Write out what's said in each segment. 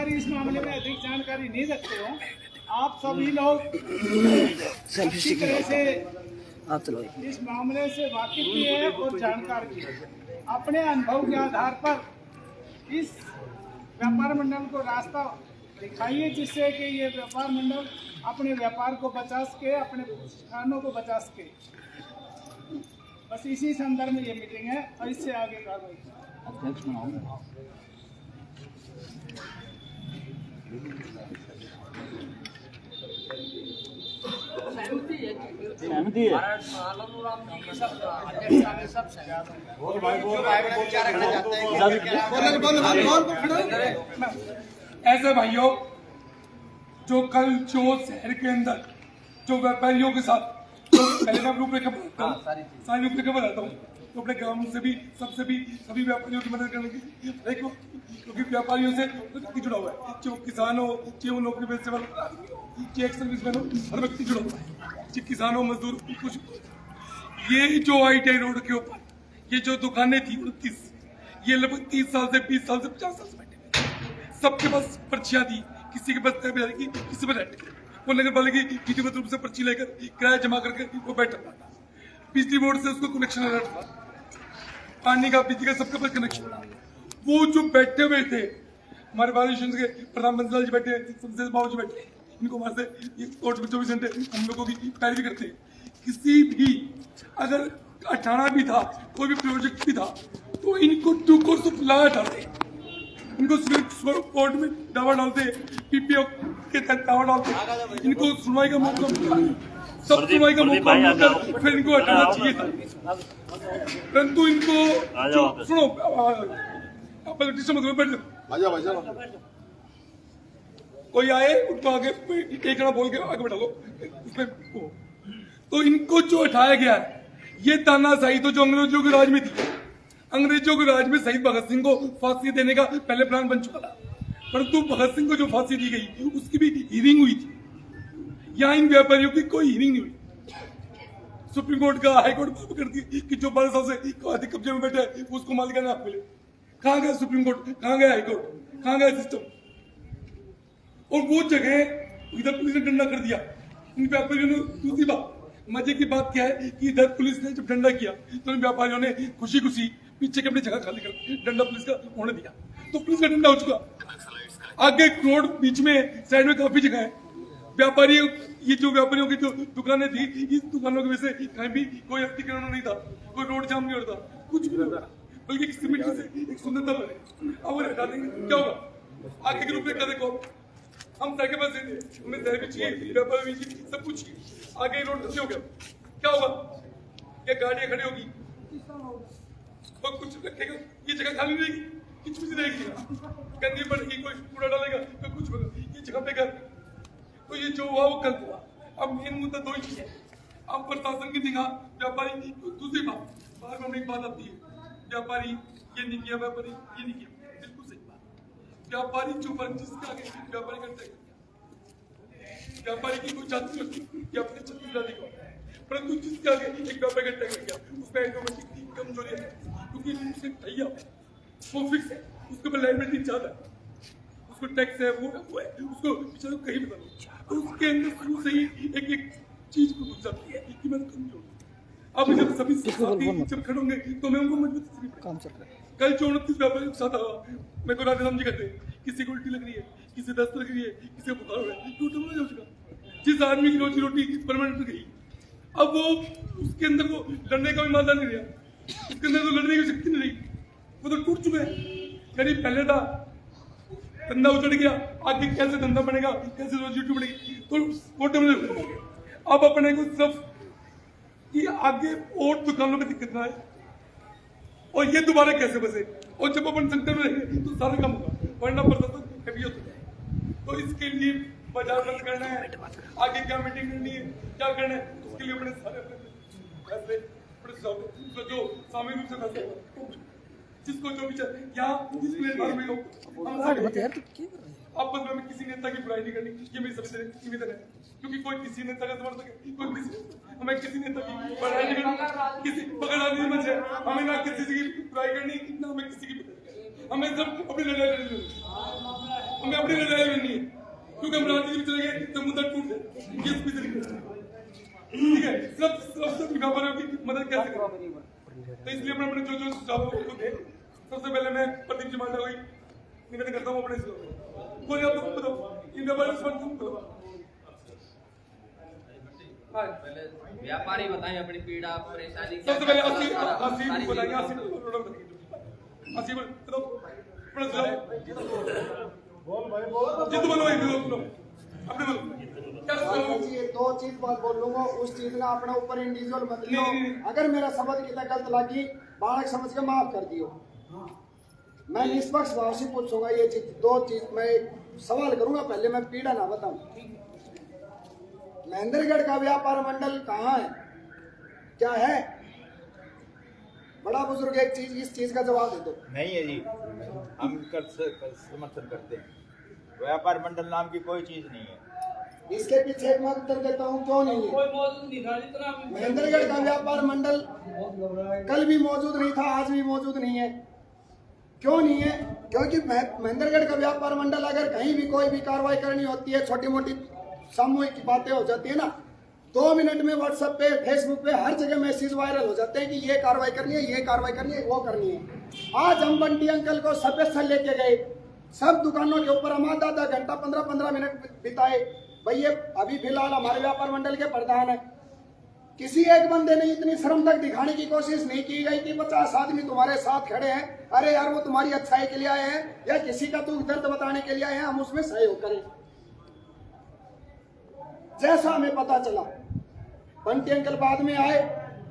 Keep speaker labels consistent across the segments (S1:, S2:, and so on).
S1: व्यापारी इस मामले में अधिक जानकारी नहीं रखते हो, आप सभी लोग अच्छी तरह से इस मामले से वाकिफ भी है और जानकार भी है। अपने अनुभव के आधार पर इस व्यापार मंडल को रास्ता दिखाइए, जिससे कि ये व्यापार मंडल अपने व्यापार को बचा सके, अपने किसानों को बचा सके। बस इसी संदर्भ में ये मीटिंग है और इससे आगे कार्रवाई।
S2: सहमति है।
S3: ऐसे भाइयों, जो कल जो शहर के अंदर जो व्यापारियों के साथ पहले मैं रूपरेखा बताता हूँ, सारी रूपरेखा बताता हूँ, तो अपने ग्राम से भी सबसे भी सभी व्यापारियों की मदद करने की देखो, क्योंकि व्यापारियों से व्यक्ति जुड़ा हुआ है, चाहे वो किसान हो, चाहे वो नौकरी पेशे वाला, चाहे एक सर्विसमैन हो, हर व्यक्ति जुड़ा हुआ है, चाहे किसान हो, मजदूर, कुछ। ये जो ITI रोड के ऊपर ये जो दुकानें थी 29, ये लगभग 30 साल से 20 साल से 50 साल से बैठे, सबके पास पर्चियां थी, किसी के पास तय की, किसी पर रेंट, वो नगर पालिका की विधिवत रूप से पर्ची लेकर किराया जमा करके वो बैठा था। बिजली बोर्ड से उसको कनेक्शन अलर्ट था, पानी का, बिजली का, सबके पास कनेक्शन था। वो जो बैठे हुए थे, हमारे बारिश के प्रधानमंत्री जी बैठे, संसद बाबू जी बैठे, इनको वहां से कोर्ट में 24 घंटे हम लोगों की पैरवी करते हैं। किसी भी अगर 18 भी था, कोई भी प्रोजेक्ट भी था, तो इनको टू कोर्स ऑफ लॉ डालते, इनको कोर्ट में दावा डालते, PPO के तहत दावा डालते, इनको सुनवाई का मौका मिलता, सब सुनवाई का मौका मिलता, फिर इनको हटाना चाहिए था। परंतु इनको सुनो, कोई आए उनको आगे एक बोल के आगे बैठा लो उसमें। तो इनको जो हटाया गया है, ये तानाशाही तो जो अंग्रेजों के राज में थी, अंग्रेजों के राज में शहीद भगत सिंह को फांसी देने का पहले प्लान बन चुका था, परंतु भगत सिंह को जो फांसी दी गई उसकी भी हियरिंग हुई थी। यहाँ इन व्यापारियों की कोई हियरिंग नहीं हुई। सुप्रीम कोर्ट का, हाई कोर्ट माफ कर दी कि जो 12 साल से अधिक कब्जे में बैठा है उसको मालिकाना हक मिले। कहाँ गया सुप्रीम कोर्ट, कहाँ गया हाई कोर्ट, कहाँ गया सिस्टम? और वो जगह इधर पुलिस ने डंडा कर दिया इन व्यापारियों ने। दूसरी बात, मजे की बात क्या है कि इधर पुलिस ने जब डंडा किया तो इन व्यापारियों ने खुशी खुशी पीछे के अपनी जगह खाली कर डंडा पुलिस का होने दिया, तो पुलिस का डंडा हो चुका। आगे रोड बीच में साइड में काफी जगह है, व्यापारी, ये जो व्यापारियों की जो दुकानें थी, इस दुकानों की वजह से कहीं भी कोई अतिक्रमण नहीं था, कोई रोड जाम नहीं होता, कुछ भी नहीं होता, बल्कि सीमेंट से एक सुंदरता बने। अब हटा देंगे, क्या होगा? आगे के रूप में क्या देखो, हम सर के पास देंगे, हमें सर भी चाहिए, व्यापार भी चाहिए, सब कुछ चाहिए। आगे रोड खत्म हो गया, क्या होगा? ये गाड़ियां खड़ी होगी, और कुछ रखेगा, ये जगह खाली रहेगी, कुछ भी रहेगी, गंदी पड़ेगी, कोई कूड़ा डालेगा, कोई कुछ होगा, ये जगह पे कर। तो ये जो हुआ वो कल हुआ। अब मेन मुद्दा दो ही है, अब प्रशासन की निगाह व्यापारी। दूसरी बात, बार बार एक बात आती है, व्यापारी ये नहीं किया, व्यापारी ये नहीं किया, बिल्कुल सही बात। व्यापारी जो जिसके आगे व्यापारी करते हैं, व्यापारी की कोई जाति नहीं कि अपने छत्तीसगढ़ को, परंतु जिसके आगे एक व्यापारी का टैग गया, उसमें ऑटोमेटिक कमजोरी है, क्योंकि उससे भैया वो फिक्स है, उसके ऊपर लाइबिलिटी ज्यादा है, उसको टैक्स है, वो है, उसको बेचारे को कहीं बता दो, तो उसके अंदर शुरू से ही एक चीज को घुस जाती है कि मैं कमजोर हूँ। अब जब सभी साथी जब खड़ोगे तो मैं उनको मजबूती से काम चल रहा है। कल जो 29 व्यापारियों के साथ मेरे को राधेराम जी कहते हैं, किसी को उल्टी लग रही है, किसी दस्त लग रही है, किसी को बुखार हो रहा है, टोटल हो चुका। जिस आदमी की रोजी रोटी परमानेंट गई, अब वो उसके अंदर वो लड़ने का भी मादा नहीं रहा, उसके अंदर तो लड़ने की शक्ति नहीं रही, वो तो टूट चुके हैं। यानी पहले था धंधा उजड़ गया, आगे कैसे धंधा बनेगा, कैसे रोजी रोटी बनेगी, तो वो डेवलप हो गया। अब अपने को सिर्फ कि आगे और दुकानों में दिक्कत ना आए और ये दोबारा कैसे बसे, और जब अपन सेंटर में रहेंगे तो सारा काम होगा, वरना पड़ता तो हैवी होता है। तो इसके लिए बाजार बंद करना है, आगे क्या मीटिंग करनी है, क्या करना है, उसके लिए अपने सारे फैसले जो सामूहिक रूप से फैसले, जिसको जो भी यहाँ जिस निर्माण में अब बस में किसी नेता की बुराई नहीं करनी, ये मेरी सबसे निवेदन है, क्योंकि कोई किसी नेता का समर्थक है, कोई किसी, हमें किसी नेता की बुराई नहीं करनी, किसी पकड़ाने में है, हमें ना किसी की बुराई करनी, ना हमें किसी की, हमें सब अपनी लड़ाई लड़नी। हमें अपनी लड़ाई लड़नी है, क्योंकि हम राजनीति में चले गए समुद्र टूट जाए, ये इस तरीके से ठीक है। सब निगाह की मदद कैसे करें, तो इसलिए मैं अपने जो सुझाव थे, सबसे पहले मैं प्रदीप जी मांडा हुई निवेदन करता हूँ अपने कोई आप लोग बताओ इन व्यापारी
S2: पहले व्यापारी बताएं अपनी पीड़ा परेशानी।
S3: सबसे पहले 80 बताएंगे, 80 बताओ अपना सुझाव। जितने बोलो एक बोलो अपने बोलो
S4: जी, दो चीज बात बोल लूंगा, उस चीज ने अपने ऊपर इंडिविजुअल मत लियो। अगर मेरा शब्द कितना गलत लगी बालक समझ के माफ कर दियो। मैं निष्पक्ष भाव से पूछूंगा ये चीज, दो चीज मैं सवाल करूंगा, पहले मैं पीड़ा ना बताऊं। महेंद्रगढ़ का व्यापार मंडल कहाँ है, क्या है? बड़ा बुजुर्ग एक चीज, इस चीज का जवाब दे दो।
S5: नहीं है जी, हम समर्थन करते हैं, व्यापार मंडल नाम की कोई चीज नहीं है।
S4: इसके पीछे एक मैं उत्तर देता हूँ, क्यों नहीं है? महेंद्रगढ़ का व्यापार मंडल कल भी मौजूद नहीं था, आज भी मौजूद नहीं है। क्यों नहीं है? क्योंकि महेंद्रगढ़ का व्यापार मंडल अगर कहीं भी कोई भी कार्रवाई करनी होती है, छोटी मोटी सामूहिक बातें हो जाती है ना, 2 मिनट में व्हाट्सएप पे फेसबुक पे हर जगह मैसेज वायरल हो जाते हैं कि ये कार्रवाई करनी है, ये कार्रवाई करनी है, वो करनी है। आज हम बंटी अंकल को स्पेशल लेके गए, सब दुकानों के ऊपर हम आधा घंटा 15-15 मिनट बिताए। भाई ये अभी फिलहाल हमारे व्यापार मंडल के प्रधान है, किसी एक बंदे ने इतनी शर्म तक दिखाने की कोशिश नहीं की गई कि 50 आदमी तुम्हारे साथ खड़े हैं, अरे यार वो तुम्हारी अच्छाई के लिए आए हैं या किसी का दुख दर्द बताने के लिए आए हैं, हम उसमें सहयोग करें। जैसा हमें पता चला, बंटी अंकल बाद में आए,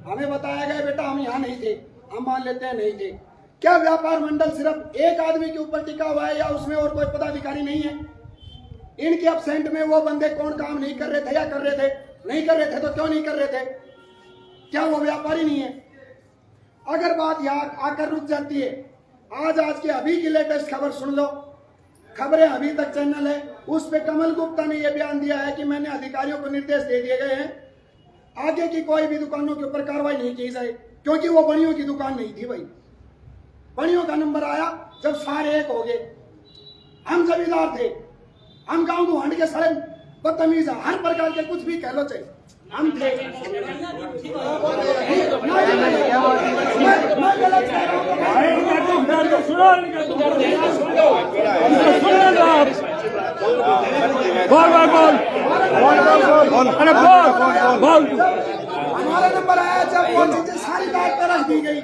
S4: हमें बताया गया बेटा हम यहाँ नहीं थे, हम मान लेते हैं नहीं थे। क्या व्यापार मंडल सिर्फ एक आदमी के ऊपर टिका हुआ है या उसमें और कोई पदाधिकारी नहीं है? इनके एब्सेंट में वो बंदे कौन काम नहीं कर रहे थे या कर रहे थे? नहीं कर रहे थे तो क्यों नहीं कर रहे थे? क्या वो व्यापारी नहीं है? अगर बात यहाँ आकर रुक जाती है, आज के अभी की लेटेस्ट खबर सुन लो, खबरें अभी तक चैनल है, उस पे कमल गुप्ता ने यह बयान दिया है कि मैंने अधिकारियों को निर्देश दे दिए गए हैं आगे की कोई भी दुकानों के ऊपर कार्रवाई नहीं की जाए, क्योंकि वो बड़ियों की दुकान नहीं थी। भाई बड़ियों का नंबर आया जब सारे एक हो गए। हम जमींदार थे, हम गांव को हंड के सारे बदतमीज, हर प्रकार के कुछ भी कह लो चाहिए हम थे। हमारा नंबर आया जब वो चीजें सारी बात पर रख दी गई।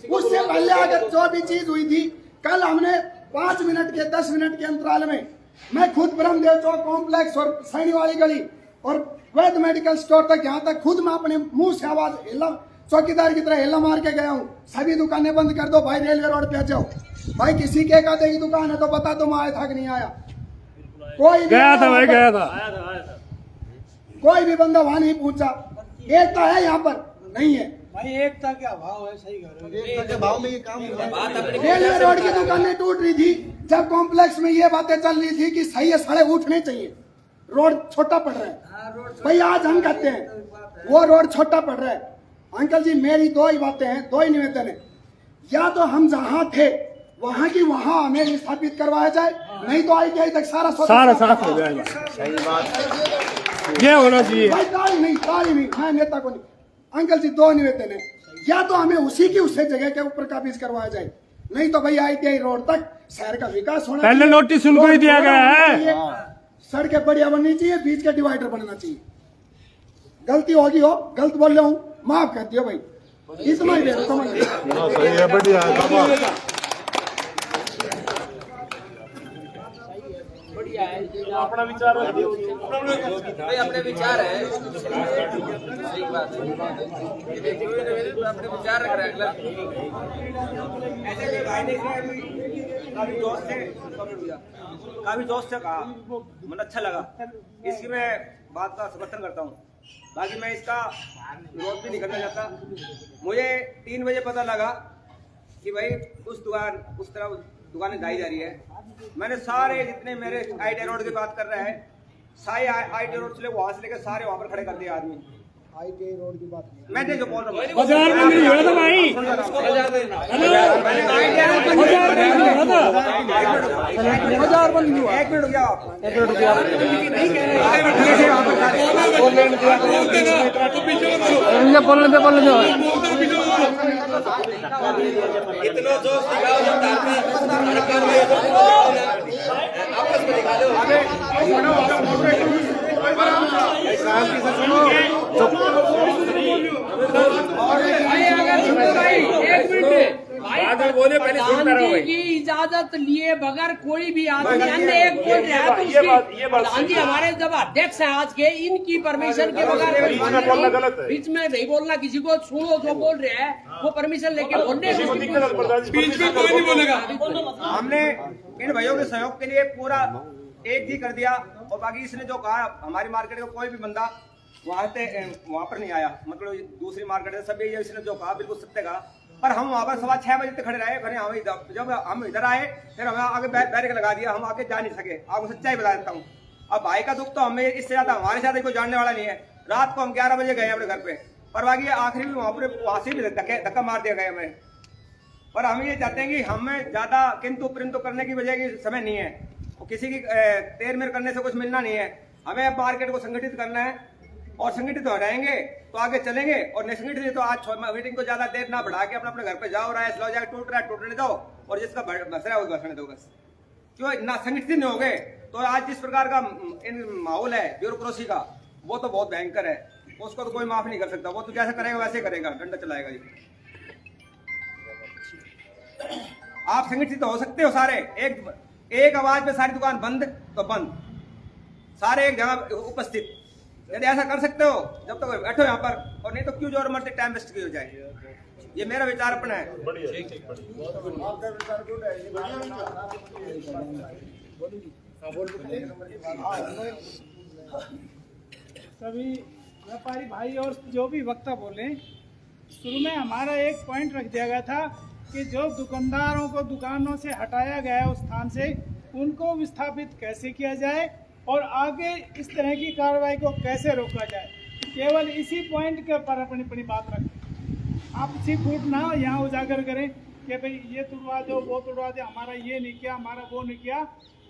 S4: उससे पहले अगर जो भी चीज हुई थी, कल हमने 5 मिनट के 10 मिनट के अंतराल में मैं खुद ब्रह्मदेव चौक कॉम्प्लेक्स और सैनी वाली गली और वैद मेडिकल स्टोर तक, यहाँ तक खुद मैं अपने मुंह से आवाज हिला, चौकीदार की तरह हिला मार के गया हूँ, सभी दुकानें बंद कर दो भाई, रेलवे रोड पे आ जाओ भाई। किसी के आधे की दुकान है तो बता दो मैं आया था कि नहीं आया? कोई गया था भाई, गया था, कोई भी बंदा वहां नहीं पहुंचा। एकता है यहाँ पर नहीं है
S1: भाई, एकता के अभाव है, सही कह रहे हो।
S4: एकता के भाव में ये काम
S1: रेलवे रोड की दुकानें टूट रही थी जब कॉम्प्लेक्स में ये बातें चल रही थी कि सही है सड़े उठने चाहिए, रोड छोटा पड़ रहा है। भाई आज हम कहते हैं वो रोड छोटा पड़ रहा है। अंकल जी मेरी 2 ही बातें हैं, 2 ही निवेदन है, या तो हम जहाँ थे वहाँ की वहाँ हमें स्थापित करवाया जाए, नहीं तो ITI तक सारा साफ हो जाएगा।
S5: सही बात
S1: ये होना चाहिए भाई, ताली नहीं, मैं नेता को नहीं। अंकल जी 2 निवेदन है, या तो हमें उसी की उस जगह के ऊपर काबिज करवाया जाए, नहीं तो भाई ITI रोड तक शहर का विकास होना
S6: पहले नोटिस उनको ही दिया गया है।
S1: सड़कें बढ़िया बननी चाहिए, बीच का डिवाइडर बनना चाहिए। गलती होगी हो, गलत बोल रहा हूँ, माफ कर दियो भाई, इतना ही देर समझ
S5: सही है, बढ़िया
S6: अपना विचार
S2: भाई अपने विचार है, सही बात है, अपने विचार रख रहे
S7: काफी दोस्त से कहा, मुझे अच्छा लगा, इसकी मैं बात का समर्थन करता हूँ। बाकी मैं इसका विरोध भी नहीं करना चाहता। मुझे 3 बजे पता लगा कि भाई उस तरह दुकानें ढाई जा रही है। मैंने सारे जितने मेरे ITI रोड की बात कर रहे हैं, सारे ITI रोड से वहां से लेकर सारे वहां पर खड़े कर दिए आदमी।
S4: ITI रोड की बात नहीं।
S7: मैंने जो बोल रहा हूँ
S6: बाजार में नहीं हुआ था भाई, बाजार बंद नहीं हुआ।
S7: एक मिनट रुकिए आप।
S6: बोलने दो।
S2: इतना जोश दिखाओ आपस में दिखा लो।
S8: प्रधान जी की इजाजत लिए बगैर कोई भी आदमी अन्य एक बोल रहा है तो प्रधान जी हमारे जब अध्यक्ष है आज के, इनकी परमिशन के बगैर बीच में नहीं बोलना, किसी को सुनो जो बोल रहे हैं वो परमिशन लेके बोलने।
S3: बीच में कोई नहीं बोलेगा।
S7: हमने इन भाइयों के सहयोग के लिए पूरा एक जी कर दिया, और बाकी इसने जो कहा हमारी मार्केट का कोई भी बंदा वहाँ पर नहीं आया, मतलब दूसरी मार्केट से सभी इसने जो कहा बिल्कुल सत्य कहा। पर हम वहाँ पर 6:15 बजे तक खड़े रहे, फिर जब हम इधर आए फिर हमें आगे बैरिकेड लगा दिया, हम आगे जा नहीं सके। आपको सच्चाई बता देता हूँ। अब भाई का दुख तो हमें इससे ज्यादा हमारे साथ कोई जानने वाला नहीं है। रात को हम 11 बजे गए अपने घर पे, पर बाकी आखिरी में वहाँ से भी धक्का मार दिया गया हमें। पर हम ये चाहते हैं कि हमें ज्यादा किंतु परंतु करने की वजह की समय नहीं है, किसी की तेर मेर करने से कुछ मिलना नहीं है। हमें मार्केट को संगठित करना है, और संगठित हो रहेंगे तो आगे चलेंगे, और नहीं संगठित तो आज मीटिंग को ज्यादा देर ना बढ़ा के अपने घर पे जाओ, रहा है जाए टूट रहा है टूटने दो, और जिसका बस रहा है वो बसने दो बस। क्यों ना संगठित नहीं हो गए तो आज जिस प्रकार का इन माहौल है ब्यूरोक्रेसी का, वो तो बहुत भयंकर है, उसको तो कोई माफ नहीं कर सकता। वो तो जैसे करेगा वैसे करेगा, डंडा चलाएगा जी। आप संगठित हो सकते हो सारे, एक आवाज पे सारी दुकान बंद तो बंद, सारे एक जगह उपस्थित। यदि ऐसा कर सकते हो जब तक बैठो यहाँ पर, और नहीं तो क्यों जोर मरते टाइम वेस्ट की हो जाए। ये मेरा विचार अपना है।
S1: सभी व्यापारी भाई और जो भी वक्ता बोले, शुरू में हमारा एक पॉइंट रख दिया गया था कि जो दुकानदारों को दुकानों से हटाया गया है उस स्थान से, उनको विस्थापित कैसे किया जाए और आगे इस तरह की कार्रवाई को कैसे रोका जाए। केवल इसी पॉइंट के पर अपनी बात रखें। आप इसी फूट ना यहाँ उजागर करें कि भाई ये तुड़वा दो वो तुड़वा दे, हमारा ये नहीं किया हमारा वो नहीं किया।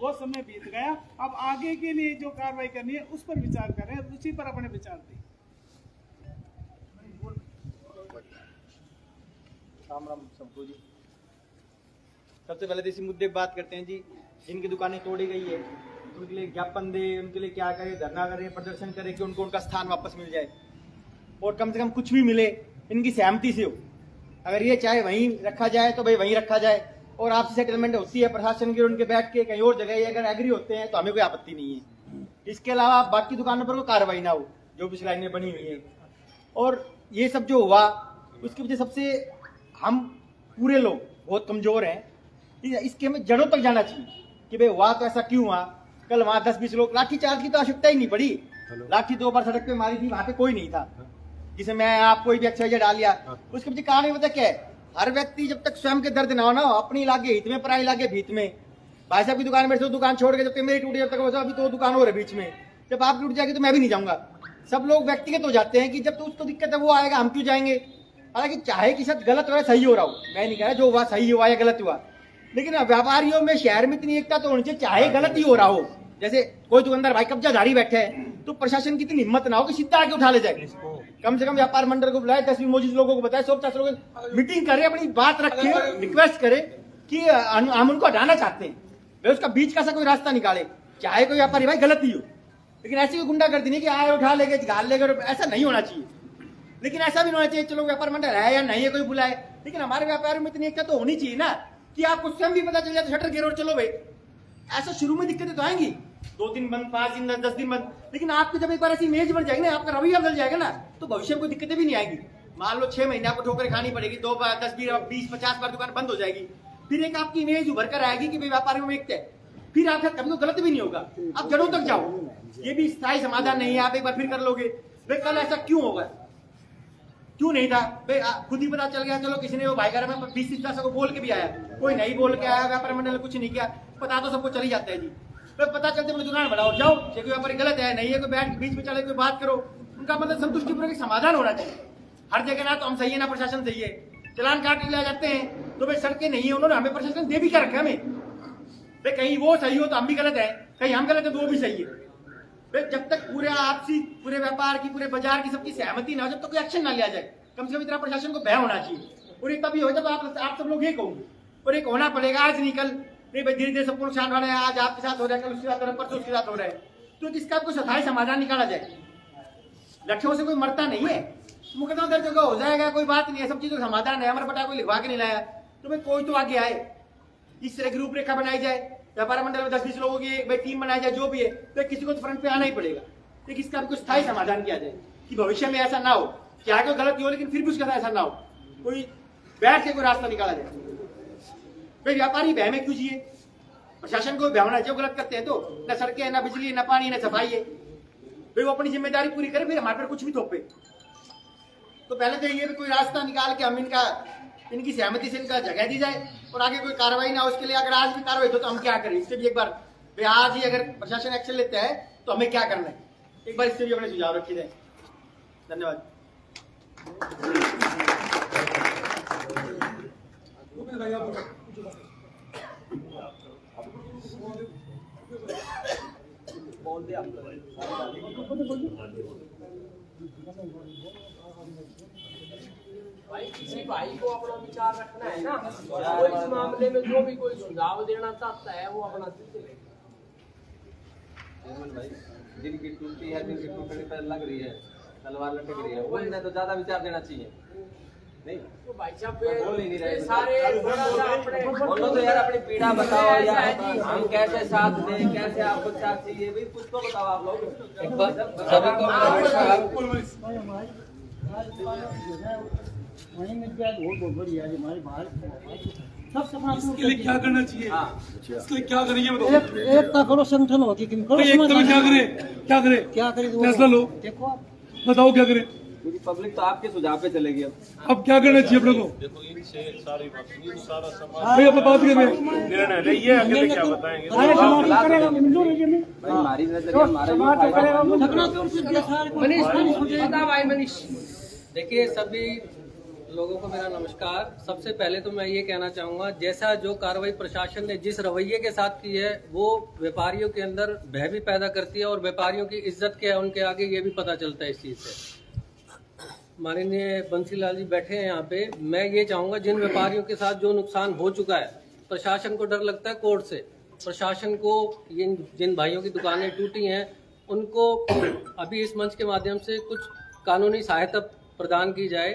S1: वो समय बीत गया, अब आगे के लिए जो कार्रवाई करनी है उस पर विचार करें, उसी पर अपने विचार दें।
S5: राम राम सबको जी। सबसे पहले तो इसी मुद्दे पर बात करते हैं जी। जिनकी दुकानें तोड़ी गई है उनके लिए ज्ञापन दे, उनके लिए क्या करे, धरना करे, प्रदर्शन करे कि उनको उनका स्थान वापस मिल जाए, और कम से कम कुछ भी मिले इनकी सहमति से हो। अगर ये चाहे वहीं रखा जाए तो भाई वहीं रखा जाए, और आपसे सेटलमेंट होती है प्रशासन की, उनके बैठ के कहीं और जगह अगर एग्री होते हैं तो हमें कोई आपत्ति नहीं है। इसके अलावा बाकी दुकानों पर कोई कार्रवाई ना हो जो पिछली लाइनें बनी हुई है। और ये सब जो हुआ उसकी वजह सबसे हम पूरे लोग बहुत कमजोर हैं, इसके हमें जड़ों तक जाना चाहिए कि भाई हुआ तो ऐसा क्यों हुआ। कल वहां 10-20 लोग, लाठी चार्ज की तो आवश्यकता ही नहीं पड़ी, लाठी 2 बार सड़क पे मारी थी, वहां पे कोई नहीं था जिसे मैं आप कोई भी एक्सरसाइज डाल लिया। उसके पीछे कारण ही पता क्या है, हर व्यक्ति जब तक स्वयं के दर्द ना हो ना, अपनी लागे हित में पराई लागे भीत में। भाई साहब की दुकान में दुकान छोड़ के जब तक मेरी टूटी, जब तक अभी तो दुकान हो रही बीच में, जब आप टूट जाएगी तो मैं भी नहीं जाऊंगा। सब लोग व्यक्तिगत हो जाते हैं कि जब तो उसको दिक्कत है वो आएगा, हम क्यों जाएंगे। हालांकि चाहे कि साथ गलत हो रहा सही हो रहा हो, मैं नहीं कह रहा जो हुआ सही हुआ या गलत हुआ, लेकिन व्यापारियों में शहर में इतनी एकता तो होनी चाहिए, चाहे गलत ही हो रहा हो। जैसे कोई दुकानदार भाई कब्जाधारी बैठे हैं तो प्रशासन की इतनी हिम्मत ना हो कि सीधा आके उठा ले जाए। कम से कम व्यापार मंडल को बुलाए, 10 मौजूद लोगों को बताए, 100-50 लोग मीटिंग करे, अपनी बात रखे, रिक्वेस्ट करे कि हम उनको हटाना चाहते हैं, वे उसका बीच का सा कोई रास्ता निकाले। चाहे कोई व्यापारी भाई गलत ही हो, लेकिन ऐसी कोई गुंडागर्दी नहीं कि आए उठा लेके घाल लेकर, ऐसा नहीं होना चाहिए। लेकिन ऐसा भी नहीं होना चाहिए चलो व्यापार मंडल है या नहीं है कोई बुलाए, लेकिन हमारे व्यापार में इतनी एकता तो होनी चाहिए ना कि आपको स्वयं भी पता चल जाए तो शटर गिरो चलो भाई। ऐसा शुरू में दिक्कतें तो आएंगी, 2 दिन बंद, 5 दिन, 10 दिन बंद, लेकिन आपको जब एक बार ऐसी इमेज बन जाएगी ना, आपका रवैया बदल जाएगा ना, तो भविष्य में कोई दिक्कतें भी नहीं आएगी। मान लो 6 महीने आपको ठोकरें खानी पड़ेगी, 2 बार 10 20 50 बार दुकान बंद हो जाएगी, फिर एक आपकी इमेज उभर कर आएगी कि भाई व्यापारियों में एकता है, फिर आपका कभी को गलत भी नहीं होगा। आप जड़ों तक जाओ, ये भी स्थायी समाधान नहीं है, आप एक बार फिर कर लोगे। भाई कल ऐसा क्यों होगा, क्यों नहीं था भाई, खुद ही पता चल गया, चलो किसी ने वो भाईचारा में 20-30 को बोल के भी आया, कोई नहीं बोल के आया, व्यापार मंडल ने कुछ नहीं किया, पता तो सबको चल ही जाता है जी। तो पता चलते अपनी दुकान बढ़ाओ, जाओ, कोई व्यापारी गलत है नहीं है, कोई बैठ बीच में चले कोई बात करो, उनका मतलब संतुष्टिपूर्वक समाधान होना चाहिए। हर जगह ना तो हम सही है ना प्रशासन सही है, चलान काट ले जाते हैं तो भाई सड़कें नहीं है, उन्होंने हमें प्रशासन दे भी क्या रखा हमें भाई, कहीं वो सही हो तो हम भी गलत है, कहीं हम गलत है तो वो भी सही है भाई। जब तक पूरे आपसी पूरे व्यापार की पूरे बाजार की सबकी सहमति ना हो, जब तक कोई एक्शन ना लिया जाए, कम से कम इतना प्रशासन को भय होना चाहिए। और एक तभी हो जब आप सब लोग ये कहोगे, और एक होना पड़ेगा आज नहीं कल, नहीं भाई धीरे धीरे सबको नुकसान हो रहा है, आज आपके साथ हो रहा है, कल उसके साथ हो रहा है, परसों उसके साथ हो रहा है, तो इसका कोई स्थायी समाधान निकाला जाए। लक्ष्यों से कोई मरता नहीं है, मुकदमा दर्ज होगा हो जाएगा, कोई बात नहीं है, सब चीजों का समाधान है। हमारा पटा कोई लिखवा के नहीं लाया तो भाई कोई तो आगे आए, इस तरह की रूपरेखा बनाई जाए, व्यापार मंडल में 10-20 लोगों की भाई टीम बनाई जाए, जो भी है तो किसी को तो फ्रंट पे आना ही पड़ेगा, लेकिन इसका कुछ स्थायी समाधान किया जाए कि भविष्य में ऐसा ना हो, चाहे कोई गलती हो लेकिन फिर भी उसके साथ ऐसा ना हो, कोई बैठ के कोई रास्ता निकाला जाए। भाई व्यापारी भय में क्यों जिए, प्रशासन को भय होना चाहिए, गलत करते हैं तो ना सड़कें ना बिजली ना पानी ना सफाई है, भाई वो अपनी जिम्मेदारी पूरी करे, फिर हमारे पर कुछ भी थोपे। तो पहले तो ये कोई रास्ता निकाल के हम इनकी सहमति से इनका जगह दी जाए और आगे कोई कार्रवाई ना हो। उसके लिए अगर आज भी कार्रवाई हो तो हम क्या करें, इससे भी एक बार भाई आज ही अगर प्रशासन एक्शन लेता है तो हमें क्या करना है, एक बार इससे भी अपने सुझाव रखे जाए। धन्यवाद।
S8: भाई किसी भाई को अपना विचार रखना है ना, तो इस मामले में जो भी कोई सुझाव देना चाहता है वो अपना दे।
S2: भाई जिनकी टूटी है, जिनकी टूटने पर लग रही है, तलवार लटक रही है, उन्हें तो ज्यादा विचार देना चाहिए। नहीं
S8: तो भाई साहब
S2: बोल ही नहीं रहे,
S8: सारे थोड़ा सा अपने
S2: बोलो तो यार अपनी पीड़ा बताओ, या हम कैसे साथ दें, कैसे आपको साथ चाहिए भाई, कुछ तो बताओ आप लोग एक बार सभी को।
S3: इसके लिए क्या करना चाहिए, इसके लिए क्या करेंगे बताओ।
S6: एकता करो, संगठन होती है, करो
S3: एक तो क्या करें फैसला लो,
S6: देखो
S3: बताओ क्या करें।
S2: पूरी पब्लिक तो आपके सुझाव पे चलेगी। अब
S3: क्या करना चाहिए अपने को, भाई अपना बात कर रहे हैं,
S2: भाई हमारी नजरिए हमारे
S8: मनीष। देखिए सभी लोगों को मेरा नमस्कार। सबसे पहले तो मैं ये कहना चाहूँगा, जैसा जो कार्रवाई प्रशासन ने जिस रवैये के साथ की है वो व्यापारियों के अंदर भय भी पैदा करती है और व्यापारियों की इज्जत क्या है उनके आगे ये भी पता चलता है इस चीज़ से। माननीय बंसीलाल जी बैठे हैं यहाँ पे, मैं ये चाहूँगा जिन व्यापारियों के साथ जो नुकसान हो चुका है, प्रशासन को डर लगता है कोर्ट से, प्रशासन को जिन भाइयों की दुकानें टूटी हैं उनको अभी इस मंच के माध्यम से कुछ कानूनी सहायता प्रदान की जाए।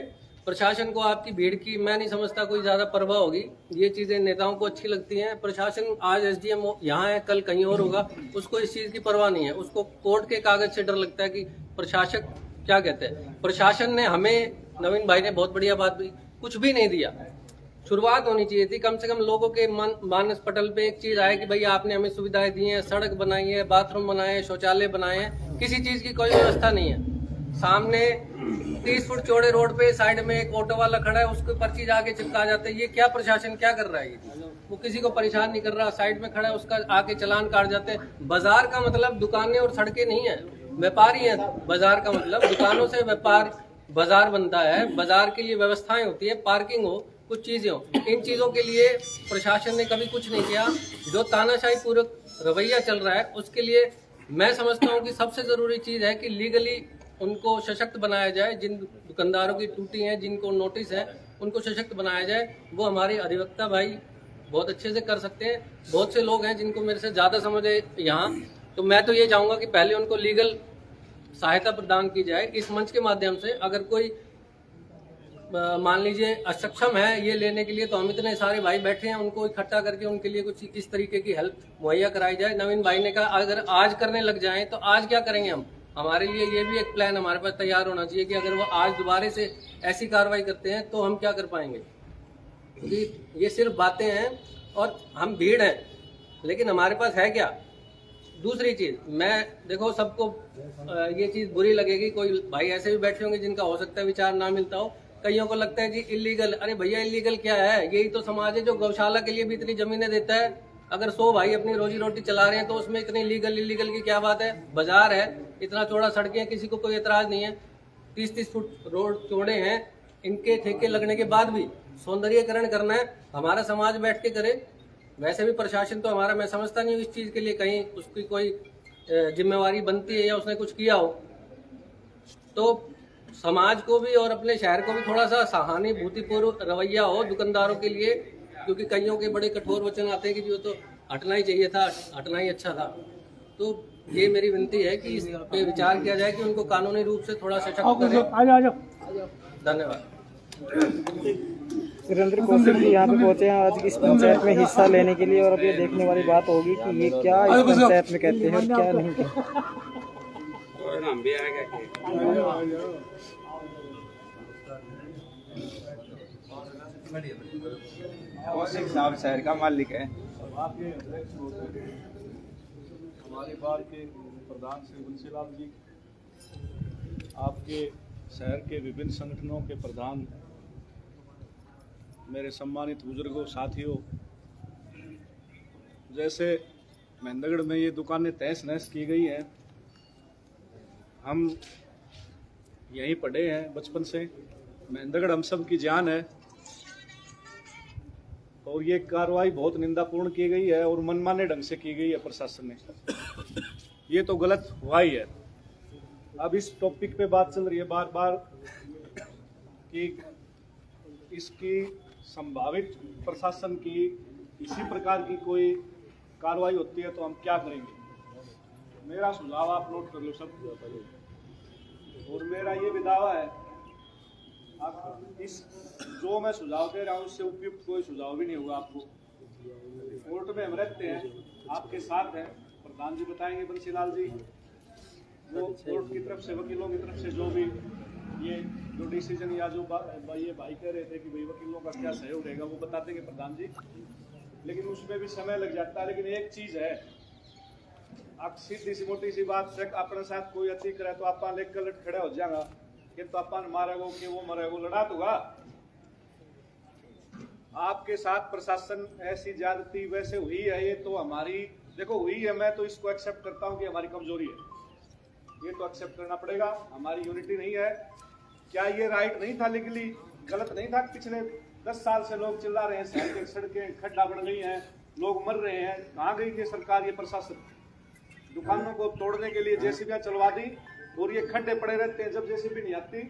S8: प्रशासन को आपकी भीड़ की मैं नहीं समझता कोई ज्यादा परवाह होगी, ये चीजें नेताओं को अच्छी लगती हैं। प्रशासन आज एसडीएम यहाँ है, कल कहीं और होगा, उसको इस चीज की परवाह नहीं है, उसको कोर्ट के कागज से डर लगता है कि प्रशासक क्या कहते हैं। प्रशासन ने हमें, नवीन भाई ने बहुत बढ़िया बात भी, कुछ भी नहीं दिया। शुरुआत होनी चाहिए थी, कम से कम लोगों के मानस पटल पे एक चीज आए कि भाई आपने हमें सुविधाएं दी हैं, सड़क बनाई है, बाथरूम बनाए हैं, शौचालय बनाए हैं, किसी चीज की कोई व्यवस्था नहीं है। सामने 30 फुट चौड़े रोड पे साइड में एक ऑटो वाला खड़ा है, उसको पर्ची जाके चिपका जाते हैं। ये क्या प्रशासन क्या कर रहा है, वो किसी को परेशान नहीं कर रहा, साइड में खड़ा है उसका आके चालान काट जाते हैं। बाजार का मतलब दुकानें और सड़कें नहीं है, व्यापारी है। बाजार का मतलब दुकानों से व्यापार, बाजार बनता है, बाजार के लिए व्यवस्थाएं होती है, पार्किंग हो, कुछ चीजें हो। इन चीजों के लिए प्रशासन ने कभी कुछ नहीं किया। जो तानाशाही पूर्वक रवैया चल रहा है उसके लिए मैं समझता हूँ कि सबसे जरूरी चीज है कि लीगली उनको सशक्त बनाया जाए। जिन दुकानदारों की टूटी हैं, जिनको नोटिस है, उनको सशक्त बनाया जाए। वो हमारे अधिवक्ता भाई बहुत अच्छे से कर सकते हैं। बहुत से लोग हैं जिनको मेरे से ज्यादा समझ है यहाँ, तो मैं तो ये चाहूंगा कि पहले उनको लीगल सहायता प्रदान की जाए। इस मंच के माध्यम से अगर कोई मान लीजिए असक्षम है ये लेने के लिए, तो हम इतने सारे भाई बैठे हैं, उनको इकट्ठा करके उनके लिए कुछ इस तरीके की हेल्प मुहैया कराई जाए। नवीन भाई ने कहा अगर आज करने लग जाएं तो आज क्या करेंगे हम, हमारे लिए ये भी एक प्लान हमारे पास तैयार होना चाहिए कि अगर वो आज दोबारा से ऐसी कार्रवाई करते हैं तो हम क्या कर पाएंगे। क्योंकि ये सिर्फ बातें हैं और हम भीड़ हैं, लेकिन हमारे पास है क्या। दूसरी चीज, मैं देखो सबको ये चीज बुरी लगेगी, कोई भाई ऐसे भी बैठे होंगे जिनका हो सकता है विचार ना मिलता हो। कईयों को लगता है कि इलीगल, अरे भैया इलीगल क्या है, यही तो समाज है जो गौशाला के लिए भी इतनी जमीनें देता है,
S6: अगर 100 भाई अपनी रोजी रोटी चला रहे हैं तो उसमें इतनी लीगल इलीगल की क्या बात है। बाजार है, इतना चौड़ा सड़कें हैं, किसी को कोई एतराज नहीं है। 30-30 फुट रोड चौड़े हैं, इनके ठेके लगने के बाद भी सौंदर्यीकरण करना है, हमारा समाज बैठ के करे। वैसे भी प्रशासन तो हमारा, मैं समझता नहीं हूँ इस चीज़ के लिए कहीं उसकी कोई जिम्मेवारी बनती है या उसने कुछ किया हो। तो समाज को भी और अपने शहर को भी थोड़ा सा सहानुभूतिपूर्व रवैया हो दुकानदारों के लिए, क्योंकि कईयों के बड़े कठोर वचन आते हैं कि जो तो हटना ही चाहिए था, हटना ही अच्छा था। तो ये मेरी विनती है कि इस पे विचार किया जाए कि उनको कानूनी रूप से थोड़ा सशक्त करें। धन्यवाद।
S9: सुरेंद्र कौशिक जी यहाँ पे पहुंचे हैं आज इस पंचायत में हिस्सा लेने के लिए, और अब ये देखने वाली बात होगी कि ये क्या इस पंचायत में कहते हैं और क्या नहीं कहते।
S5: कौशिक साहब शहर का मालिक है।
S10: हमारे बार के प्रधान श्री बंसीलाल जी, आपके शहर के विभिन्न संगठनों के प्रधान, मेरे सम्मानित बुजुर्गों, साथियों, जैसे महेंद्रगढ़ में ये दुकानें तहस नहस की गई हैं, हम यहीं पढ़े हैं बचपन से। महेंद्रगढ़ हम सब की जान है और ये कार्रवाई बहुत निंदापूर्ण की गई है और मनमाने ढंग से की गई है प्रशासन ने। ये तो गलत हुआ ही है। अब इस टॉपिक पे बात चल रही है बार बार कि इसकी संभावित प्रशासन की इसी प्रकार की कोई कार्रवाई होती है तो हम क्या करेंगे। मेरा सुझाव आप नोट कर लो सब, और मेरा ये भी दावा है, आप इस जो मैं सुझाव दे रहा हूँ उससे उपयुक्त कोई सुझाव भी नहीं होगा आपको। कोर्ट में हम रहते हैं, आपके साथ हैं, प्रधान जी बताएंगे, बंसीलाल जी, वो कोर्ट की तरफ से, वकीलों की तरफ से जो भी ये जो डिसीजन या जो ये भाई कह रहे थे कि भाई वकीलों का क्या सहयोग रहेगा वो बता देंगे प्रधान जी, लेकिन उसमें भी समय लग जाता है। लेकिन एक चीज है, आप सीधी सी मोटी सी बात से अपने साथ कोई अच्छी करे तो आप लेक लट खड़ा हो जाएगा कि तो अपन मारेगो कि वो मरेगो, लड़ा होगा। आपके साथ प्रशासन ऐसी ज्यादती वैसे हुई है, ये तो हमारी देखो हुई है, मैं तो इसको एक्सेप्ट करता हूँ कि हमारी कमजोरी है, ये तो एक्सेप्ट करना पड़ेगा। हमारी यूनिटी नहीं है। क्या ये राइट नहीं था, लीगली गलत नहीं था? पिछले 10 साल से लोग चिल्ला रहे हैं, शहर के सड़कें खड्डा बन गई हैं, लोग मर रहे हैं। कहाँ गई थी सरकार, ये प्रशासन? दुकानों को तोड़ने के लिए जेसीबी चलवा दी और ये खड्डे पड़े रहते हैं। जब जेसीबी नहीं आती,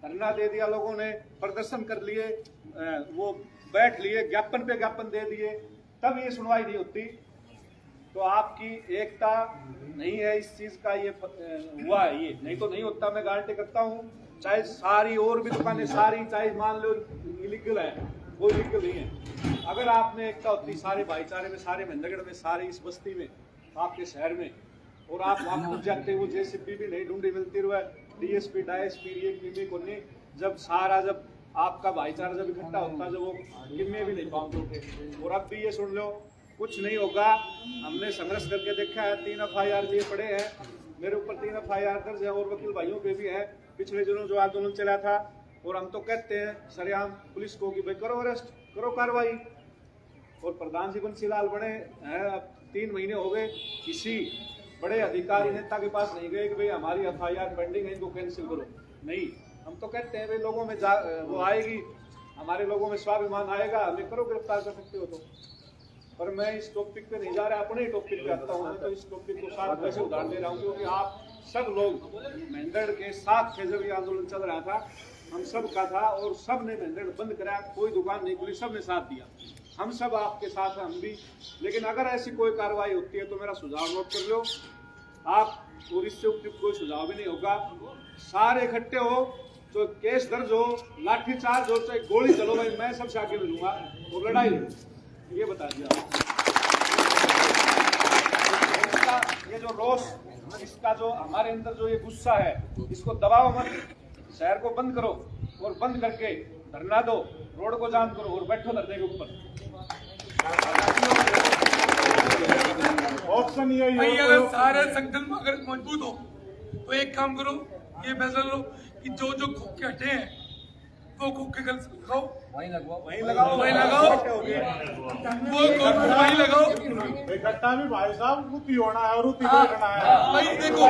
S10: धरना दे दिया लोगों ने, प्रदर्शन कर लिए, वो बैठ लिए, ज्ञापन पे ज्ञापन दे दिए, तब ये सुनवाई नहीं होती। तो आपकी एकता नहीं है इस चीज का, ये हुआ है, ये नहीं तो नहीं होता। मैं गारंटी करता हूँ, चाहे सारी और भी दुकानें सारी, चाहे मान लो इलीगल है, वो इलीगल नहीं है। अगर आपने एकता होती सारे भाईचारे में, सारे महेंद्रगढ़ में, सारे इस बस्ती में, आपके शहर में, और आप वहाँ पहुँच जाते, वो जेसीबी भी नहीं ढूंढी मिलती रहा, डीएसपी डायएसपी ये किमी को नहीं, जब सारा जब आपका भाईचारा जब इकट्ठा होता, जब वो किमे भी नहीं पहुँचोगे। और अब भी ये सुन लो, कुछ नहीं होगा। हमने संघर्ष करके देखा है, 3 FIR लिए पड़े हैं, मेरे ऊपर 3 FIR दर्ज है और वकील भाइयों पे भी है पिछले दिनों जो आंदोलन चला था। और हम तो कहते हैं सरेआम पुलिस को कि भाई करो अरेस्ट, करो कार्रवाई। और प्रधान जी बंसीलाल बने हैं, अब 3 महीने हो गए, किसी बड़े अधिकारी नेता के पास नहीं गए कि भाई हमारी FIR पेंडिंग है, इनको कैंसिल करो। नहीं, हम तो कहते हैं भाई लोगों में वो आएगी, हमारे लोगों में स्वाभिमान आएगा, हमें करो, गिरफ्तार कर सकते हो तो। पर मैं इस टॉपिक पे नहीं जा रहा, अपने ही टॉपिक पे आता हूँ। मैं तो इस टॉपिक को साथ वैसे उदाहरण दे रहा हूँ क्योंकि आप सब लोग महेंद्रगढ़ के साथ थे जब ये आंदोलन चल रहा था, हम सब का था और सब ने महेंद्रगढ़ बंद कराया, कोई दुकान नहीं खुली, सब ने साथ दिया। हम सब आपके साथ हैं, हम भी। लेकिन अगर ऐसी कोई कार्रवाई होती है तो मेरा सुझाव नोट कर लो आप, और इससे उपयुक्त कोई सुझाव भी नहीं होगा। सारे इकट्ठे हो, तो केस दर्ज हो, लाठीचार्ज हो, चाहे गोली चलो, भाई मैं सबसे आगे मिलूंगा और लड़ाई हो, ये बता दिया। ये जो रोष, इसका जो हमारे अंदर जो ये गुस्सा है, इसको दबाओ मत, शहर को बंद करो और बंद करके धरना दो, रोड को जाम करो और बैठो धरने के ऊपर।
S3: ऑप्शन ये है, अगर सारे संगठन अगर मजबूत हो तो एक काम करो, ये फैसला लो कि जो खोखे हटे हैं, वो खोखे कल लगाओ,
S10: वहीं लगाओ
S3: वहीं लगाओ, वो वहीं लगाओ।
S10: इकट्ठा भी भाई साहब रुति होना है, रुति करना है
S3: भाई देखो,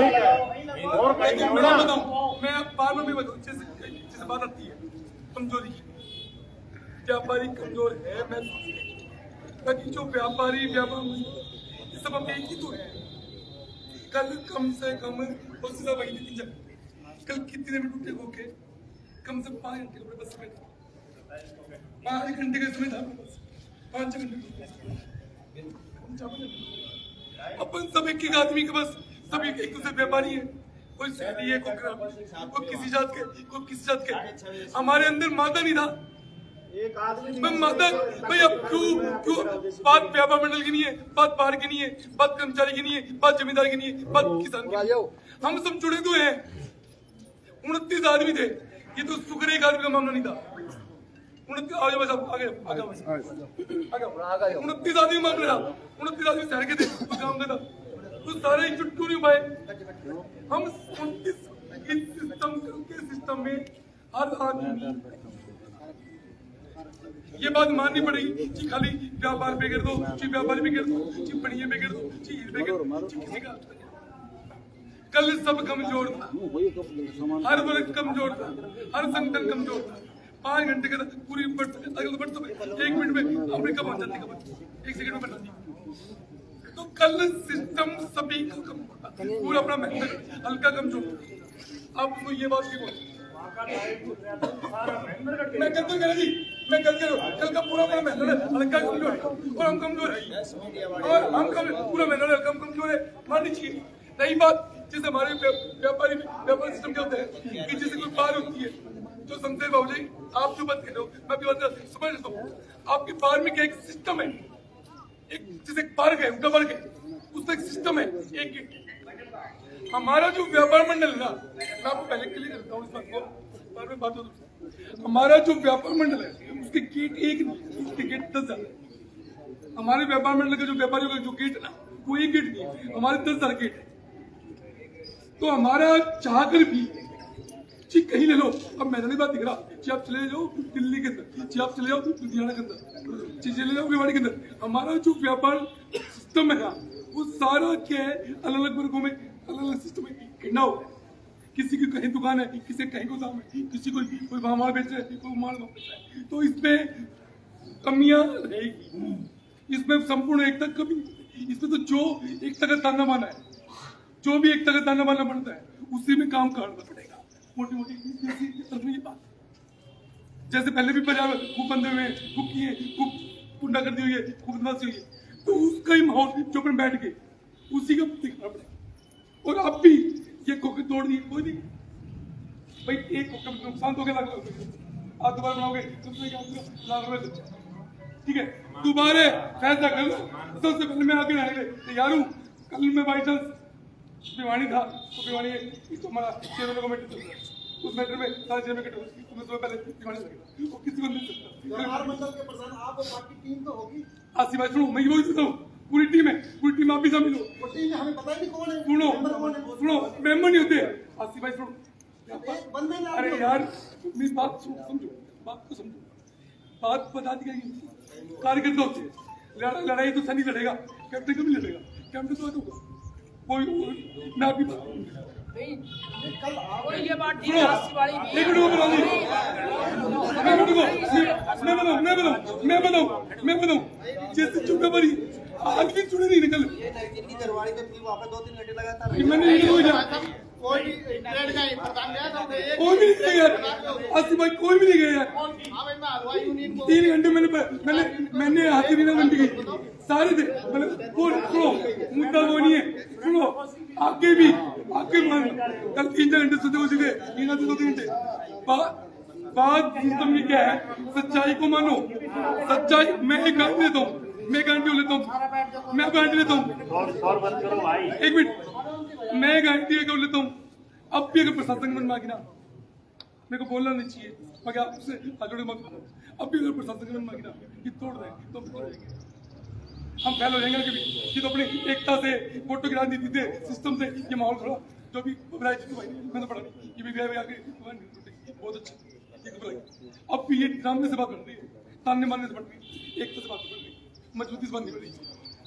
S10: और कहीं नहीं होना।
S3: मैं बार में भी बताऊँ जैसे बात आती है कमजोरी की, व्यापारी कमजोर है, मैं बाकी जो व्यापारी व्यापार सब हम एक ही तो है। कल कम से कम उससे वही थी कल कितने देर में टूटे होके कम से 5 घंटे का बस समय था, 5 घंटे का समय था बस, 5 घंटे अपन सब एक ही आदमी के बस, सब एक दूसरे व्यापारी है, कोई शहरी है, कोई किसी जात के, कोई किसी जात के। हमारे अंदर मादा नहीं था,
S10: एक आदमी
S3: मैं मादा भाई अब क्यों बात व्यापार मंडल की नहीं है, बात बाहर की नहीं है, बात कर्मचारी की नहीं है, बात जमींदार की नहीं है, बात किसान की। हम सब जुड़े हुए हैं, 29 आदमी थे, ये तो शुक्र एक आदमी का मामला नहीं था। 29 आगे बस आगे 29 आदमी मामला था, 29 आदमी शहर के थे, उस गाँव का था, तो सारे एकजुट क्यों नहीं पाए? हम 29 सिस्टम में हर आदमी ये बात माननी पड़ेगी कि खाली व्यापार पे कर दो, कि व्यापारी पे कर दो, कि बढ़िया पे कर दो, कि पे कर दो, किसी का कल सब कमजोर था, हर वर्ग कमजोर था, हर संगठन कमजोर था। 5 घंटे का पूरी अगल 1 मिनट में अमेरिका पहुंच जाती, 1 सेकंड में बनाती। तो कल सिस्टम सभी का कमजोर था, पूरा अपना मेहनत हल्का कमजोर था। अब तो ये बात की बोल मैं कल तो कह रही, मैं कल का पूरा अपना मेहनत हल्का कमजोर है और हम कमजोर है, और हम पूरा मेहनत हम कमजोर है, माननी चाहिए। नई बात जैसे हमारे व्यापार सिस्टम क्या होता है कि जैसे कोई बार होती है, जो समझे बाबू जी आप जो बात कर रहे हो मैं भी बात समझ रहा हूँ। आपके बार में क्या एक सिस्टम है, एक जैसे पार्क है, उनका पार्क है, उसका एक सिस्टम है, एक गेट। हमारा जो व्यापार मंडल है ना, मैं आपको पहले क्लियर करता हूँ इस बात को, बार में बात हो। हमारा जो व्यापार मंडल है उसके गेट एक नहीं, उसके गेट 10 ज्यादा। हमारे व्यापार मंडल का जो व्यापारियों का जो गेट है ना, वो एक गेट नहीं है, हमारे 10,000 गेट है। तो हमारा चाहकर भी जी कहीं ले लो, अब मैदानी बात दिख रहा जी, आप चले जाओ दिल्ली के अंदर, जी आप चले जाओ लुधियाना के अंदर, जी चले जाओ भिवाड़ी के अंदर, हमारा जो व्यापार सिस्टम है ना वो सारा क्या है, अलग अलग वर्गों में अलग अलग सिस्टम है, गिना हुआ है। किसी की कहीं दुकान है, किसी कहीं गोदाम है, किसी कोई वहां माल बेच रहा है, कोई माल बेच रहा है, तो इसमें कमियां रहेगी, इसमें संपूर्ण एकता कमी, इसमें तो जो एकता का ताना बाना है, जो भी एकता का ताना बाना बनता है उसी में काम करना पड़ेगा। मोटी मोटी ये बात जैसे पहले भी पंजाब खूब बंदे हुए, खूब किए, खूब गुंडागर्दी हुई है, खूब बदमाशी हुई है, तो उसका ही माहौल जो अपन बैठ के उसी का दिखना पड़ेगा। और अब भी ये खोखे तोड़ दिए, कोई नहीं भाई, एक खोखा नुकसान तो लाख रुपए, आप दोबारा बनाओगे तो लाख रुपए, ठीक है, दोबारा फैसला कर लो। सबसे पहले मैं आगे आएंगे तैयार हूँ। कल मैं बाई चांस भिवाड़ी था, तो भिवाड़ी तो हमारा चेयरमैन कमेटी उस मैटर में सारे चेयरमैन कटे, तो मैं पहले भिवाड़ी लगेगा, वो किसी को नहीं सकता।
S4: मंडल के प्रधान आप और बाकी टीम तो होगी।
S3: आसिफ भाई सुनो, मैं ये बोल देता हूँ, पूरी टीम है, पूरी टीम आप भी शामिल हो।
S4: वो टीम हमें पता ही नहीं कौन है,
S3: सुनो मेंबर नहीं होते आसिफ भाई, सुनो
S4: बंदे ना।
S3: अरे यार मेरी बात समझो, बात को समझो, बात बता दी गई, कार्यकर्ता होते हैं, लड़ाई तो सनी लड़ेगा, कैप्टन कभी लड़ेगा, कैप्टन तो होगा कोई, मैं आपकी
S8: ये बात ठीक है,
S3: एक मिनट मैं बताऊं जैसे चुका बड़ी आज भी जुड़े नहीं निकल,
S4: जिनकी दरबारी में वहाँ पे 2-3 घंटे लगातार
S3: मैंने
S4: कोई भी ट्रेड का प्रधान गया था,
S3: कोई भी नहीं गया यार, आसिफ भाई कोई भी नहीं गया यार। 3 घंटे मैंने हाथी बिना घंटे की सारे थे, सुनो मुद्दा वो नहीं है, सुनो आगे भी आगे मान कल 3-4 घंटे सोते हो चुके, 2-3 घंटे बात सिस्टम की क्या है, सच्चाई को मानो, सच्चाई मैं एक गारंटी देता हूँ, मैं गारंटी लेता हूँ, मैं गारंटी लेता हूँ, एक मिनट मैं गारंटी लेता हूँ। अब भी अगर प्रशासन मन मांगी ना, मेरे को बोलना नहीं चाहिए, मगर आपसे आगे मत बोलो, अब भी अगर प्रशासन मन मांगी ना कि तोड़ दें तो तोड़ देंगे, हम फैल हो जाएंगे कभी कि तो अपनी एकता से फोटो गिरा दी थी सिस्टम से, ये माहौल थोड़ा जो भी भाई मैं तो पढ़ा नहीं, ये भी आगे बहुत अच्छा अब ये सामने से बात करती है, सामने मानने से बढ़ती है, एक से बात कर रही, मजबूती से बात नहीं बढ़ी।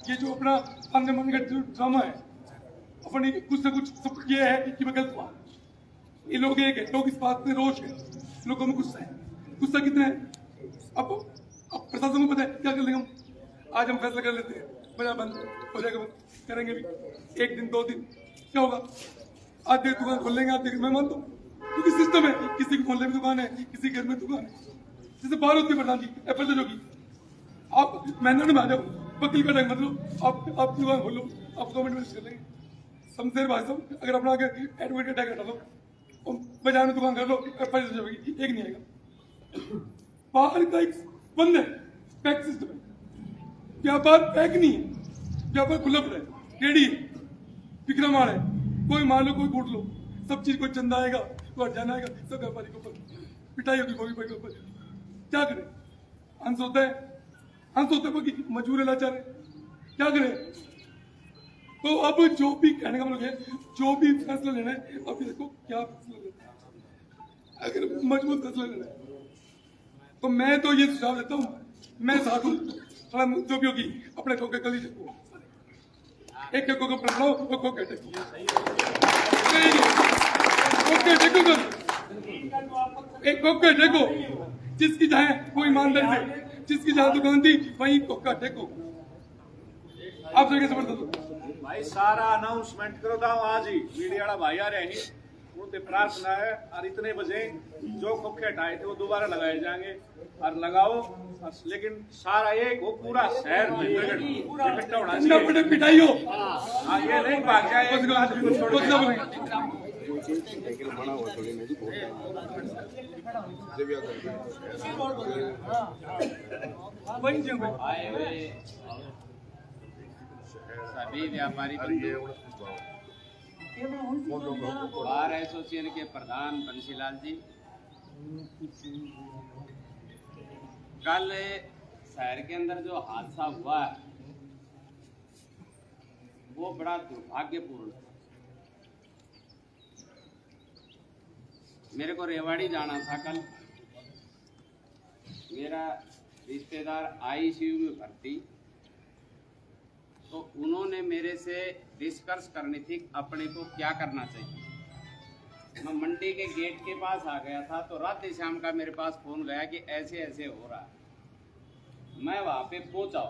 S3: ये जो अपना सामने मानने का जो ड्रामा है, अपनी कुछ ना कुछ सब ये है कि मैं गलत हुआ। ये लोग एक है, लोग इस बात में रोष है, लोगों में गुस्सा है। गुस्सा कितना है? अब प्रशासन को पता है क्या कर लेंगे हम। आज हम फैसला कर लेते हैं, बाजार बंद हो जाएगा, बंद करेंगे भी, 1 दिन 2 दिन क्या होगा? आधे दुकान खोल लेंगे, आधे मैं मानता हूँ, क्योंकि सिस्टम है, किसी के मोहल्ले में दुकान है, किसी घर में दुकान है। जैसे बाहर होती है प्रधान जी एफएल होगी, आप मैदान में आ जाओ, वकील का टाइम मत लो, आप दुकान खोलो, आप 2 मिनट में कर लेंगे। समझे भाई साहब, अगर अपना आगे एडवोकेट टैग हटा लो, बाजार में दुकान कर लो, एफएल हो जाएगी, एक नहीं आएगा। बाहर का एक बंद है, पैक सिस्टम है, व्यापार पैक नहीं है, व्यापार खुला पड़ा है, रेडी है, बिक्रा माल है, कोई मान लो कोई कूट लो, सब चीज कोई चंदा आएगा, कोई जाना आएगा, सब व्यापारी के ऊपर पिटाई होगी, कोई के ऊपर। क्या करे? हंस होता है बाकी मजबूर है, लाचार है, क्या करे? तो अब जो भी कहने का मतलब है, जो भी फैसला लेना है, अब देखो क्या फैसला लेना है। अगर मजबूत फैसला लेना है तो मैं तो ये सुझाव देता हूँ, मैं साथ हूँ, थोड़ा जो भी होगी अपने खोके कल ही टेको, एक टेको को पढ़ लो, वो खोके टेको, खोके टेको कर, एक खोके टेको, जिसकी जहाँ कोई ईमानदारी से, जिसकी जहाँ दुकान थी वहीं खोका टेको। आप सब कैसे पढ़ते हो
S10: भाई? सारा अनाउंसमेंट करो था आज ही, मीडिया वाला भाई आ रहे हैं, उनसे प्रार्थना है और इतने बजे जो खोखे हटाए थे वो दोबारा लगाए जाएंगे और लगाओ, लेकिन सारा एक वो पूरा शहर में इकट्ठा होना चाहिए,
S3: पिटाई हो।
S10: हाँ, ये नहीं भाग जाए एक आदमी को छोड़ के।
S11: सभी व्यापारी बार एसोसिएशन के प्रधान बंसीलाल जी, कल शहर के अंदर जो हादसा हुआ है वो बड़ा दुर्भाग्यपूर्ण है। मेरे को रेवाड़ी जाना था कल, मेरा रिश्तेदार आईसीयू में भर्ती, तो उन्होंने मेरे से डिस्कस करनी थी अपने को क्या करना चाहिए। मैं मंडी के गेट के पास आ गया था तो रात शाम का मेरे पास फोन गया कि ऐसे ऐसे हो रहा है। मैं वहां पे पहुंचा,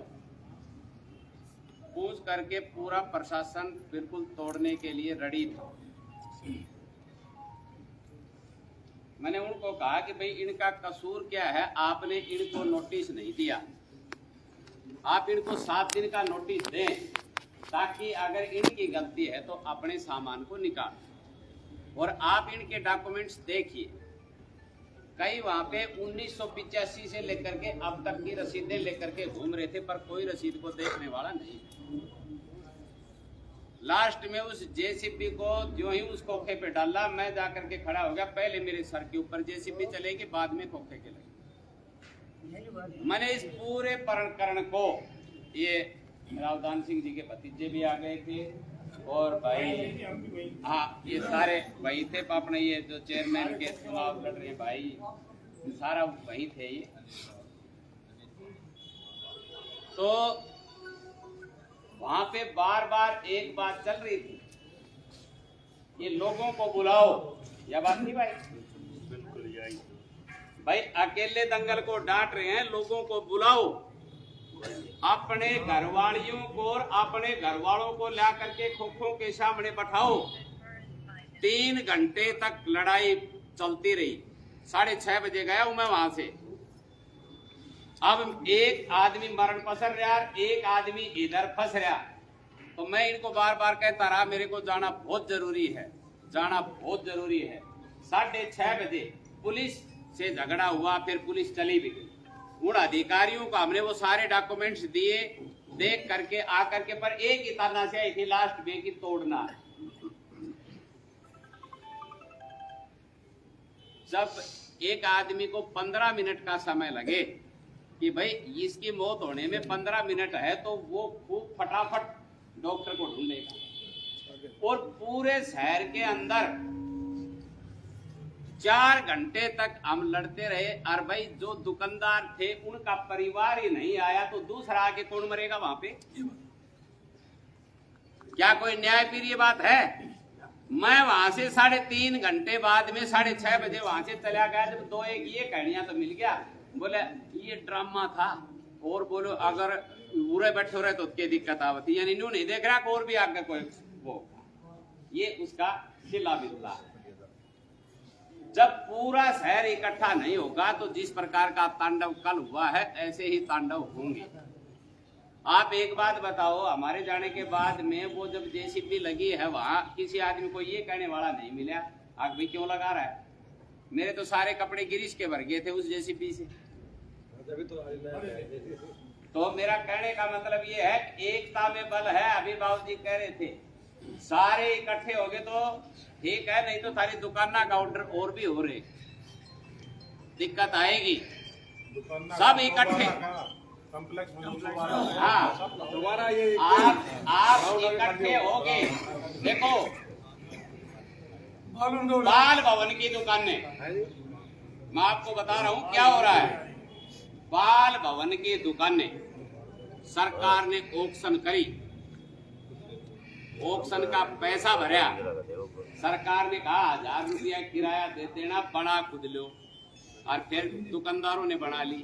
S11: पूछ करके पूरा प्रशासन बिल्कुल तोड़ने के लिए रेडी था। मैंने उनको कहा कि भाई इनका कसूर क्या है, आपने इनको नोटिस नहीं दिया, आप इनको 7 दिन का नोटिस दें ताकि अगर इनकी गलती है तो अपने सामान को निकाल, और आप इनके डॉक्यूमेंट्स देखिए। कई वहां पे 1985 से लेकर के अब तक की रसीदें लेकर के घूम रहे थे, पर कोई रसीद को देखने वाला नहीं। लास्ट में उस जेसीबी को जो ही उस खोखे पे डाला, मैं जाकर के खड़ा हो गया, पहले मेरे सर के ऊपर जेसीबी चलेगी, बाद में खोखे के लगे। मैंने इस पूरे प्रकरण को, ये रावदान सिंह जी के भतीजे भी आ गए थे और भाई, हाँ ये सारे वही थे, अपने ये जो चेयरमैन के चुनाव लड़ रहे भाई सारा वही थे। ये तो वहां पे बार बार एक बात चल रही थी, ये लोगों को बुलाओ, या बात नहीं भाई? भाई अकेले दंगल को डांट रहे हैं, लोगों को बुलाओ, अपने घरवालियों को और अपने घरवालों को ला करके खोखों के सामने बैठाओ। 3 घंटे तक लड़ाई चलती रही, 6:30 बजे गया हूं मैं वहां से। अब एक आदमी मरण पसर रहा, एक आदमी इधर फंस रहा, तो मैं इनको बार बार कहता रहा मेरे को जाना बहुत जरूरी है, जाना बहुत जरूरी है। 6:30 बजे पुलिस से झगड़ा हुआ, फिर पुलिस चली भी गई। उन अधिकारियों को हमने वो सारे डॉक्यूमेंट्स दिए, देख करके आकर के, पर एक ही तानाशाही आई थी लास्ट में कि तोड़ना है। जब एक आदमी को 15 मिनट का समय लगे कि भाई इसकी मौत होने में 15 मिनट है, तो वो खूब फटाफट डॉक्टर को ढूंढेगा। और पूरे शहर के अंदर 4 घंटे तक हम लड़ते रहे। और भाई जो दुकानदार थे उनका परिवार ही नहीं आया तो दूसरा आके कौन मरेगा वहां पे? क्या कोई न्यायप्रिय बात है? मैं वहां से 3.5 घंटे बाद में 6:30 बजे वहां से चला गया। जब 2-1 ये कहानियां तो मिल गया, बोले ये ड्रामा था। और बोलो अगर पूरे बैठे रहे तो क्या दिक्कत आवती, यानी न्यू नहीं देख रहा और भी आगे कोई वो, ये उसका खिला बिल्ला। जब पूरा शहर इकट्ठा नहीं होगा तो जिस प्रकार का तांडव कल हुआ है ऐसे ही तांडव होंगे। आप एक बात बताओ, हमारे जाने के बाद में वो जब जेसीबी लगी है वहां किसी आदमी को ये कहने वाला नहीं मिला आग भी क्यों लगा रहा है? मेरे तो सारे कपड़े गिरीश के भर गए थे उस जेसीबी से। तो मेरा कहने का मतलब ये है एकता में बल है। अभी बाबूजी कह रहे थे सारे इकट्ठे हो गए तो ठीक है, नहीं तो सारी दुकाना काउंटर और भी हो रहे, दिक्कत आएगी। सब इकट्ठे, हाँ
S10: दोबारा ये
S11: आप इकट्ठे हो गए। देखो बाल भवन की दुकानें, मैं आपको बता रहा हूं क्या हो रहा है। बाल भवन की दुकानें सरकार ने ऑक्शन करी, ऑक्शन का पैसा भरा। सरकार ने कहा 1000 रुपया किराया दे देना, बना खुद लो। और फिर दुकानदारों ने बना ली।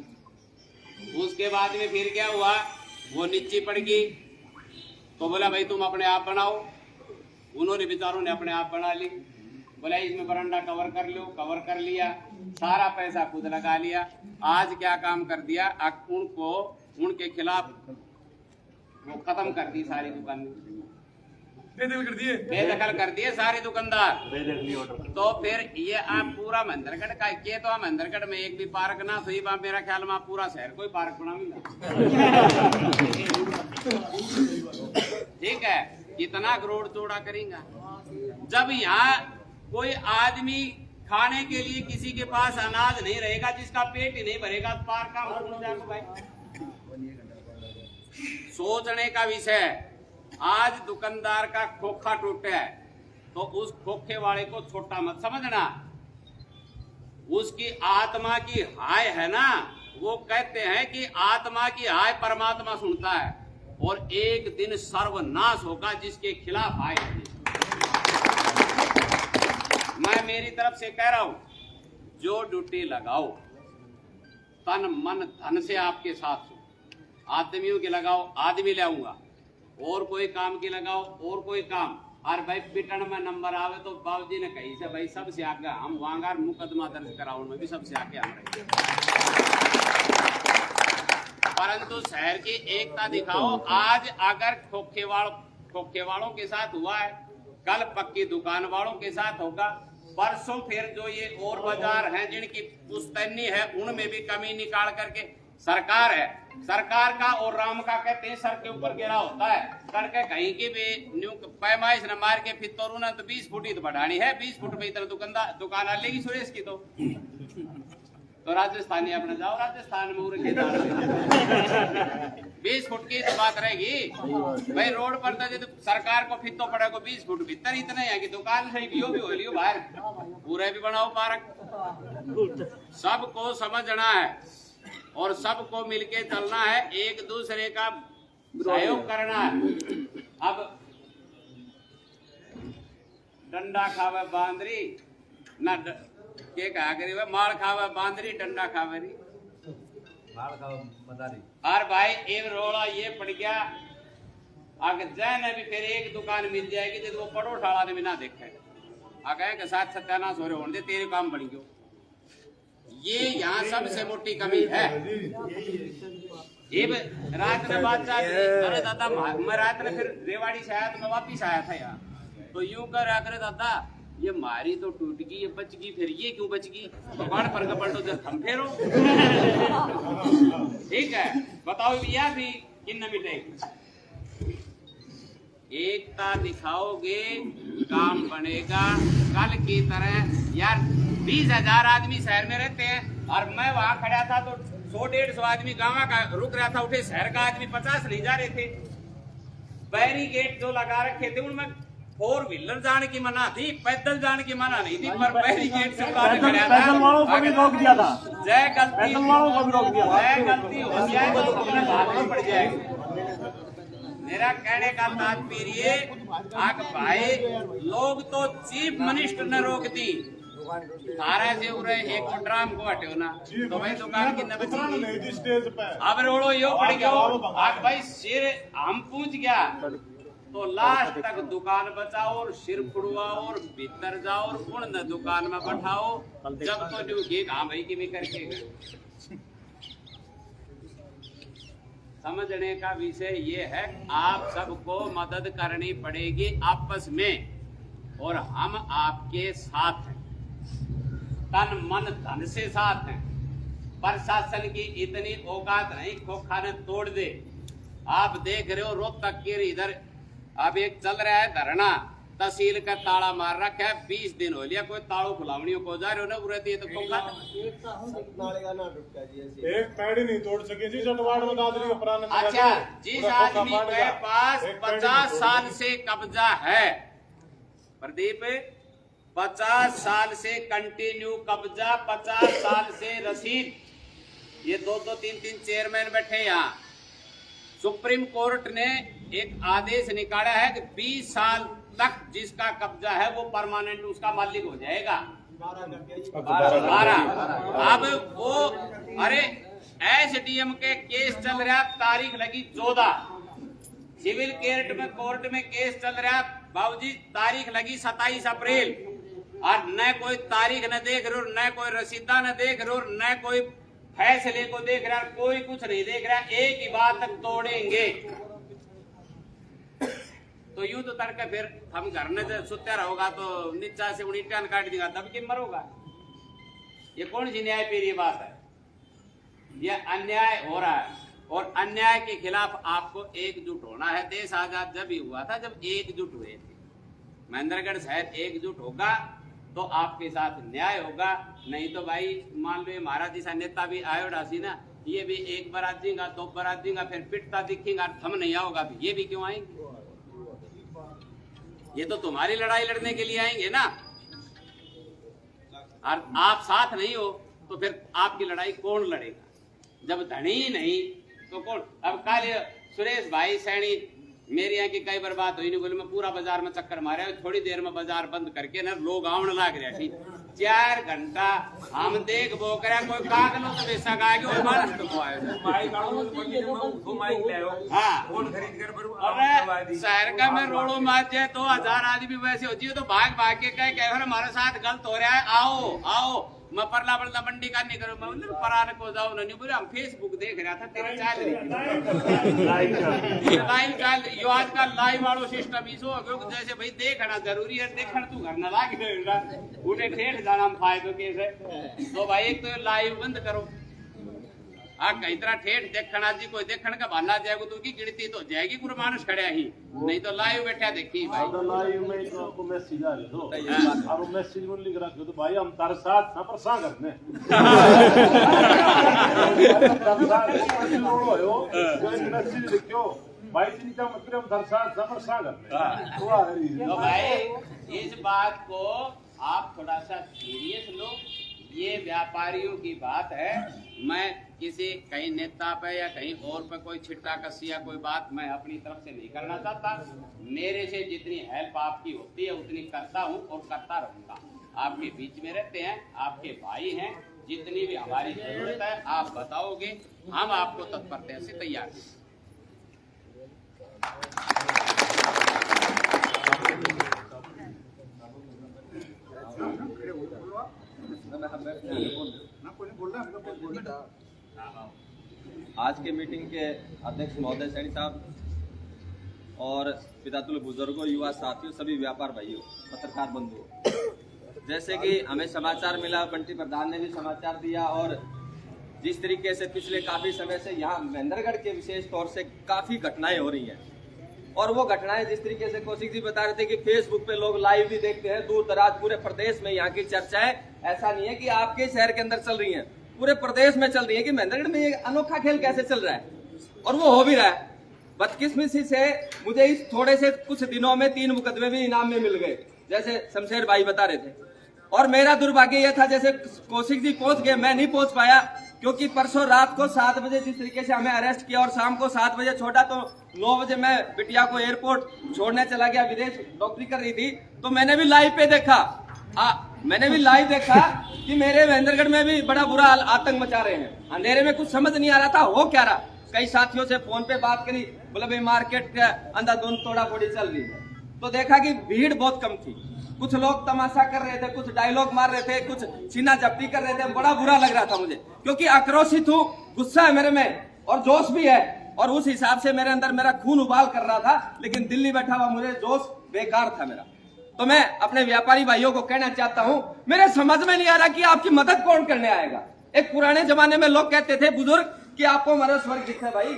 S11: उसके बाद में फिर क्या हुआ, वो नीचे पड़ गई तो बोला भाई तुम अपने आप बनाओ। उन्होंने बेचारों ने अपने आप बना ली। बोला इसमें बरंडा कवर कर लो, कवर कर लिया, सारा पैसा खुद लगा लिया। आज क्या काम कर दिया, उनको उनके खिलाफ वो खत्म कर दी, सारी दुकान बेदखल कर दिए सारे दुकानदार। तो फिर ये आप पूरा महेंद्रगढ़ का के तो महेंद्रगढ़ में एक भी पार्क ना सही बात, मेरा ख्याल में पूरा शहर कोई पार्क बनाऊंगा। ठीक है, कितना करोड़ चौड़ा करेंगे। जब यहाँ कोई आदमी खाने के लिए किसी के पास अनाज नहीं रहेगा, जिसका पेट ही नहीं भरेगा, पार्क का सोचने का विषय। आज दुकानदार का खोखा टूटा है तो उस खोखे वाले को छोटा मत समझना। उसकी आत्मा की हाय है ना, वो कहते हैं कि आत्मा की हाय परमात्मा सुनता है और एक दिन सर्वनाश होगा जिसके खिलाफ हाय है। मैं मेरी तरफ से कह रहा हूं, जो ड्यूटी लगाओ तन मन धन से आपके साथ हो। आदमियों के लगाओ, आदमी ले आऊंगा, और कोई काम की लगाओ और कोई काम। और भाई पिटन में नंबर आवे तो बाबूजी ने कही से भाई सबसे आगे हम वहां मुकदमा दर्ज कराओ में भी सबसे आगे हम रहे। परंतु शहर की एकता दिखाओ। आज अगर खोखे वालों के साथ हुआ है, कल पक्की दुकान वालों के साथ होगा, परसों फिर जो ये और बाजार हैं जिनकी पुश्तैनी है उनमें भी कमी निकाल करके सरकार है, सरकार का और राम का कहते हैं सर के ऊपर गिरा होता है करके कहीं की भी न्यू पैमाइश न मार के फिर तो 20 फुट ही तो बढ़ानी है। 20 फुट में इतना दुकान आ लेगी सुरेश की तो राजस्थानी अपने जाओ राजस्थान में 20 फुट की तो बात रहेगी भाई। रोड पर तो सरकार को फिर तो पड़ेगा 20 फुट भीतर इतने है कि दुकान से भी हो लियो बाहर पूरे भी बनाओ पार्क। सबको समझना है और सबको मिलके चलना है, एक दूसरे का सहयोग करना है। अब डंडा खावे बांदरी ना के कहा करी माल खावे बांदरी, डंडा खावे री माल खावे मदारी। और भाई एक रोड़ा ये पड़ गया, अगर जैन भी फिर एक दुकान मिल जाएगी जिसको वो पड़ोस वाला ने भी ना देखे आगे के साथ सत्यानाश हो रहे होने तेरे काम बढ़ गयो। ये यहाँ सबसे मोटी कमी है। ये रात में बात अरे दादा मैं रात में फिर रेवाड़ी से आया तो मैं वापिस आया था यहाँ, तो यूं कर अरे दादा ये मारी तो टूट गई, ये बच गई, फिर ये क्यों बच गई, भगवान पर पलटो जब हम फेरो। ठीक है, बताओ यह भी किन मिटेगी। एकता दिखाओगे काम बनेगा। कल की तरह यार 20,000 आदमी शहर में रहते हैं और मैं वहां खड़ा था तो 100-150 आदमी गांव का रुक रहा था, उठे शहर का आदमी 50 नहीं जा रहे थे। बैरिकेड जो लगा रखे थे उनमें 4 व्हीलर जाने की मना थी, पैदल जाने की मना नहीं थी, पर बैरिकेड से उतार खड़ा था। पैदल वालों को भी रोक दिया था। जय गलती, पैदल वालों को भी रोक दिया था। जय गलती हो जाए तो अपने भाग पड़ जाएगी। मेरा कहने का तात्पर्य आग भाई लोग तो चीफ मिनिस्टर ने रोक दी, तारा से उरे एक ड्राम को हटे ना तो भाई दुकान की नबी अब रोड़ो यो पड़ गया आग भाई सिर हम पूछ गया तो लास्ट तक दुकान बचाओ और सिर फुड़वाओ और भीतर जाओ और उन दुकान में बैठाओ जब तो ड्यूटी हाँ भाई की भी करके समझने का विषय ये है आप सबको मदद करनी पड़ेगी आपस में और हम आपके साथ हैं, तन मन धन से साथ हैं। प्रशासन की इतनी औकात नहीं खोखा ने तोड़ दे। आप देख रहे हो रोहतक के इधर अब एक चल रहा है धरना, तहसील का ताला मार रखा है, 20 दिन हो लिया, कोई ताड़ो खुलावनियों को जा रहे हो ना उड़ती है तो खोखा
S10: एक पैड़ी नहीं तोड़ सके जी जटवाड़ में दादरी उपरान।
S11: अच्छा, जिस आदमी के पास 50 साल से कब्जा है प्रदीप, 50 साल से कंटिन्यू कब्जा, 50 साल से रसीद, ये 2-2, 3-3 चेयरमैन बैठे यहाँ। सुप्रीम कोर्ट ने एक आदेश निकाला है कि 20 साल तक जिसका कब्जा है वो परमानेंट उसका मालिक हो जाएगा। 12 अब वो अरे एसडीएम के केस चल रहा, तारीख लगी 14, सिविल कोर्ट में केस चल रहा बाबूजी, तारीख लगी 27 अप्रैल और न कोई तारीख न देख रहे हो, न कोई रसीदा न देख रहे हो, न कोई फैसले को देख रहा, कोई कुछ नहीं देख रहा, एक ही बात तक तोड़ेंगे। तो यूं तो तड़के फिर हम घर में सुत्या रहोगा तो नीचा से उड़ी टान काट देगा तब कि मरोगा। ये कौन सी न्याय पीरी बात है? ये अन्याय हो रहा है और अन्याय के खिलाफ आपको एकजुट होना है। देश आजाद जब ही हुआ था जब एकजुट हुए थे। महेंद्रगढ़ शहर एकजुट होगा तो आपके साथ न्याय होगा, नहीं तो भाई मान लो महाराज जैसा नेता भी आयो डासी ना, ये भी एक बार आजेगा 2 बार आजेगा फिर पिटता दिखेगा, थम नहीं आओगा, ये भी क्यों आएंगे? ये तो तुम्हारी लड़ाई लड़ने के लिए आएंगे ना, और आप साथ नहीं हो तो फिर आपकी लड़ाई कौन लड़ेगा? जब धनी ही नहीं तो कौन? अब कल सुरेश भाई सैनी मेरे यहाँ की कई बार बात हुई, नहीं बोले मैं पूरा बाजार में चक्कर मारे, थोड़ी देर में बाजार बंद करके ना लोग आवन लाग रहे थी, 4 घंटा हम देख बो करे कोई कागल तो पैसा का आगे और मानस तो आए अरे शहर का में रोड़ो मार जाए तो 1000 आदमी वैसे हो जी तो भाग भाग के कहे हमारे साथ गलत हो रहा है, आओ आओ मैं परला बड़ला मंडी का नहीं करूँ, मैं परान को जाऊँ नहीं बोले हम फेसबुक देख रहा था तेरे चाल लाइव चाल यो आज का लाइव वालों सिस्टम इसो हो जैसे भाई देखना जरूरी है, देखना तू घर न लाग उन्हें ठेठ जाना हम फायदों के से तो भाई एक तो लाइव बंद करो, कई तरह ठेठ देखना जी कोई देखने का भाला जाएगा तो की गिनती तो जाएगी पूरा मानुष खड़े ही, नहीं तो लाइव बैठा देखी भाई
S10: लाइव में तो आपको मैसेज आ रही हो और मैसेज में लिख रखो तो भाई हम तार साथ ना परसा करने मैसेज लिखो भाई जी का मतलब हम तार साथ ना परसा करने।
S11: तो भाई इस बात को आप थोड़ा सा सीरियस लो, ये व्यापारियों की बात है, मैं किसी कहीं नेता पे या कहीं और पे कोई छिट्टा कसी या कोई बात मैं अपनी तरफ से नहीं करना चाहता। मेरे से जितनी हेल्प आपकी होती है उतनी करता हूँ और करता रहूंगा। आपके बीच में रहते हैं, आपके भाई हैं, जितनी भी हमारी जरूरत है आप बताओगे, हम आपको तत्परता से तैयार हैं।
S7: आज के मीटिंग के अध्यक्ष महोदय सैनी साहब और पितातुल बुजुर्गों, युवा साथियों, सभी व्यापार भाइयों, पत्रकार बंधुओं, जैसे कि हमें समाचार मिला, बंटी प्रधान ने भी समाचार दिया और जिस तरीके से पिछले काफी समय से यहाँ महेंद्रगढ़ के विशेष तौर से काफी घटनाएं हो रही हैं और वो घटनाएं जिस तरीके से कौशिक जी बता रहे थे कि फेसबुक पे लोग लाइव भी देखते हैं, दूर दराज पूरे प्रदेश में यहाँ की चर्चा है। ऐसा नहीं है कि आपके शहर के अंदर चल रही है, पूरे प्रदेश में चल रही है कि महेंद्रगढ़ में ये अनोखा खेल कैसे चल रहा है और वो हो भी रहा है।
S2: बदकिस्मती से मुझे इस थोड़े से कुछ दिनों में 3 मुकदमे भी इनाम में मिल गए, जैसे शमशेर भाई बता रहे थे। और मेरा दुर्भाग्य यह था, जैसे कौशिक जी पहुंच गए, मैं नहीं पहुंच पाया, क्योंकि परसों रात को 7 बजे जिस तरीके से हमें अरेस्ट किया और शाम को 7 बजे छोड़ा, तो 9 बजे मैं बिटिया को एयरपोर्ट छोड़ने चला गया, विदेश डॉक्टरी कर रही थी। तो मैंने भी लाइव पे देखा, कि मेरे महेंद्रगढ़ में भी बड़ा बुरा आतंक मचा रहे हैं। अंधेरे में कुछ समझ नहीं आ रहा था हो क्या रहा। कई साथियों से फोन पे बात करी, बोले भाई मार्केट के अंधाधुंध तोड़ा फोड़ी चल रही है। तो देखा कि भीड़ बहुत कम थी, कुछ लोग तमाशा कर रहे थे, कुछ डायलॉग मार रहे थे, कुछ छीना झपटी कर रहे थे। बड़ा बुरा लग रहा था मुझे, क्योंकि आक्रोशित हूँ, गुस्सा है मेरे में और जोश भी है, और उस हिसाब से मेरे अंदर मेरा खून उबाल कर रहा था। लेकिन दिल्ली बैठा हुआ मुझे जोश बेकार था मेरा। तो मैं अपने व्यापारी भाइयों को कहना चाहता हूं, मेरे समझ में नहीं आ रहा कि आपकी मदद कौन करने आएगा। एक पुराने जमाने में लोग कहते थे बुजुर्ग कि आपको मरे स्वर्ग दिखे, भाई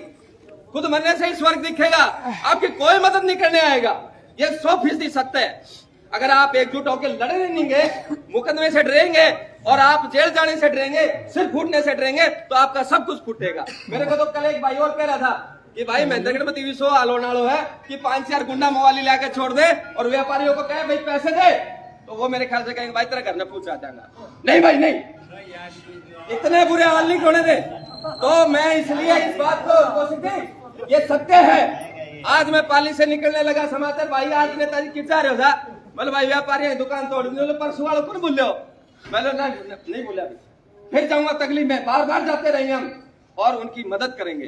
S2: खुद मरने से ही स्वर्ग दिखेगा, आपकी कोई मदद नहीं करने आएगा। ये 100% सत्य है। अगर आप एकजुट होकर लड़े रहेंगे, मुकदमे से डरेंगे और आप जेल जाने से डरेंगे, सिर फूटने से डरेंगे, तो आपका सब कुछ फूटेगा। मेरे को तो कल एक भाई और कह रहा था कि भाई महेंद्रगढ़ में तीसो आलो नालो है कि 5-4 गुंडा मोवाली लाके छोड़ दे और व्यापारियों को कहे भाई पैसे दे, तो वो मेरे ख्याल से कहेंगे भाई तेरा घर में पूछा जाएगा। नहीं भाई नहीं, इतने बुरे हाल नहीं होने दे। तो मैं इसलिए इस बात को, ये सत्य है। आज मैं पाली से निकलने लगा, समाचार भाई आज नेताजी किचा रहे हो था, बोले भाई व्यापारी दुकान तोड़ दी, परसों वालों कौन बोल हो, मैंने नहीं बोला, फिर जाऊंगा तकलीफ में। बार बार जाते रहेंगे हम और उनकी मदद करेंगे।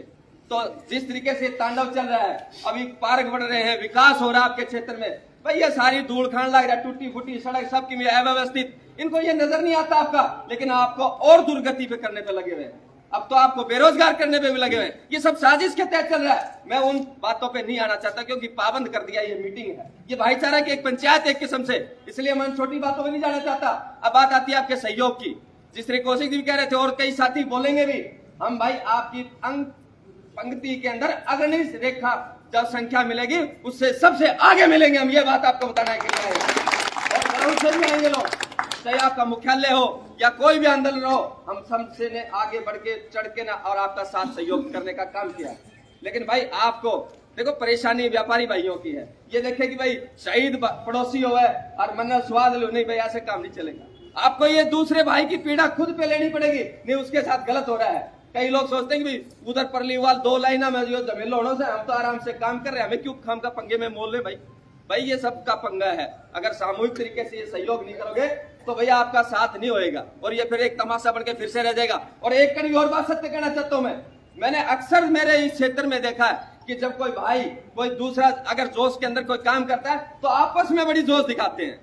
S2: तो जिस तरीके से तांडव चल रहा है, अभी पार्क बढ़ रहे हैं, विकास हो रहा है आपके क्षेत्र में, भाई ये सारी धूल खान लग रहा है, टूटी फूटी सड़क सबकी अव्यवस्थित, इनको ये नजर नहीं आता आपका, लेकिन आपको और दुर्गति पे करने पे लगे हुए हैं। अब तो आपको बेरोजगार करने पे भी लगे हुए हैं। ये सब साजिश के तहत चल रहा है। मैं उन बातों पे नहीं आना चाहता, क्योंकि पाबंद कर दिया, ये मीटिंग है, ये भाईचारा की एक पंचायत एक किस्म से, इसलिए मैं छोटी बातों में नहीं जाना चाहता। अब बात आती है आपके सहयोग की, जिस तरह कौशिक जी कह रहे थे और कई साथी बोलेंगे भी, हम भाई आपकी पंक्ति के अंदर अग्रणी रेखा जब संख्या मिलेगी उससे सबसे आगे मिलेंगे हम, ये बात आपको बताना है। और से भी आएंगे लोग, चाहे आपका मुख्यालय हो या कोई भी आंदोलन हो, हम सबसे ने आगे बढ़ के चढ़ के ना और आपका साथ सहयोग करने का काम किया। लेकिन भाई आपको देखो परेशानी व्यापारी भाइयों की है, ये देखे कि भाई शहीद पड़ोसी हो और मन स्वाद लो, नहीं भाई ऐसे काम नहीं चलेगा। आपको ये दूसरे भाई की पीड़ा खुद पे लेनी पड़ेगी, नहीं उसके साथ गलत हो रहा है। कई लोग सोचते हैं कि भाई उधर परलीवाल 2 लाइना में जो जमीन होने से हम तो आराम से काम कर रहे हैं, हमें क्यों खाम का पंगे में मोल ले। भाई ये सब का पंगा है। अगर सामूहिक तरीके से ये सहयोग नहीं करोगे तो भैया आपका साथ नहीं होएगा और ये फिर एक तमाशा बन के फिर से रह जाएगा। और एक कड़ी और बात सत्य कहना चाहता हूं, मैंने अक्सर मेरे इस क्षेत्र में देखा है कि जब कोई भाई कोई दूसरा अगर जोश के अंदर कोई काम करता है तो आपस में बड़ी जोश दिखाते हैं।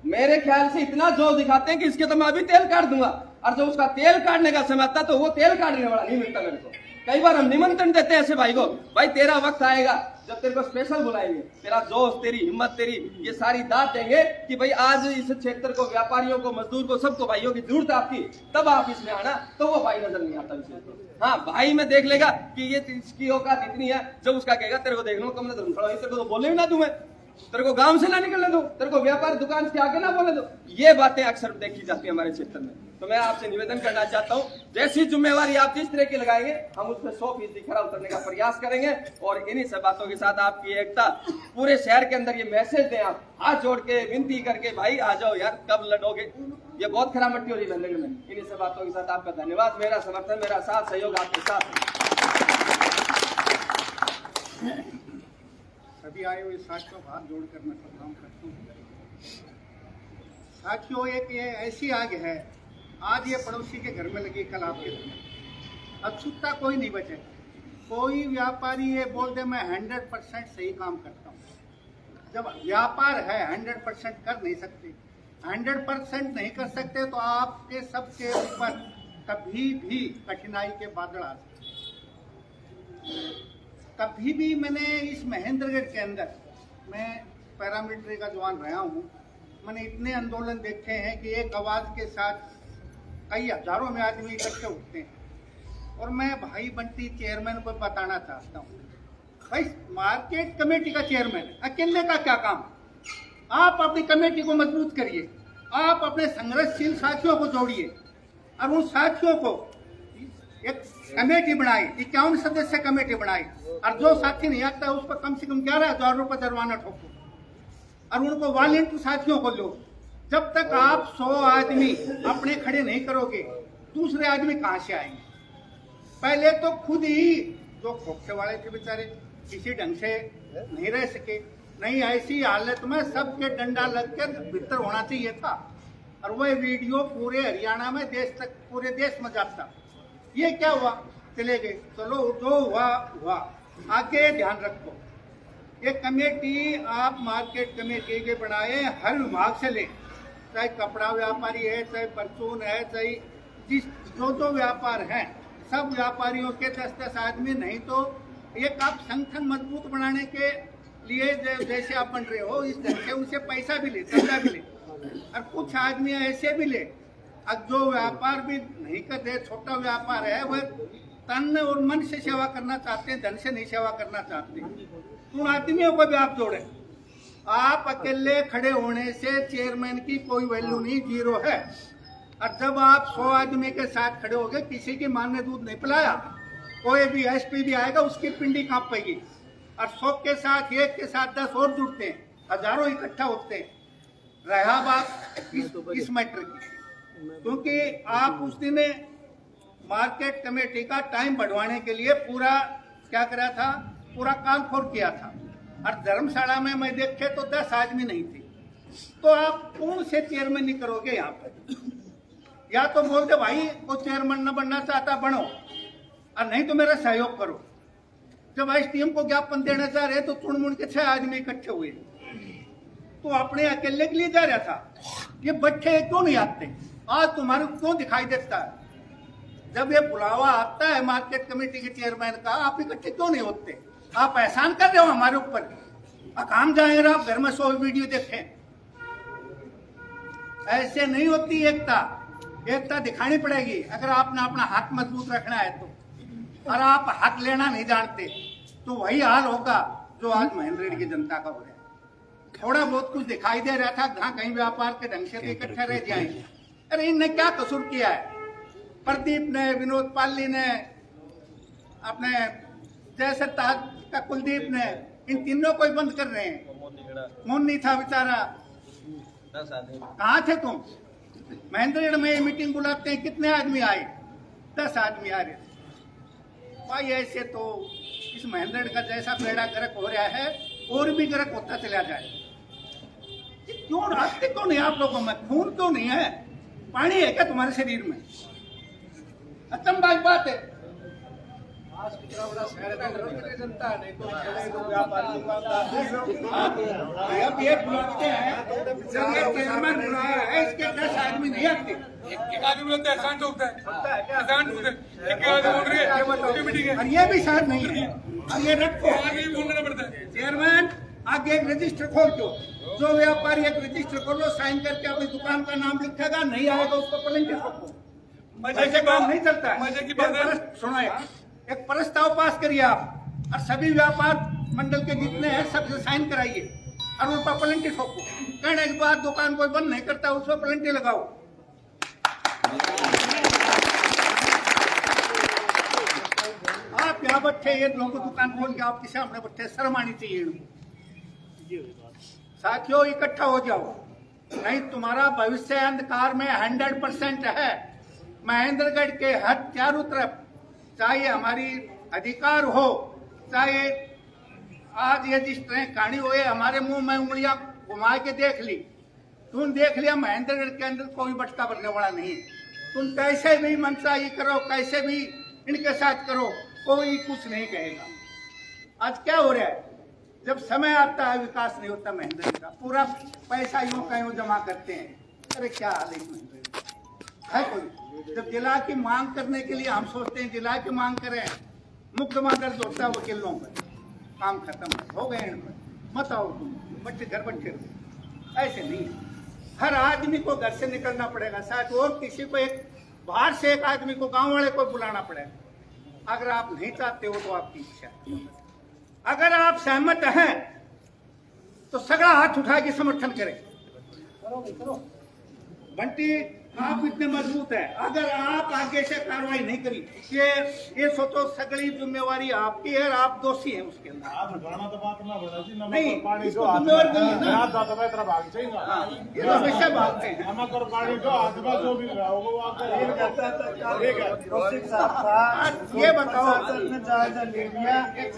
S2: मेरे ख्याल से इतना जोश दिखाते हैं कि इसके तो मैं अभी तेल काट दूंगा, और जब उसका तेल काटने का समय आता तो वो तेल काटने वाला नहीं मिलता मेरे को। कई बार हम निमंत्रण देते हैं ऐसे भाई को, भाई तेरा वक्त आएगा जब तेरे को स्पेशल बुलाएंगे, तेरा जोश, तेरी हिम्मत, तेरी ये सारी दाद देंगे कि भाई आज इस क्षेत्र को, व्यापारियों को, मजदूर को, सबको भाइयों की जरूरत है आपकी, तब आप इसमें आना। तो वो भाई नजर नहीं आता विषय। हाँ भाई में देख लेगा कि ये इसकी औकात इतनी है, जब उसका कहेगा तेरे को देख लो कम नजर खड़ा, तेरे को तो बोले भी ना दूं मैं, तेरे को गांव से ना निकलने दो, तेरे को व्यापार दुकान से आगे ना बोले दो। ये बातें अक्सर देखी जाती है हमारे क्षेत्र में। तो मैं आपसे निवेदन करना चाहता हूँ, जैसी जिम्मेवारी आप जिस तरह की लगाएंगे हम उसमें 100% खरा उतरने का प्रयास करेंगे। और इन्हीं सब बातों के साथ आपकी एकता पूरे शहर के अंदर ये मैसेज दें, आप हाथ जोड़ के विनती करके, भाई आ जाओ यार, कब लड़ोगे, ये बहुत खराब मट्टी हो रही है बंदे में। इन्हीं सब बातों के साथ आपका धन्यवाद, मेरा समर्थन, मेरा साथ सहयोग आपके साथ।
S12: सभी आए हुए साथियों को हाथ जोड़कर मैं प्रणाम करता हूँ। साथियों, एक ये ऐसी आग है, आज ये पड़ोसी के घर में लगी, कल आपके घर में। अछूता कोई नहीं बचे। कोई व्यापारी ये बोल दे मैं 100% सही काम करता हूँ। जब व्यापार है 100% कर नहीं सकते, 100% नहीं कर सकते तो आपके सबके ऊपर कभी भी कठिनाई के बादल आ सकते। कभी भी मैंने इस महेंद्रगढ़ के अंदर, मैं पैरामिलिट्री का जवान रहा हूँ, मैंने इतने आंदोलन देखे हैं कि एक आवाज़ के साथ कई हजारों में आदमी इकट्ठे उठते हैं। और मैं भाई बंटी चेयरमैन को बताना चाहता हूँ, भाई मार्केट कमेटी का चेयरमैन अकेले का क्या काम? आप अपनी कमेटी को मजबूत करिए, आप अपने संघर्षशील साथियों को जोड़िए और उन साथियों को एक कमेटी बनाई, 51 सदस्य कमेटी बनाई और जो साथी नहीं आता उस पर कम से कम 11,000 रुपये जुर्माना ठोको और उनको वॉलंटियर साथियों को लो। जब तक आप 100 आदमी अपने खड़े नहीं करोगे दूसरे आदमी कहाँ से आएंगे? पहले तो खुद ही जो खोखे वाले थे बेचारे किसी ढंग से नहीं रह सके, नहीं ऐसी हालत में सबके डंडा लगकर भीतर होना चाहिए था और वह वीडियो पूरे हरियाणा में पूरे देश में जाता। ये क्या हुआ? चले गए, चलो जो हुआ हुआ, आगे ध्यान रखो। ये कमेटी आप मार्केट कमेटी के बनाए हर विभाग से ले, चाहे कपड़ा व्यापारी है, चाहे परचून है, चाहे जो व्यापार है, सब व्यापारियों के 10-10 आदमी, नहीं तो एक आप संगठन मजबूत बनाने के लिए जैसे आप बन रहे हो इस ढंग से उनसे पैसा भी ले, चंदा भी ले और कुछ आदमी ऐसे भी ले। अब जो व्यापार भी नहीं करते, छोटा व्यापार है, वह तन और मन से सेवा करना चाहते हैं, धन से नहीं सेवा करना चाहते, उन आदमियों को भी आप जोड़े। आप अकेले खड़े होने से चेयरमैन की कोई वैल्यू नहीं, जीरो है। और जब आप 100 आदमी के साथ खड़े हो गए, किसी की मां ने दूध नहीं पिलाया, कोई भी एसपी भी आएगा उसकी पिंडी कांप पेगी। और 100 के साथ, एक के साथ 10 और जुड़ते हैं, हजारों इकट्ठा होते हैं। रहा बात इस मैटर की, क्योंकि आप उस दिन मार्केट कमेटी का टाइम बढ़वाने के लिए पूरा क्या करा था, पूरा काम खोर किया था। और धर्मशाला में मैं देखे तो 10 आदमी नहीं थे, तो आप कौन से चेयरमैन नहीं करोगे यहाँ पर? या तो बोल दे भाई वो चेयरमैन न बनना चाहता बनो, और नहीं तो मेरा सहयोग करो। जब एसडीएम को ज्ञापन देना चाह रहे तो चुनमुन के 6 आदमी इकट्ठे हुए, तो अपने अकेले के लिए जा रहा था। ये बच्चे क्यों नहीं आते? आज तुम्हारे क्यों दिखाई देता है? जब ये बुलावा आता है मार्केट कमेटी के चेयरमैन का, आप इकट्ठे क्यों नहीं होते? आप एहसान कर रहे हो हमारे ऊपर। काम जाएंगे आप घर में 100 वीडियो देखें। ऐसे नहीं होती एकता, एकता दिखानी पड़ेगी अगर आपने अपना हाथ मजबूत रखना है तो। और आप हक लेना नहीं जानते तो वही हाल होगा जो आज महेंद्रगढ़ की जनता का हो रहा है। थोड़ा बहुत कुछ दिखाई दे रहा था, जहाँ कहीं व्यापार के ढंग से इकट्ठे रह जाएंगे। अरे इनने क्या कसूर किया है? प्रदीप ने, विनोद पाली ने, अपने जैसे का कुलदीप ने, इन तीनों को ही बंद कर रहे हैं। मोनी था बेचारा, कहाँ थे तुम? महेंद्रगढ़ में मीटिंग बुलाते हैं, कितने आदमी आए? 10 आदमी आ रहे थे। भाई ऐसे तो इस महेंद्रगढ़ का जैसा बेड़ा गर्क हो रहा है और भी गर्क होता चला जाए। क्यों रास्ते क्यों नहीं आप लोगों में? खून क्यों नहीं है? पानी है क्या तुम्हारे शरीर में? अचंभा की बात है।
S1: आज कितना बड़ा शहर है, जनता नहीं तो व्यापारी अब ये बुलाते हैं, चेयरमैन बुलाया है, इसके 10 आदमी नहीं आते।
S3: एक आदमी बोलते हैं एहसान ठोकता है, एहसान ठोकते हैं, एक आदमी बोल रही है मीटिंग है,
S12: और ये भी शायद नहीं है। और ये रखो,
S3: आगे भी बोलना पड़ता है।
S12: चेयरमैन आगे एक रजिस्टर खोल दो, जो व्यापारी एक रजिस्टर खोलो, साइन करके अपनी दुकान का नाम लिखेगा, नहीं आएगा उसको पलंटे ठोको। ऐसे काम नहीं चलता है।
S3: मजे की बात है।
S12: सुनो, एक प्रस्ताव पास करिए आप और सभी व्यापार मंडल के जितने हैं सबसे साइन कराइए और उन पर पलंटी ठोको। कहने के बाद दुकान कोई बंद नहीं करता, उस पर पलंटी लगाओ। आप यहाँ बैठे, ये लोगों दुकान खोल के आपके सामने बैठे, शर्म आनी चाहिए। साथियों इकट्ठा हो जाओ, नहीं तुम्हारा भविष्य अंधकार में 100% है। महेंद्रगढ़ के हर चारों तरफ, चाहे हमारी अधिकार हो, चाहे आज ये जिस तरह कहानी हुई, हमारे मुंह में उंगलियां घुमा के देख ली, तुम देख लिया महेंद्रगढ़ के अंदर कोई बटका बनने वाला नहीं। तुम कैसे भी मनसाही करो, कैसे भी इनके साथ करो, कोई कुछ नहीं कहेगा। आज क्या हो रहा है? जब समय आता है विकास नहीं होता महेंद्रगढ़ का, पूरा पैसा यूं का यूं जमा करते हैं। अरे क्या हाल है कोई? जब जिला की मांग करने के लिए हम सोचते हैं जिला की मांग करें, मुकदमा दर्ज होता है वकीलों पर, काम खत्म हो गए, मत आओ तुम, बच्चे घर बैठे रहो। ऐसे नहीं, हर आदमी को घर से निकलना पड़ेगा, साथ और किसी को एक बाहर से एक आदमी को, गांव वाले को बुलाना पड़ेगा। अगर आप नहीं चाहते हो तो आपकी इच्छा। अगर आप सहमत हैं तो सगड़ा हाथ उठा के समर्थन करें। बंटी आप इतने मजबूत है, अगर आप आगे से कार्रवाई नहीं करी, ये सोचो सगड़ी जिम्मेवारी आपकी है, आप दोषी हैं उसके अंदर। नहीं, इसको जिम्मेवार नहीं है ना, ये तो हमेशा भागते हैं। ये बताओ,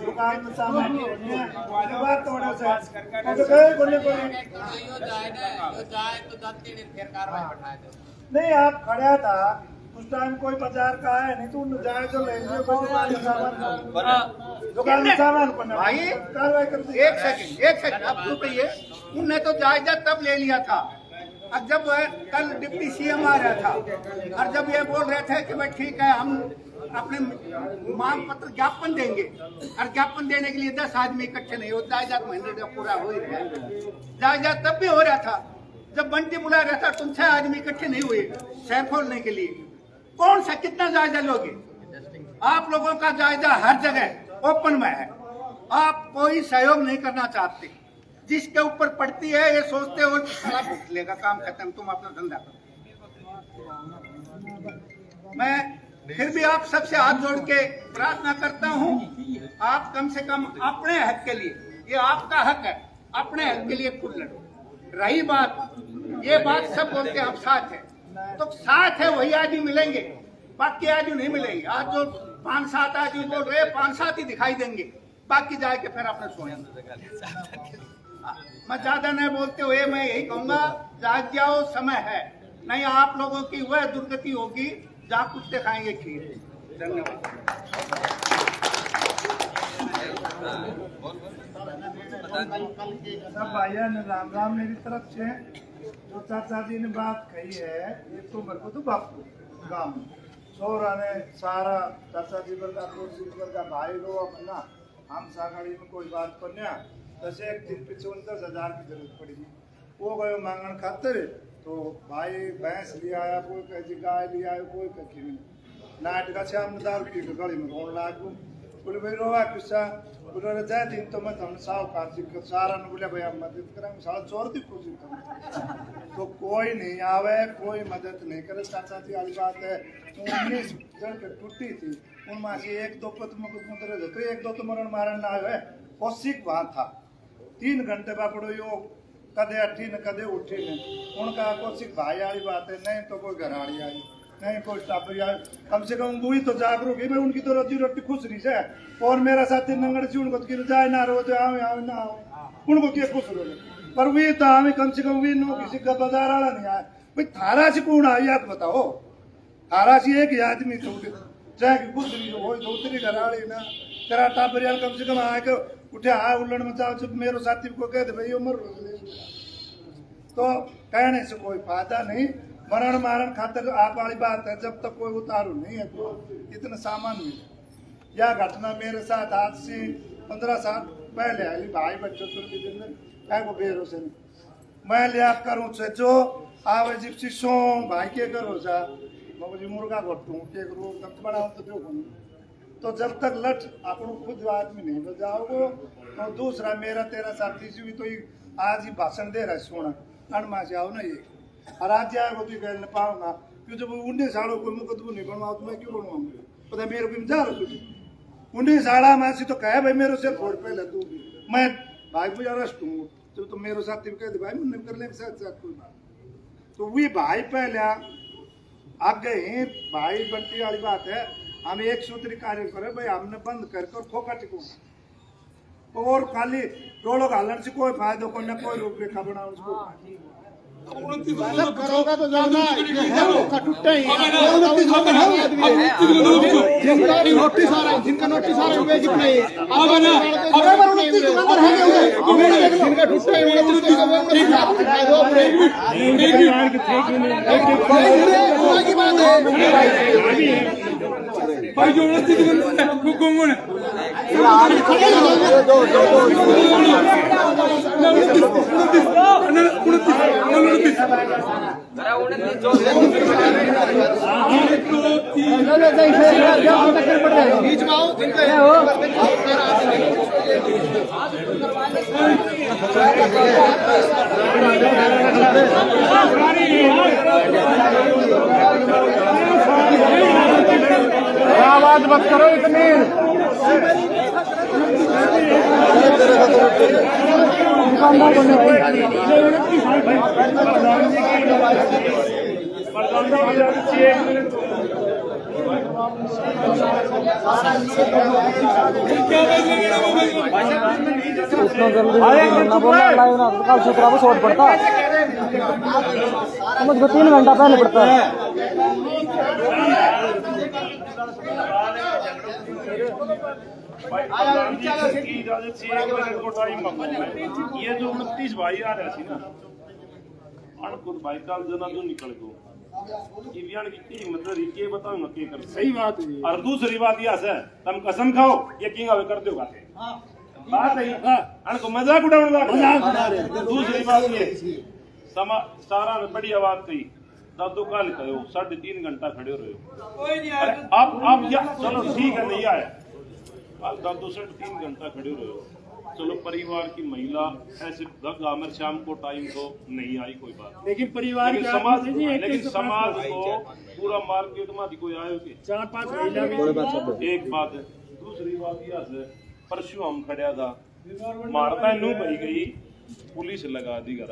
S1: दुकान में सामान नहीं, आप खड़ा था उस टाइम, कोई बाजार का है नहीं, तू जाए तो ले लीजिए, कोई दुकान में सामान
S12: भाई
S1: कार्रवाई कर दी।
S12: एक सेकंड आप क्यों कहिए, उनने तो जायजा तब ले लिया था, और जब कल डिप्टी सीएम आ रहा था, और जब ये बोल रहे थे कि भाई ठीक है हम अपने मांग पत्र ज्ञापन देंगे, और ज्ञापन देने के लिए 10 आदमी इकट्ठे नहीं हो, जायजा महीने का पूरा हो ही रहा है। जायजा तब भी हो रहा था जब बंटी बुला रहा था, तुम 6 आदमी इकट्ठे नहीं हुए शहर खोलने के लिए। कौन सा कितना जायजा लोगे? आप लोगों का जायजा हर जगह ओपन में है, आप कोई सहयोग नहीं करना चाहते, जिसके ऊपर पड़ती है ये सोचते हो भूख लेगा, काम खत्म, तुम अपना धंधा करो। मैं फिर भी आप सबसे हाथ जोड़ के प्रार्थना करता हूँ, आप कम से कम अपने हक के लिए, ये आपका हक है, अपने हक के लिए खुद लड़ो। रही बात, ये बात सब बोलते हैं आप साथ है, तो साथ है वही आदमी मिलेंगे, बाकी आदमी नहीं मिलेंगे। आज जो 5-7 आदमी बोल रहे हैं, 5-7 ही दिखाई देंगे, बाकी जाके फिर आपने सोएंगे। मैं ज्यादा नहीं बोलते हुए मैं यही कहूंगा, जाग जाओ, समय है, नहीं आप लोगों की वह दुर्गति होगी जहाँ कुत्ते खाएंगे खीर। धन्यवाद।
S1: सब भाइयों ने राम राम मेरी तरफ से। जो चाचा जी ने बात कही है, ये तो मेरे को तो बापू गाँव सोरा ने सारा चाचा जी वर्गा भाई लो अपना, हम सागाड़ी में कोई बात करना, दस एक दिन पीछे 10,000 की जरूरत पड़ेगी, वो गयो मांगन खातिर, तो भाई भैंस लिया आया, कोई कहे गाय लिया आया, कोई कहे नाट का श्याम दारू पी के गली में रोन लागू, बोले भाई रोवा किस्सा, बोले जाए दिन तो मैं हम साहूकार जी को सारा ने बोले भाई हम मदद करेंगे, सारा चोर की कोशिश करें, तो कोई नहीं आवे, कोई मदद नहीं करे। चाचा जी वाली बात है, 19 जन के टूटी थी, उनमें से 1-2 तो 1-2 तो मरण मारण ना आए, कौशिक वहां था, 3 घंटे बापड़ो यो कदे अठी न कदे उठी न, उनका कौशिक भाई वाली बात है, नहीं तो कोई घराड़ी आई, नहीं कोई टापरी आई, कम से कम वही तो जागरूक है, उनकी तो रोजी रोटी खुश रही है, और मेरा साथी नंगड़ सी उनको तो जाए ना रो जाए ना आओ, उनको क्या खुश रहो, पर वे तो हमें कम से कम वे नो किसी का बाजार वाला नहीं आया, भाई थारा से कौन आई आप बताओ, थारा से एक आदमी तो चाहे कि खुश रही हो, दूसरी घराड़ी ना तेरा टापरियाल कम से कम आके उठे आ उल्लड़ मचाओ, जब मेरे साथी को कह दे भाई उम्र तो कहने से कोई फायदा नहीं, मरण मारण खातर आप वाली बात है, जब तक कोई उतारू नहीं है तो इतना सामान नहीं। यह घटना मेरे साथ आज से 15 साल पहले आई, भाई बच्चों को बेरोसे मैं लिया करूँ से जो आवे जिप्सी सो भाई के करो सा मुझे मुर्गा घटू के करूँ बनाओ तो जो तो जब तक लठ अपन खुद आदमी नहीं बजाओगे, तो दूसरा मेरा तेरा साथी भी तो आज ही भाषण दे रहा है, सोना अणमा से आओ ना ये, और आज जाएगा तो कह नहीं पाऊंगा, क्यों जब 19 सालों कोई मुकदमा नहीं बनवाओ तो मैं क्यों बनवाऊंगा, पता मेरे को जा रहा तुझे 19 साल मासी तो कहे भाई मेरे से फोड़ पहले तू, मैं भाई मुझे अरेस्ट हूँ, जब तो मेरे साथी कह दे भाई मैंने कर ले साथ साथ कोई बात, तो वही भाई पहले आगे ही भाई बनती वाली बात है, हम एक सूत्री कार्य करें भाई, हमने बंद करके और खोखा टिको और खाली रोड़ो घालन से कोई फायदा को न कोई रूपरेखा बनाओ उसको
S12: करोगा तो जाना जिनका नोटिस आ रहा है, जिनका नोटिस आ रहा है वे कितने जिनका टूटा
S3: भाई जो कौन है
S12: बीच में आओ जिनका
S1: मत करो इतनी।
S9: इतना जल्दी ना बोलना, लाइव ना कल सूत्रा को शॉर्ट पड़ता मुझको 3 घंटा पहले पड़ता है।
S10: की इजाजत से 1 मिनट को टाइम मांगो। ये जो 29 भाई आ रहे थे ना, अनकुद भाई कल जना जो निकल गो इवियान की मतलब ये बताओ ना के कर। सही बात है। और दूसरी बात यह है, तुम कसम खाओ ये किंग आवे कर दो बातें। बात है अनको मजाक उड़ाने लगा। दूसरी बात ये समा सारा ने बड़ी आवाज कही दादू कल कहो 3.5 घंटा खड़े हो रहे हो। कोई नहीं आया। आप क्या चलो ठीक है नहीं आया, कल दादू 3.5 घंटा खड़े हो रहे हो। चलो परिवार की महिला ऐसे गामर शाम को टाइम तो नहीं आई कोई बात, लेकिन परिवार लेकिन समाज को पूरा मार्केट में कोई आयो के 4-5 महिला। एक बात है। दूसरी बात यह है, परसों हम खड़ा था मारता नू भई गई, पुलिस लगा दी घर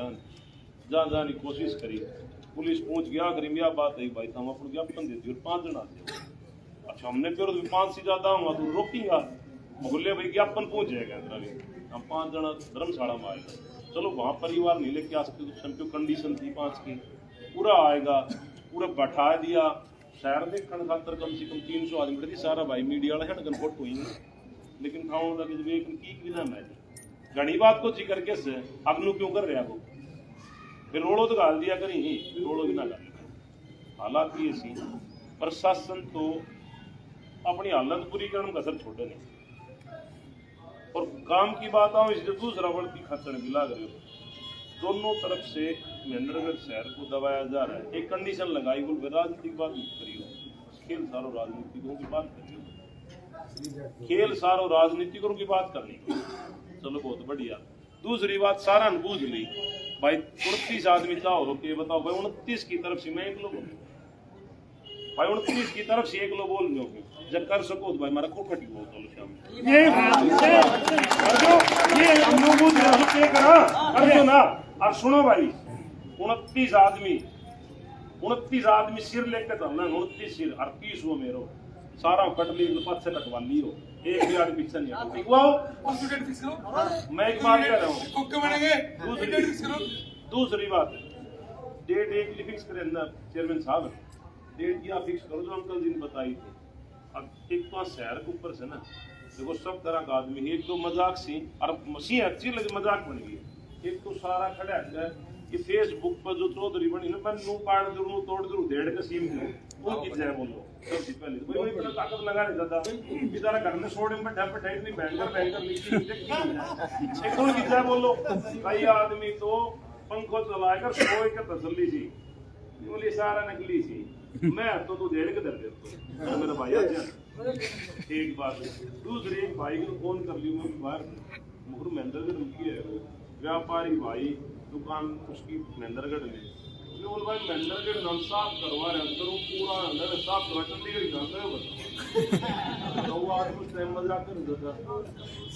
S10: जा जाने कोशिश करी, पुलिस पहुंच गया करीब यह बात है भाई तुम अपन ज्ञापन देती हो 5 जना। अच्छा हमने फिर 5 से ज्यादा होगा तो रोकेगा मोहल्ले भाई ज्ञापन पहुंच जाएगा हम 5 जना धर्मशाला में आएगा। चलो वहाँ परिवार नहीं लेके आ सकते, तो कंडीशन थी 5 की पूरा आएगा, पूरा बैठा दिया शहर देखने खातर कम से कम 300 आदमी बैठी। सारा भाई मीडिया वाला है फोट हुई, लेकिन खाओ लगे की ना मैं घनी बात को जिक्र के से अगनू क्यों कर रहा वो फिर रोड़ो तो गाल दिया करी ही रोड़ो भी ना गाल। हालांकि ऐसी प्रशासन तो अपनी हालत पूरी करने का असर छोड़े नहीं। और काम की बात आओ इसलिए दूसरा बढ़ती खतरे भी लाग रही हो। दोनों तरफ से महेंद्रगढ़ शहर को दबाया जा रहा है। एक कंडीशन लगाई बोल राजनीतिक बात नहीं करी हो, खेल सारो राजनीतिकों की बात करी, खेल सारो राजनीतिकों की बात करनी। चलो बहुत बढ़िया। दूसरी बात सारा बूझ ली भाई 29 आदमी चाहो के बताओ भाई 29 की तरफ से मैं 1 लोग भाई 29 की तरफ से 1 लोग बोल दो जब कर सको तो भाई हमारा को कटी हो चलो शाम ये हम लोग बोल रहे कर दो ना। और सुनो भाई 29 आदमी सिर लेके चलना, 29 सिर और 30 वो मेरो सारा कटली पद से कटवा ली हो, एक भी आदमी पीछे नहीं है। मैं एक बात कह रहा हूँ। दूसरी बात डेट एक फिक्स करें ना चेयरमैन साहब, डेट या फिक्स करो जो अंकल जी ने बताई थी। अब एक तो शहर के ऊपर से ना देखो सब तरह का आदमी, एक तो मजाक सी और मसी अच्छी लगे मजाक बन गई। एक तो सारा खड़ा है कि फेसबुक पर जो चौधरी बनी ना मैं नू पाड़ दूं तोड़ दूं डेढ़ का सीम वो की जाए बोलो सबसे पहले कोई वही पर ताकत लगा नहीं जाता बेचारा घर में छोड़ में ढप ढाई नहीं बैंकर लिखी एक तो की जाए बोलो। कई आदमी तो पंखो चलाकर सोए के तसल्ली सी बोली सारा नकली सी मैं तो तू डेढ़ के दर दे तो मेरा भाई एक बात। दूसरी एक भाई को फोन कर लियो मैं बाहर मुखर महेंद्रगढ़ रुकी है वो व्यापारी भाई दुकान उसकी महेंद्रगढ़ में बोल भाई महेंद्रगढ़ हम साफ करवा रहे अंदर वो पूरा अंदर साफ करवा चंडीगढ़ का अंदर बता तो वो आदमी टाइम मजाक कर देता।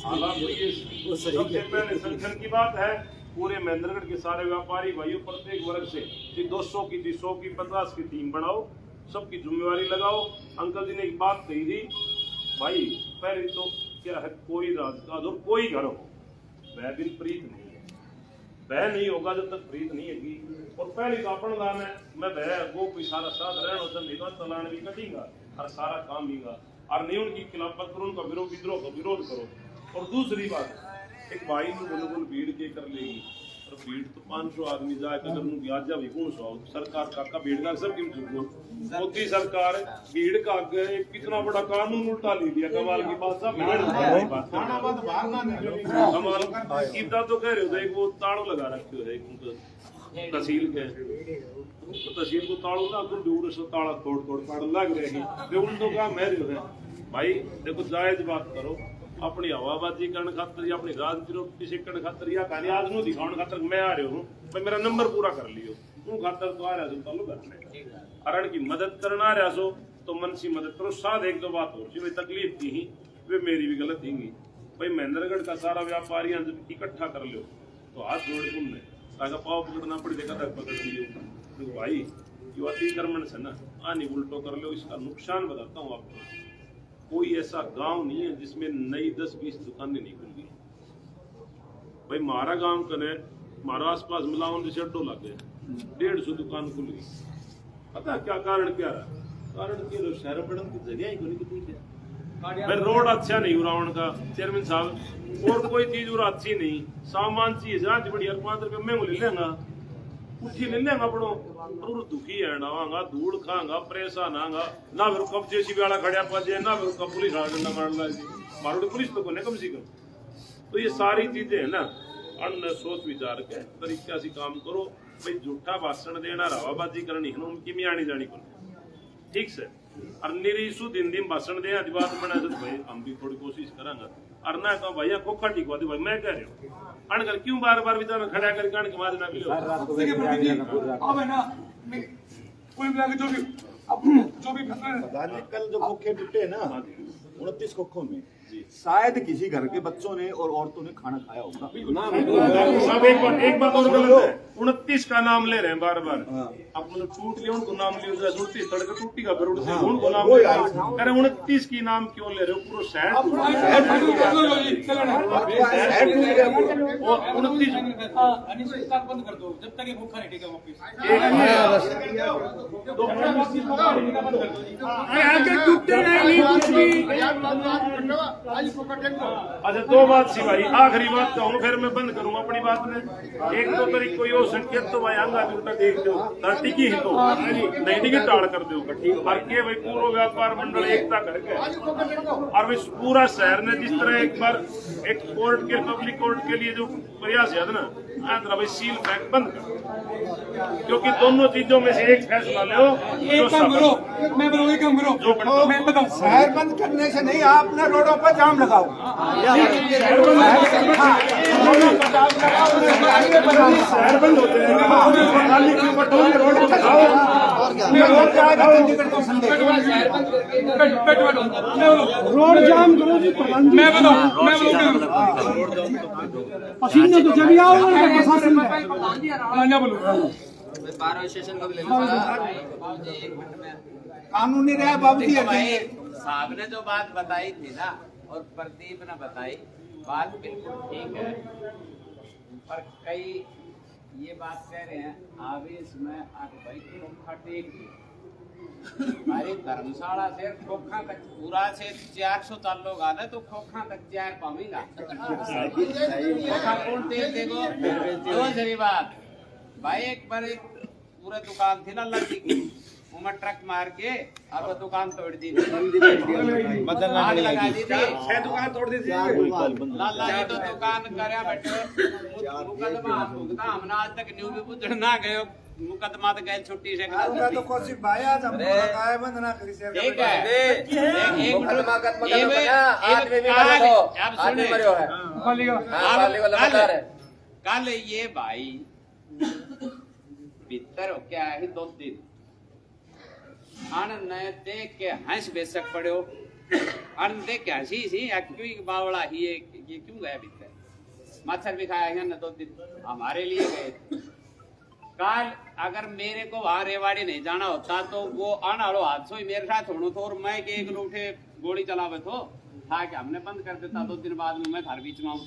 S10: हालांकि ये सबसे पहले संगठन की बात है पूरे महेंद्रगढ़ के सारे व्यापारी भाइयों प्रत्येक वर्ग से 200 की 100 की 50 की टीम बनाओ, सबकी जिम्मेवारी लगाओ। अंकल जी ने एक बात कही थी भाई पहले तो क्या है कोई राजकाज और कोई घर हो वह दिन प्रीत नहीं है, वह नहीं होगा जब तक प्रीत नहीं होगी। और पहले तो अपन गाँव में मैं वह वो कोई सारा साथ रहना नहीं तो चलाने भी कटेगा और सारा काम हीगा और नहीं उनकी खिलाफत करो उनका विरोध करो। और दूसरी बात एक भाई ने बिल्कुल भीड़ के कर लेगी और भीड़ तो 500 आदमी जाए अगर उनकी आज भी कौन सो सरकार का भीड़ का सब मोदी सरकार भीड़ का कितना बड़ा कानून उल्टा ले लिया। कमाल की बात सब कमाल की तो कह रहे हो वो ताड़ो लगा रखे हो तहसील के तहसील को ताड़ो ना तो दूर से ताड़ा तोड़ पाड़ लग रहे हैं उल्टो काम है भाई। देखो जायज बात करो अपनी हवाबाजी करने खातर या अपनी राजनीति करने खातर या कहानी आज नु दिखाने खातर मैं आ रहा हूँ भाई मेरा नंबर पूरा कर लियो उन खातर तो आ रहा सो तालु कर ले अरण की मदद करना आ रहा सो
S13: तो मन सी मदद करो। साथ एक दो बात हो सी तकलीफ थी ही वे मेरी भी गलत थी भाई। महेंद्रगढ़ का सारा व्यापारी इकट्ठा कर लो तो हाथ जोड़ तुमने ताकि पाव पकड़ना पड़े देखा तक पकड़ लियो भाई। जो अतिक्रमण से ना आनी उल्टो कर लो। इसका नुकसान बताता हूँ आपको। कोई ऐसा गांव नहीं है जिसमें नई 10-20 दुकानें नहीं खुल गई भाई। हमारा गांव कने हमारा आसपास मिलावन से अड्डो लग गए 150 दुकान खुल गई। पता क्या कारण क्या रहा? कारण के शहर बढ़न की जगह ही कितनी है। रोड अच्छा नहीं उरावण का चेयरमैन साहब और कोई चीज और अच्छी नहीं। सामान चीज आज बड़ी 5 रुपये मैं ले लेंगा उठी ले लेंगा पड़ो और दुखी है ना धूड़ खांगा परेशान आंगा ना फिर कब जेसीबी वाला खड़ा पाजे ना फिर कब पुलिस वाला डंडा मारना मारो पुलिस तो कोने कम से कम। तो ये सारी चीजें है ना अन्न सोच विचार के तरीके से काम करो भाई। झूठा भाषण देना रवाबाजी करनी है उनकी भी आनी जानी को ठीक से और निरीसु दिन दिन भाषण दे आज बात बना तो भाई हम भी थोड़ी कोशिश करांगा। और ना कहो भैया खोखा ठीक हुआ भाई मैं कह रही हूँ अनकर क्यों बार बार विचार में खड़ा करके अण के मारे ना मिलो।
S3: अब है ना कोई मिला के जो भी
S10: कल जो खोखे टूटे ना 29 खोखों में शायद किसी घर के बच्चों ने और औरतों ने खाना खाया होगा।
S13: सब एक बात और गलत है 29 का नाम ले रहे हैं बार बार। अब मतलब टूट लिया उनको नाम लिया 29 तड़के टूटी का फिर उनको नाम ले अरे 29 की नाम क्यों ले रहे हो? पूरा शहर
S3: बंद कर दो जब तक ये भूखा नहीं टिका वापिस।
S13: अच्छा 2 बात सी भाई आखिरी बात कहूँ फिर मैं बंद करूँ अपनी बात में। एक तो तरीके कोई हो संकेत तो भाई आंगा उल्टा देख दो टिकी ही तो नहीं टिकी टाड़ कर दो और के भाई पूरा व्यापार मंडल एकता करके और भाई पूरा शहर ने जिस तरह एक बार एक कोर्ट के पब्लिक कोर्ट के लिए जो प्रयास है ना भाई सील पैक बंद कर क्योंकि दोनों चीजों में से एक फैसला लो।
S3: एक काम करो मैं बताऊं
S12: शहर बंद करने से नहीं आप ना रोडों पर जाम लगाओ।
S13: शहर बंद होते
S3: रोड जाम करो जी। मैं बताऊं पसीने तो जब आओगे कानूनी रहा बाबूजी
S11: साहब ने जो बात बताई थी ना और प्रदीप ने बताई बात बिल्कुल ठीक है पर कई ये बात कह रहे हैं आवेश में भाई खोखा टेक हमारी धर्मशाला से खोखा तक पूरा से 400 लोग आना तो खोखा तक 4 पाऊंगा खोखा कौन तेल देखो दो जरी बात भाई। एक बार एक पूरा दुकान थी ना लड़की की उमर ट्रक मार के अब दुकान तोड़ दी थी आग लगा दी थी 6 दुकान तोड़ दी थी लाला जी तो दुकान करया बैठे मुकदमा भुगता हमने आज तक न्यू भी बुझ ना गयो मुकदमा तो गए छुट्टी से
S12: तो कौशिक भाई आज हम लगाए बंद ना करी शेयर
S11: ठीक है एक मुकदमा आदमी भी मरो आदमी मरो है कल ये भाई भीतर हो क्या है 2 दिन अन न देख के हंस बेसक पड़ो अन देख के हंसी सी क्यों बावड़ा ही ये क्यों गया भीतर मच्छर भी खाया है न 2 दिन हमारे लिए गए। कल अगर मेरे को वहां रेवाड़ी नहीं जाना होता तो वो आने वालों हादसों ही मेरे साथ होना था और मैं के एक लूठे गोली चलावे तो था कि हमने बंद कर देता 2 दिन बाद में मैं घर बीच में आऊँ।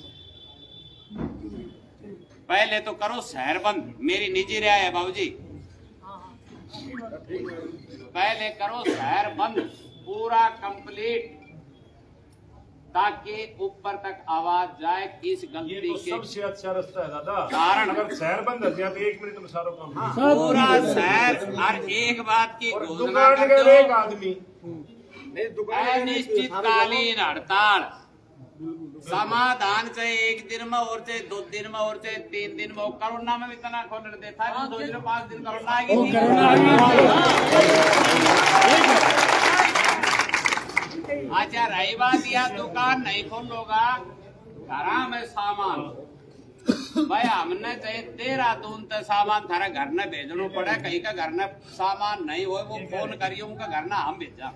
S11: पहले तो करो शहर बंद मेरी निजी राय है बाबूजी पहले करो शहर बंद पूरा कंप्लीट ताकि ऊपर तक आवाज जाए किस गलती
S13: तो
S11: के
S13: सबसे अच्छा रास्ता है दादा
S11: कारण
S13: अगर शहर बंद है तो 1 मिनट में सारा काम
S11: पूरा शहर और एक बात की घोषणा
S13: दुकान
S11: कर
S13: के
S11: दो
S13: एक आदमी
S11: अनिश्चितकालीन हड़ताल समाधान चाहे 1 दिन में और चाहे 2 दिन में और चाहे 3 दिन में कोरोना में भी इतना खोल देता है 2 दिन 5 दिन कोरोना आ गई अच्छा रही बात यह दुकान नहीं खोलोगा घर में सामान भाई हमने चाहे देहरादून तक सामान थारा घर न भेजनो पड़े, कहीं का घर न सामान नहीं हो वो फोन करियो उनका घर ना हम भेजा।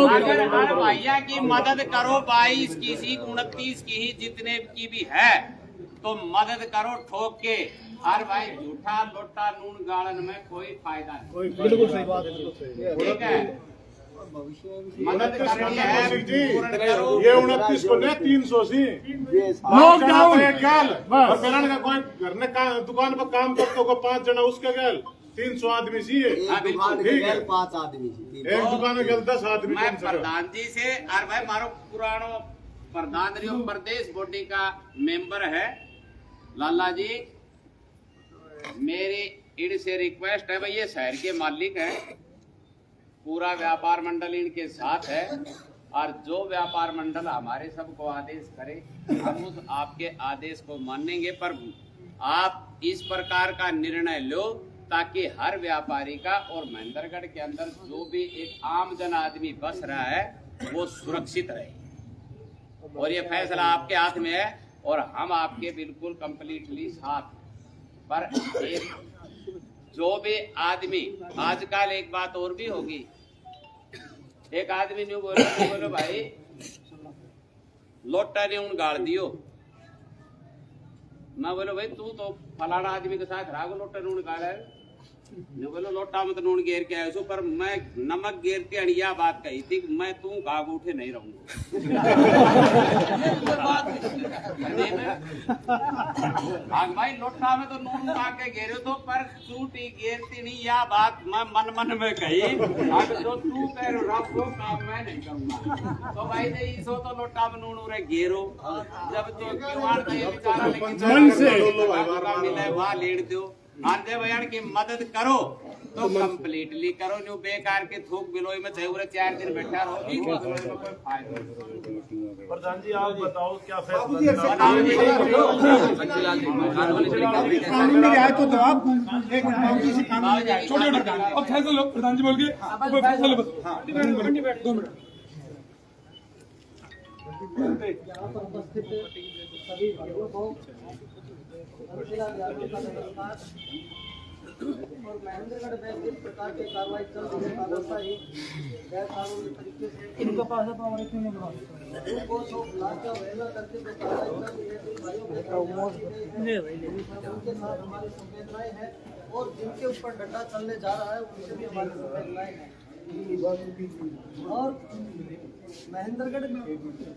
S11: अगर हर भैया की मदद करो 22 की 29 की ही जितने की भी है तो मदद करो ठोक के। हर भाई झूठा लोटा नून गालन में कोई फायदा नहीं।
S10: बिल्कुल सही बात है,
S11: ठीक है, मदद करनी है पूर्ण करो।
S10: ये 29 को ने 300 सी
S1: लॉकडाउन
S10: और बेलन का कोई घर ने दुकान पर काम करते को 5 जना उसके गैल 300 आदमी सी है, ठीक है
S4: 5 आदमी सी
S10: एक दुकान में गैल 10 आदमी।
S11: मैं प्रधान जी से और भाई मारो पुरानो प्रधान रियो प्रदेश बॉडी का मेंबर है लाला जी, मेरी इनसे रिक्वेस्ट है भाई, ये शहर के मालिक है, पूरा व्यापार मंडल इनके साथ है और जो व्यापार मंडल हमारे सबको आदेश करे हम उस आपके आदेश को मानेंगे। पर आप इस प्रकार का निर्णय लो ताकि हर व्यापारी का और महेंद्रगढ़ के अंदर जो भी एक आम जन आदमी बस रहा है वो सुरक्षित रहे। और ये फैसला आपके हाथ में है और हम आपके बिल्कुल कंप्लीटली साथ। पर एक जो भी आदमी आजकल एक बात और भी होगी, एक आदमी ने बोलो भाई लोटा ने उन गाड़ दियो, मैं बोलो भाई तू तो फलाना आदमी के साथ रहा लोटा ने उन गाड़ा है, बोलो लोटा में तो नून घेर के आया पर मैं नमक घेर के अड़िया बात कही थी मैं तू गाग उठे नहीं रहूंगा। भाई लोटा में तो नून के घेरे तो पर चूटी घेरती नहीं, या बात मैं मन मन में कही। अगर जो तू कह रहा वो काम मैं नहीं करूंगा तो भाई सो तो लोटा में नून उरे घेरो, जब तो बेचारा लेकिन मिले वहां लेट दो आधे बयान की मदद करो तो कंप्लीटली करो, न्यू बेकार के थूक बिलोई में चाहे 4 दिन बैठा रहो।
S10: प्रधान जी आप बताओ क्या फैसला
S3: अब फैसला लो प्रधान जी बोल के फैसला लो 2 मिनट।
S4: और महेंद्रगढ़ में जिस प्रकार की कार्रवाई चल रही है वैसा ही गैर कानूनी तरीके से इनका पास पावर रखने को सो लाचा वेला करके जो कार्रवाई चल रही है उनके साथ हमारी संवेदनाएं हैं और जिनके ऊपर डंडा चलने जा रहा है उनसे भी हमारी संवेदनाएं हैं। और महेंद्रगढ़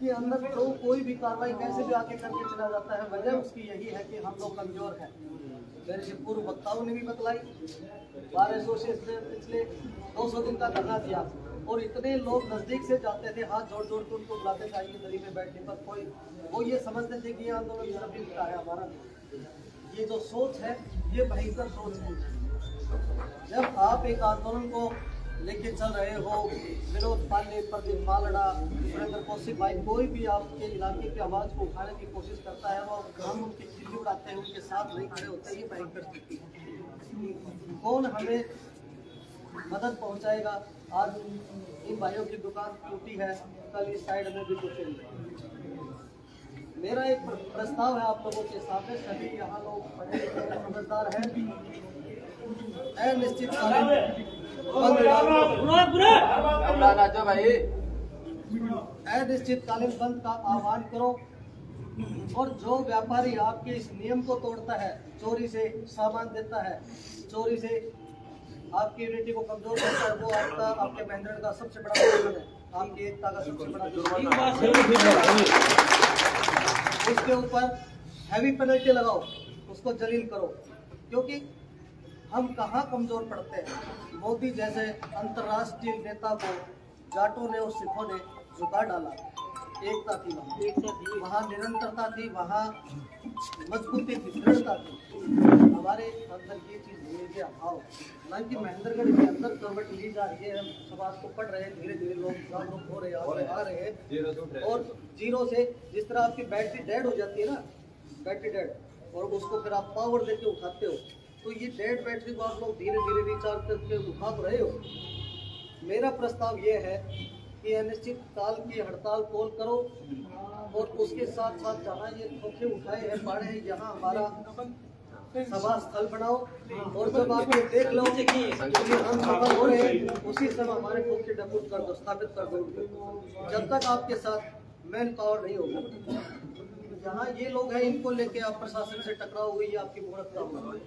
S4: के अंदर तो कोई भी कार्रवाई कैसे भी आगे करके चला जाता है, वजह उसकी यही है कि हम लोग कमजोर हैं। मेरे से पूर्व वक्ताओं ने भी बतलाई, बार एसोसिएशन ने पिछले 200 दिन का धरना दिया और इतने लोग नजदीक से जाते थे, हाथ जोड़ जोड़ के उनको बुलाते थे आइए गली में बैठने पर, कोई वो ये समझते थे कि ये आंदोलन सभी का है हमारा। ये जो सोच है ये भयंकर सोच है। जब आप एक आंदोलन को लेके चल रहे हो, विनोद पांडे, प्रदीप मालड़ा, सुरेंद्र कौशिक भाई, कोई भी आपके इलाके की आवाज को उठाने की कोशिश करता है और हम उनकी खिल्ली उड़ाते हैं, उनके साथ नहीं खड़े होते, ये भयंकर स्थिति है। कौन हमें मदद पहुंचाएगा? आज इन भाइयों की दुकान टूटी है, कल इस साइड में भी टूटेगी। मेरा एक प्रस्ताव है आप लोगों के सामने, सभी यहाँ लोग पढ़े लिखे समझदार हैं, अनिश्चितकालीन बंद का आह्वान करो और जो व्यापारी आपके इस नियम को तोड़ता है, चोरी से सामान देता है, चोरी से आपकी यूनिटी को कमजोर करता है, वो आपके महेंद्रगढ़ का सबसे बड़ा दुश्मन है, आपकी एकता का सबसे बड़ा दुश्मन है। उसके ऊपर हैवी पेनल्टी लगाओ, उसको जलील करो, क्योंकि हम कहाँ कमजोर पड़ते हैं। मोदी जैसे अंतर्राष्ट्रीय नेता को जाटों ने और सिखों ने झुका डाला, एकता थी वहाँ निरंतरता थी, वहाँ मजबूती थी, दृढ़ता थी। हमारे अंदर ये चीज़ धीरे धीरे अभाव, ना कि महेंद्रगढ़ के अंदर करवट ली जा रही है, हम समाज को पढ़ रहे हैं, धीरे धीरे लोग जागरूक हो रहे हैं, आ रहे हैं। और जीरो से जिस तरह आपकी बैटरी डेड हो जाती है ना, बैटरी डेड, और उसको फिर आप पावर देके उठाते हो, तो ये डेड बैटरी को आप लोग धीरे धीरे रिचार्ज करके उठा तो रहे हो। मेरा प्रस्ताव ये है
S6: कि अनिश्चितकाल की हड़ताल तोल करो और उसके साथ साथ जहाँ ये खोखे उठाए हैं पड़े हैं यहाँ हमारा सभा स्थल बनाओ और जब आप ये देख लो कि हम सफल हो रहे हैं उसी समय हमारे खोखे डकूट कर दो, स्थापित कर दो। जब तक आपके साथ मैन पावर नहीं होगा, जहाँ ये लोग हैं इनको लेके आप प्रशासन से टकराव हुई आपकी मूर्खता होगी।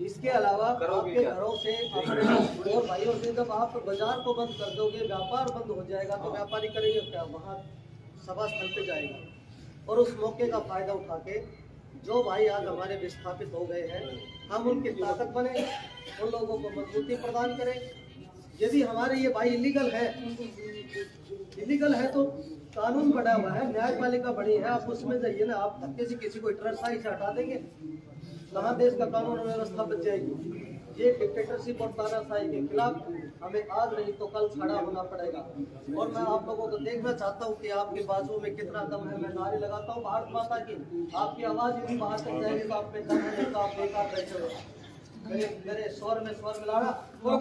S6: इसके अलावा आपके घरों से अपने और भाइयों से जब आप बाजार को बंद कर दोगे, व्यापार बंद हो जाएगा तो व्यापारी करेंगे क्या? वहाँ सभा स्थल पे जाएगा और उस मौके का फायदा उठा के जो भाई आज हमारे विस्थापित हो गए हैं हम उनकी ताकत बने, उन लोगों को मजबूती प्रदान करें। यदि हमारे ये भाई इलीगल है तो कानून बना हुआ है, न्यायपालिका बनी है, आप उसमें जाइए ना। आप धक्के से किसी को ट्रसाई से हटा देंगे, कहाँ देश का कानून व्यवस्था बच जाएगी? ये डिक्टेटरशिप और तानाशाही के खिलाफ हमें आज नहीं तो कल खड़ा होना पड़ेगा। और मैं आप लोगों को देखना चाहता हूँ कि आपके बाजू में कितना दम है। मैं नारे लगाता हूँ भारत माता की, आपकी आवाज यदि बाहर तक जाएगी तो आप में दम है, तो आप बेकार बैठे हो। मेरे स्वर में स्वर मिलाना,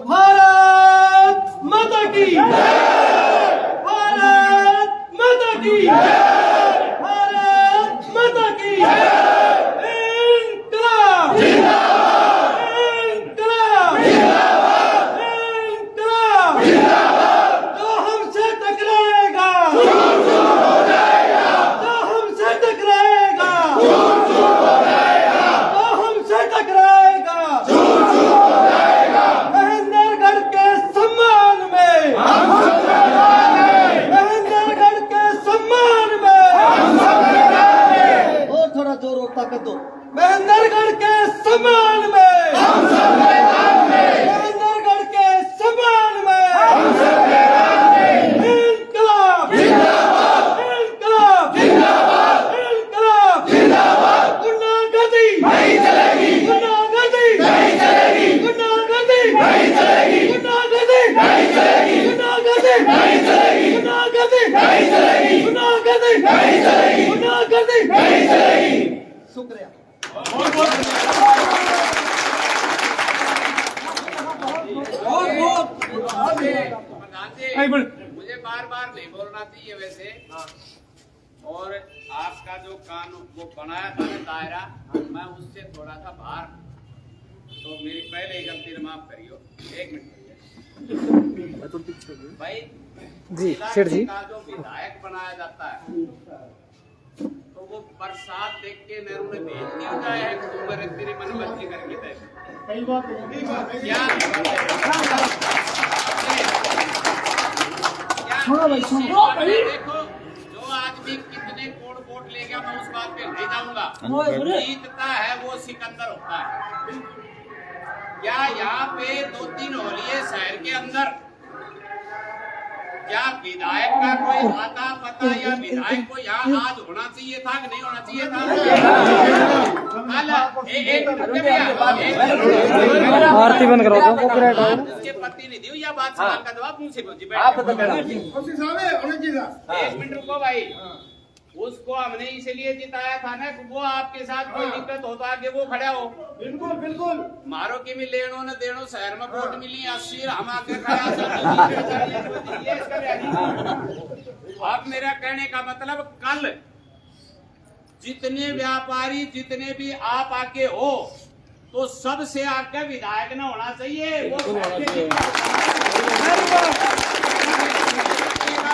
S6: भारत माता की, भारत माता की, भारत माता की, इंकलाब जिंदाबाद, इंकलाब जिंदाबाद, इंकलाब जिंदाबाद। जो हमसे टकराएगा चूर चूर हो जाएगा, जो हमसे टकराएगा चूर चूर हो जाएगा, जो हमसे टकराएगा चूर चूर हो जाएगा। महेंद्रगढ़ के सम्मान में हम सब लड़ाएंगे, महेंद्रगढ़ के सम्मान में हम सब लड़ाएंगे। और थोड़ा जोर और ताकत दो। महेंद्रगढ़ के सम्मान में हम सब लड़ाएंगे, महेंद्रगढ़ के सम्मान में हम सब लड़ाएंगे। इंकलाब जिंदाबाद, इंकलाब जिंदाबाद, इंकलाब जिंदाबाद। गुंडागर्दी नहीं चलेगी, गुंडागर्दी नहीं चलेगी, गुंडागर्दी नहीं चलेगी, गुंडागर्दी नहीं चलेगी, गुंडागर्दी नहीं चलेगी, गुंडागर्दी नहीं चलेगी, गुंडागर्दी नहीं चलेगी, गुंडागर्दी नहीं चलेगी। शुक्रिया।
S11: मुझे बार बार नहीं बोलना चाहिए वैसे, और आपका जो कानून वो बनाया था दायरा, मैं उससे थोड़ा सा बाहर, तो मेरी पहले ही गलती माफ करियो। एक मिनट भाई
S9: जी, शेर जी
S11: का जो विधायक बनाया जाता है तो वो बरसात देख के नेहरू ने भेज दिया जाए है कि तुम मेरे तेरी मनमर्जी करके दे।
S1: सही बात है
S11: क्या देखो, जो आदमी कितने कोट ले गया मैं उस बात पे नहीं जाऊंगा। जीतता है वो सिकंदर होता है। क्या यहाँ पे 2-3 होलिये शहर के अंदर, क्या विधायक का कोई आता पता या विधायक को यहाँ आज होना चाहिए था कि नहीं होना चाहिए था?
S9: आरती बंद करो तो कॉपीराइट आएगा।
S11: उसके प्रतिनिधि या बात सवाल का जवाब मुझसे एक मिनट रुको भाई। उसको हमने इसलिए जिताया था ना कि वो आपके साथ कोई दिक्कत होता आगे वो खड़ा हो।
S1: बिल्कुल बिल्कुल।
S11: मारो की भी लेनो न देनो, शहर में वोट मिली 80 हम आके खड़ा। अब मेरा कहने का मतलब कल जितने व्यापारी जितने भी आप आके हो तो सबसे आगे विधायक न होना चाहिए। वो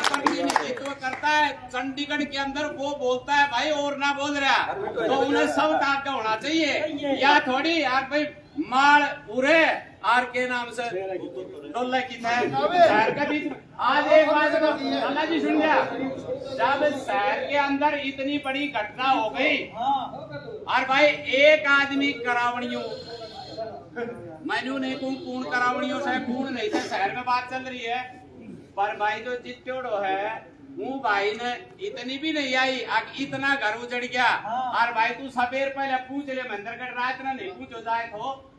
S11: प्रतिनिधित्व करता है चंडीगढ़ के अंदर, वो बोलता है भाई और ना बोल रहा, तो उन्हें सब आगे होना चाहिए। या थोड़ी यार भाई माल पूरे आर के नाम से डोले की शहर के बीच। आज एक बात अल्लाह जी सुन गया, जब शहर के अंदर इतनी बड़ी घटना हो गई और भाई एक आदमी करावणियों, मैनू नहीं कौन करावणियों से कौन नहीं से शहर में बात चल रही है, पर भाई जो चित्तौड़ो है वो भाई ने इतनी भी नहीं आई, इतना घर उजड़ गया। और भाई तू सवेर पहले पूछ ले, महेंद्रगढ़ रात ना नहीं पूछो जाए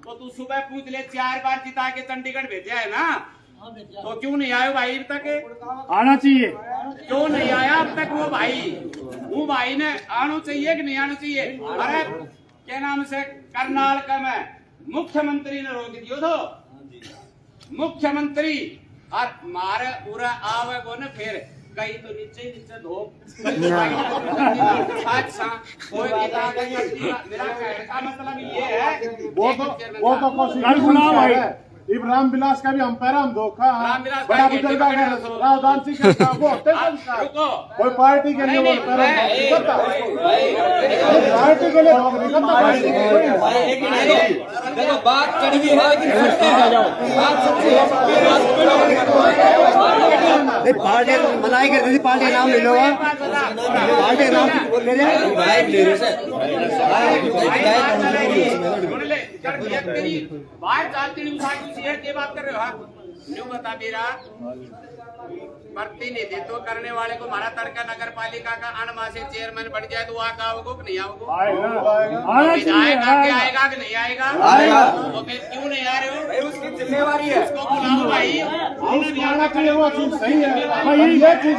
S11: तो तू सुबह पूछ ले। 4 बार जिता के चंडीगढ़ भेजा है ना, तो क्यों नहीं आयो भाई अब तक?
S1: आना चाहिए।
S11: क्यों नहीं आया अब तक वो भाई? वो भाई ने आना चाहिए कि नहीं आना चाहिए? अरे क्या नाम से करनाल का मैं मुख्यमंत्री ने रोक दियो तो मुख्यमंत्री और मारे पूरा आवे को न फिर कहीं तो नीचे धो कोई मेरा कहने का मतलब ये है
S10: वो तो इब्राहिम बिलास का भी अंपायर हम धोखा बड़ा बुजुर्ग रावदान सिंह कोई पार्टी के लिए पार्टी के लिए
S2: देखो बात कड़वी है लेकिन
S14: पार्टी मनाई करती थी, पार्टी नाम ले लो, पार्टी नाम ले रहे
S11: बाहर चालती नहीं ये बात कर रहे हो। हाँ न्यू बता मेरा प्रतिनिधित्व करने वाले को मारा तड़का नगर पालिका का अनमा से चेयरमैन बन जाए तो वहाँ का होगा कि नहीं आओगे? विधायक आगे आएगा कि नहीं आएगा? तो फिर क्यों नहीं आ रहे हो?
S2: उसकी जिम्मेवारी है,
S11: उसको बुलाओ भाई।
S10: वो चीज सही है भाई, ये चीज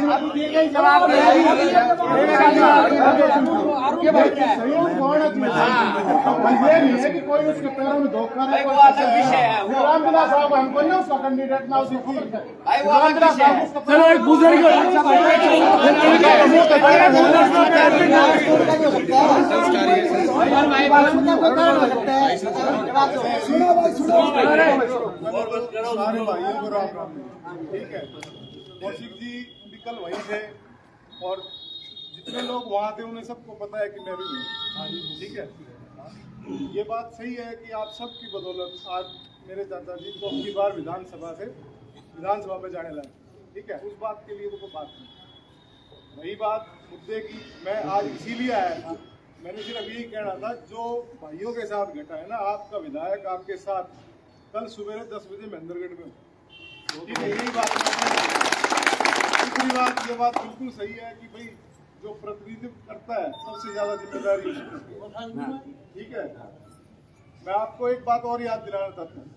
S10: जवाब ये नहीं है कि कोई उसके पैरों में धोखा है। रामविलास साहब हमको नहीं उसका कैंडिडेट ना उसी एक बुजुर्ग सारे भाइयों को राम राम। ठीक है, कौशिक जी भी कल वहीं थे और जितने लोग वहाँ थे उन्हें सबको पता है कि मैं भी हूँ। ठीक है, ये बात सही है कि आप सबकी बदौलत आज मेरे चाचा जी को अपनी बार विधानसभा में जाने लगे। ठीक है, उस बात के लिए वो बात नहीं। वही बात मुद्दे की मैं आज इसीलिए आया था, मैंने सिर्फ यही कहना था जो भाइयों के साथ घटा है ना, आपका विधायक आपके साथ कल सुबह 10 बजे महेंद्रगढ़ में। ठीक है, यही बात दूसरी बात, ये बात बिल्कुल सही है कि भाई जो प्रतिनिधित्व करता है सबसे ज्यादा जिम्मेदारी उसकी। ठीक है, मैं आपको एक बात और याद दिलाना चाहता हूँ।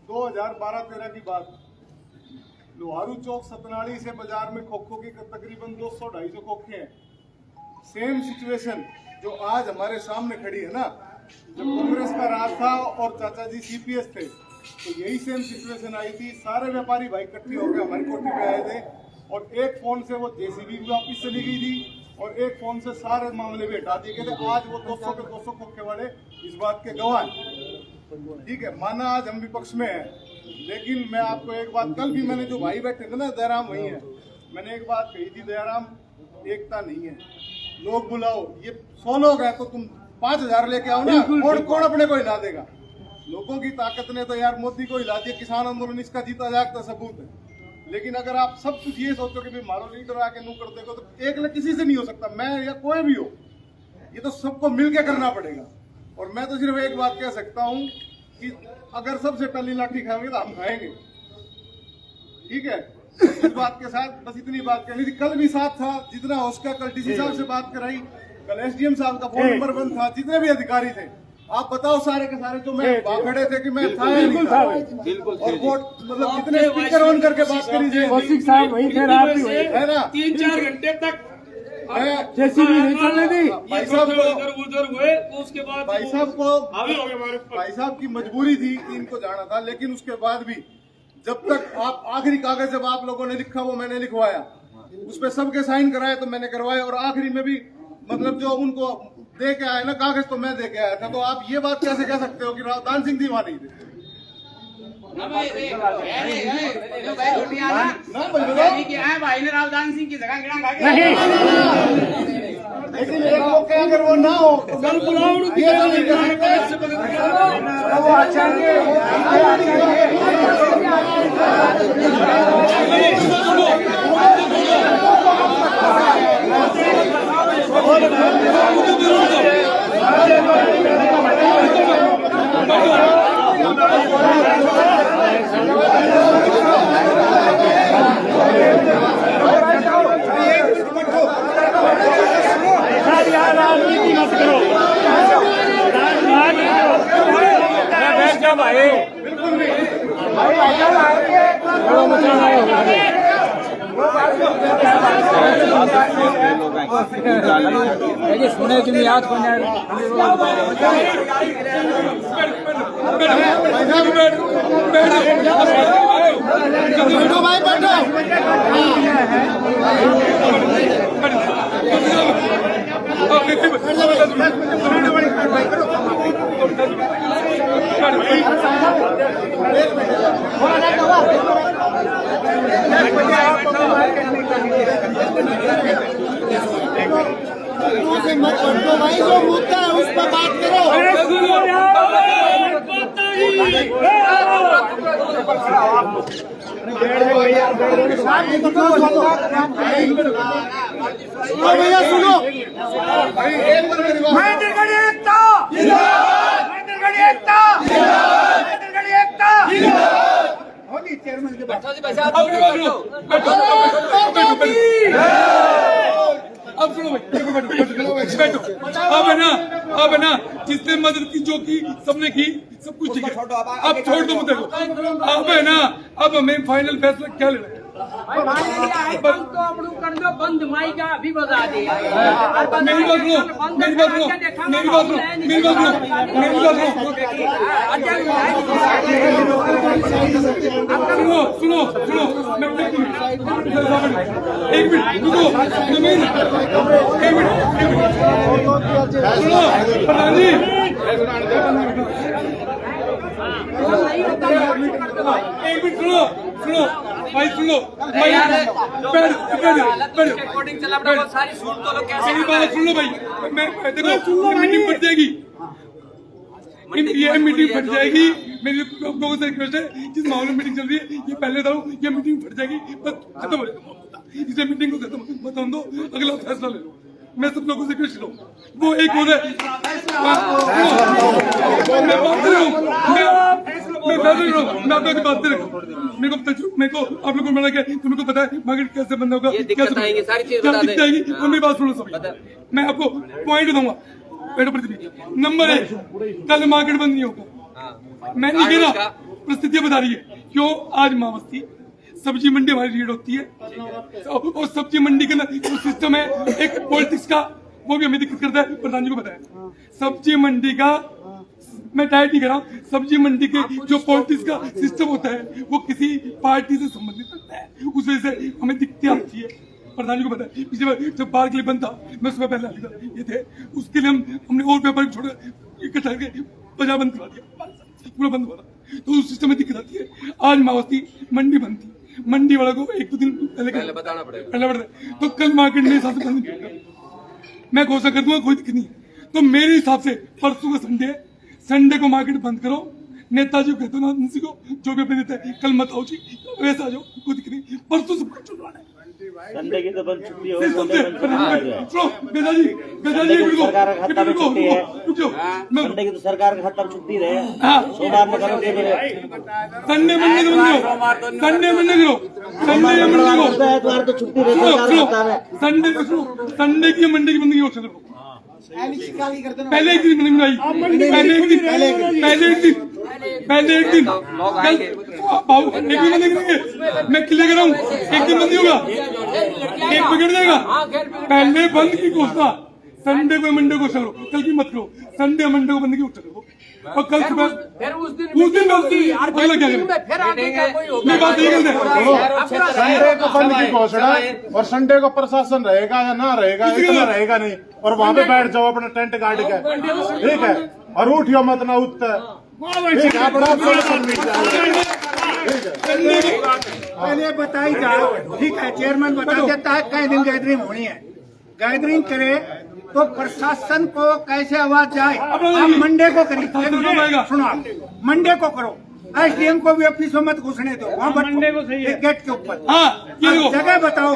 S10: 2012-13 की बात, लोहारू चौक सतनाड़ी से बाजार में खोखो की तकरीबन 200-250 खोखे हैं। सेम सिचुएशन जो आज हमारे सामने खड़ी है ना, जब कांग्रेस का राज था और चाचा जी सीपीएस थे तो यही सेम सिचुएशन आई थी। सारे व्यापारी भाई इकट्ठे होकर हमारी कोठी पे आए थे और एक फोन से वो जेसीबी भी वापिस चली गई थी और एक फोन से सारे मामले भी हटा दिए गए थे। आज वो 200 के 200 खोखे वाले इस बात के गवाह। ठीक है, माना आज हम विपक्ष में हैं, लेकिन मैं आपको एक बात, कल भी मैंने जो भाई बैठे थे ना, दयाराम वही है, मैंने एक बात कही थी, दयाराम एकता नहीं है, लोग बुलाओ, ये 100 लोग हैं तो तुम 5000 लेके आओ ना, कौन अपने को हिला देगा? लोगों की ताकत ने तो यार मोदी को हिला दिया, किसान आंदोलन इसका जीता जागता सबूत है। लेकिन अगर आप सब कुछ ये सोचो कि भाई मारो लीडर आके नू कर देगा, तो एक किसी से नहीं हो सकता, मैं या कोई भी हो, ये तो सबको मिलके करना पड़ेगा। और मैं तो सिर्फ एक बात कह सकता हूँ कि अगर सबसे टली लाठी खाएंगे तो हम खाएंगे। ठीक है, इस बात के साथ बस इतनी बात कहनी थी। कल भी साथ था, जितना हो सका कल डीसी साहब से बात कराई, कल एसडीएम साहब का फोन नंबर बंद था, जितने भी अधिकारी थे आप बताओ सारे के सारे जो मैं खड़े थे कि मैं था नहीं था। और वोट मतलब जितने स्पीकर ऑन करके बात करी थी, कौशिक साहब वही थे, रात भी है ना,
S3: 3-4 घंटे तक
S10: जेसीबी नहीं चल रही थी। भाई साहब
S3: उधर हुए तो उसके बाद
S10: भाई साहब की मजबूरी थी कि इनको जाना था, लेकिन उसके बाद भी जब तक आप आखिरी कागज जब आप लोगों ने लिखा वो मैंने लिखवाया, उस पर सबके साइन कराए तो मैंने करवाए, और आखिरी में भी मतलब जो उनको दे के आए ना कागज तो मैं दे के आया था। तो आप ये बात कैसे कह सकते हो कि रावदान सिंह जी वहां नहीं थे?
S11: भाई ने रावदान सिंह की जगह
S10: लेकिन एक मौके अगर वो ना हो तो कल बुलाओ, ये नहीं कर राजनीति मत करो, भाई बिल्कुल भी सुने कि याद भाई
S4: मत पढ़ो भाई, जो मुद्दा है उस पर बात करो। भैया सुनो, चेयरमैन के बाद
S3: अब सुनो भाई, बैठो। अब है ना जिसने मदद की जो की सबने की, सब कुछ ठीक है। अब छोड़ दो मुद्दे को। अब है ना, अब हमें फाइनल फैसला क्या लेना है?
S8: बंद माई का अभी बजा दे।
S3: मेरी बात सुनो। एक मिनट रुको, सुनो प्रधान जी, एक मिनट सुनो भाई, सुनो भाई,
S8: सारी सुन तो लोग कैसे
S3: मेरी बात सुन लो भाई। मैं देखो मीटिंग फट जाएगी, ये मीटिंग फट जाएगी। मेरी लोगों से रिक्वेस्ट है, जिस मामले में मीटिंग चल रही है ये पहले बताओ, ये मीटिंग फट जाएगी, बस खत्म हो जाएगा। इसे मीटिंग को खत्म मत दो, अगला फैसला ले लो। मैं सब लोगों से रिक्वेस्ट करूँ, वो एक हो जाए। मेरे को आप लोगों को मना किया, तुमको पता है मार्केट कैसे बंद होगा,
S6: ये दिक्कत आएंगी, सारी चीज बता दें।
S3: और मेरी बात सुनो सब, मैं आपको पॉइंट दूंगा। नंबर 1, कल मार्केट बंद नहीं होगा। मैं नहीं कह रहा, परिस्थितियां बता रही है। क्यों? आज मावस्ती सब्जी मंडी हमारी रीड होती है, और सब्जी मंडी के अंदर जो सिस्टम है एक पॉलिटिक्स का, वो भी हमें दिक्कत करता है। प्रधान जी को बताया सब्जी मंडी का, मैं डायरेक्ट नहीं कर रहा हूँ, सब्जी मंडी के जो पॉलिटिक्स का सिस्टम होता है वो किसी पार्टी से संबंधित होता है, उस वजह से हमें दिक्कतें आती है। प्रधान जी को बताया पिछली बार जब बार के लिए बंद था, मैं सुबह पहले ये थे, उसके लिए हमने और पेपर छोड़ इकट्ठा करके बाजार बंद करा दिया, पूरा बंद हुआ था। तो उस सिस्टम में दिक्कत आती है। आज मावस्ती मंडी बंद थी, मंडी वाला को 1-2 दिन पहले बताना पड़ेगा, तो कल मार्केट मेरे हिसाब से बंद नहीं होगा। मैं घोषणा कर दूंगा, कोई दिक्कत नहीं है। तो मेरे हिसाब से परसों का संडे को मार्केट बंद करो। नेताजी को कहते हो ना, को जो भी अपने देते हैं, कल मत आओ जी, वैसे आ जाओ, कोई दिक्कत नहीं। परसों सब कुछ चलवाना है।
S15: संडे की तो बंद छुट्टी हो,
S3: संडे की तो
S15: सरकार के खाता में छुट्टी रहे, सोमवार में करोगे,
S3: संडे मंडे करो, संडे मंडे करो,
S15: एतवार तो छुट्टी रहे
S3: संडे संडे की मंडे की बंदी हो सकते। पहले एक दिन नहीं बनाई, पहले एक दिन एक दिन बंदी करेंगे। मैं क्लियर कर रहा हूँ, एक दिन बंदी होगा, एक बिगड़ जाएगा। पहले बंद की घोषणा संडे को मंडे को चलो, कल की मत करो, संडे मंडे को बंद की घोषणा करो, और कल सुबह उस दिन अगला क्या करें? बात यही करते हैं,
S10: संडे को बंद की घोषणा, और संडे को प्रशासन रहेगा या ना रहेगा, इतना रहेगा नहीं, और वहाँ पे बैठ जाओ अपना टेंट गाड़ के, ठीक है, और उठियो मत ना उठता है।
S12: पहले बताई जाए, ठीक है, चेयरमैन बता देता है कई दिन गैदरिंग होनी है, गैदरिंग करे तो प्रशासन को कैसे आवाज जाए। आप मंडे को करिए, सुनो आप मंडे को करो, एसडीएम को भी ऑफिसों मत घुसने दो, वहाँ मंडे को सही है, गेट के ऊपर जगह बताओ।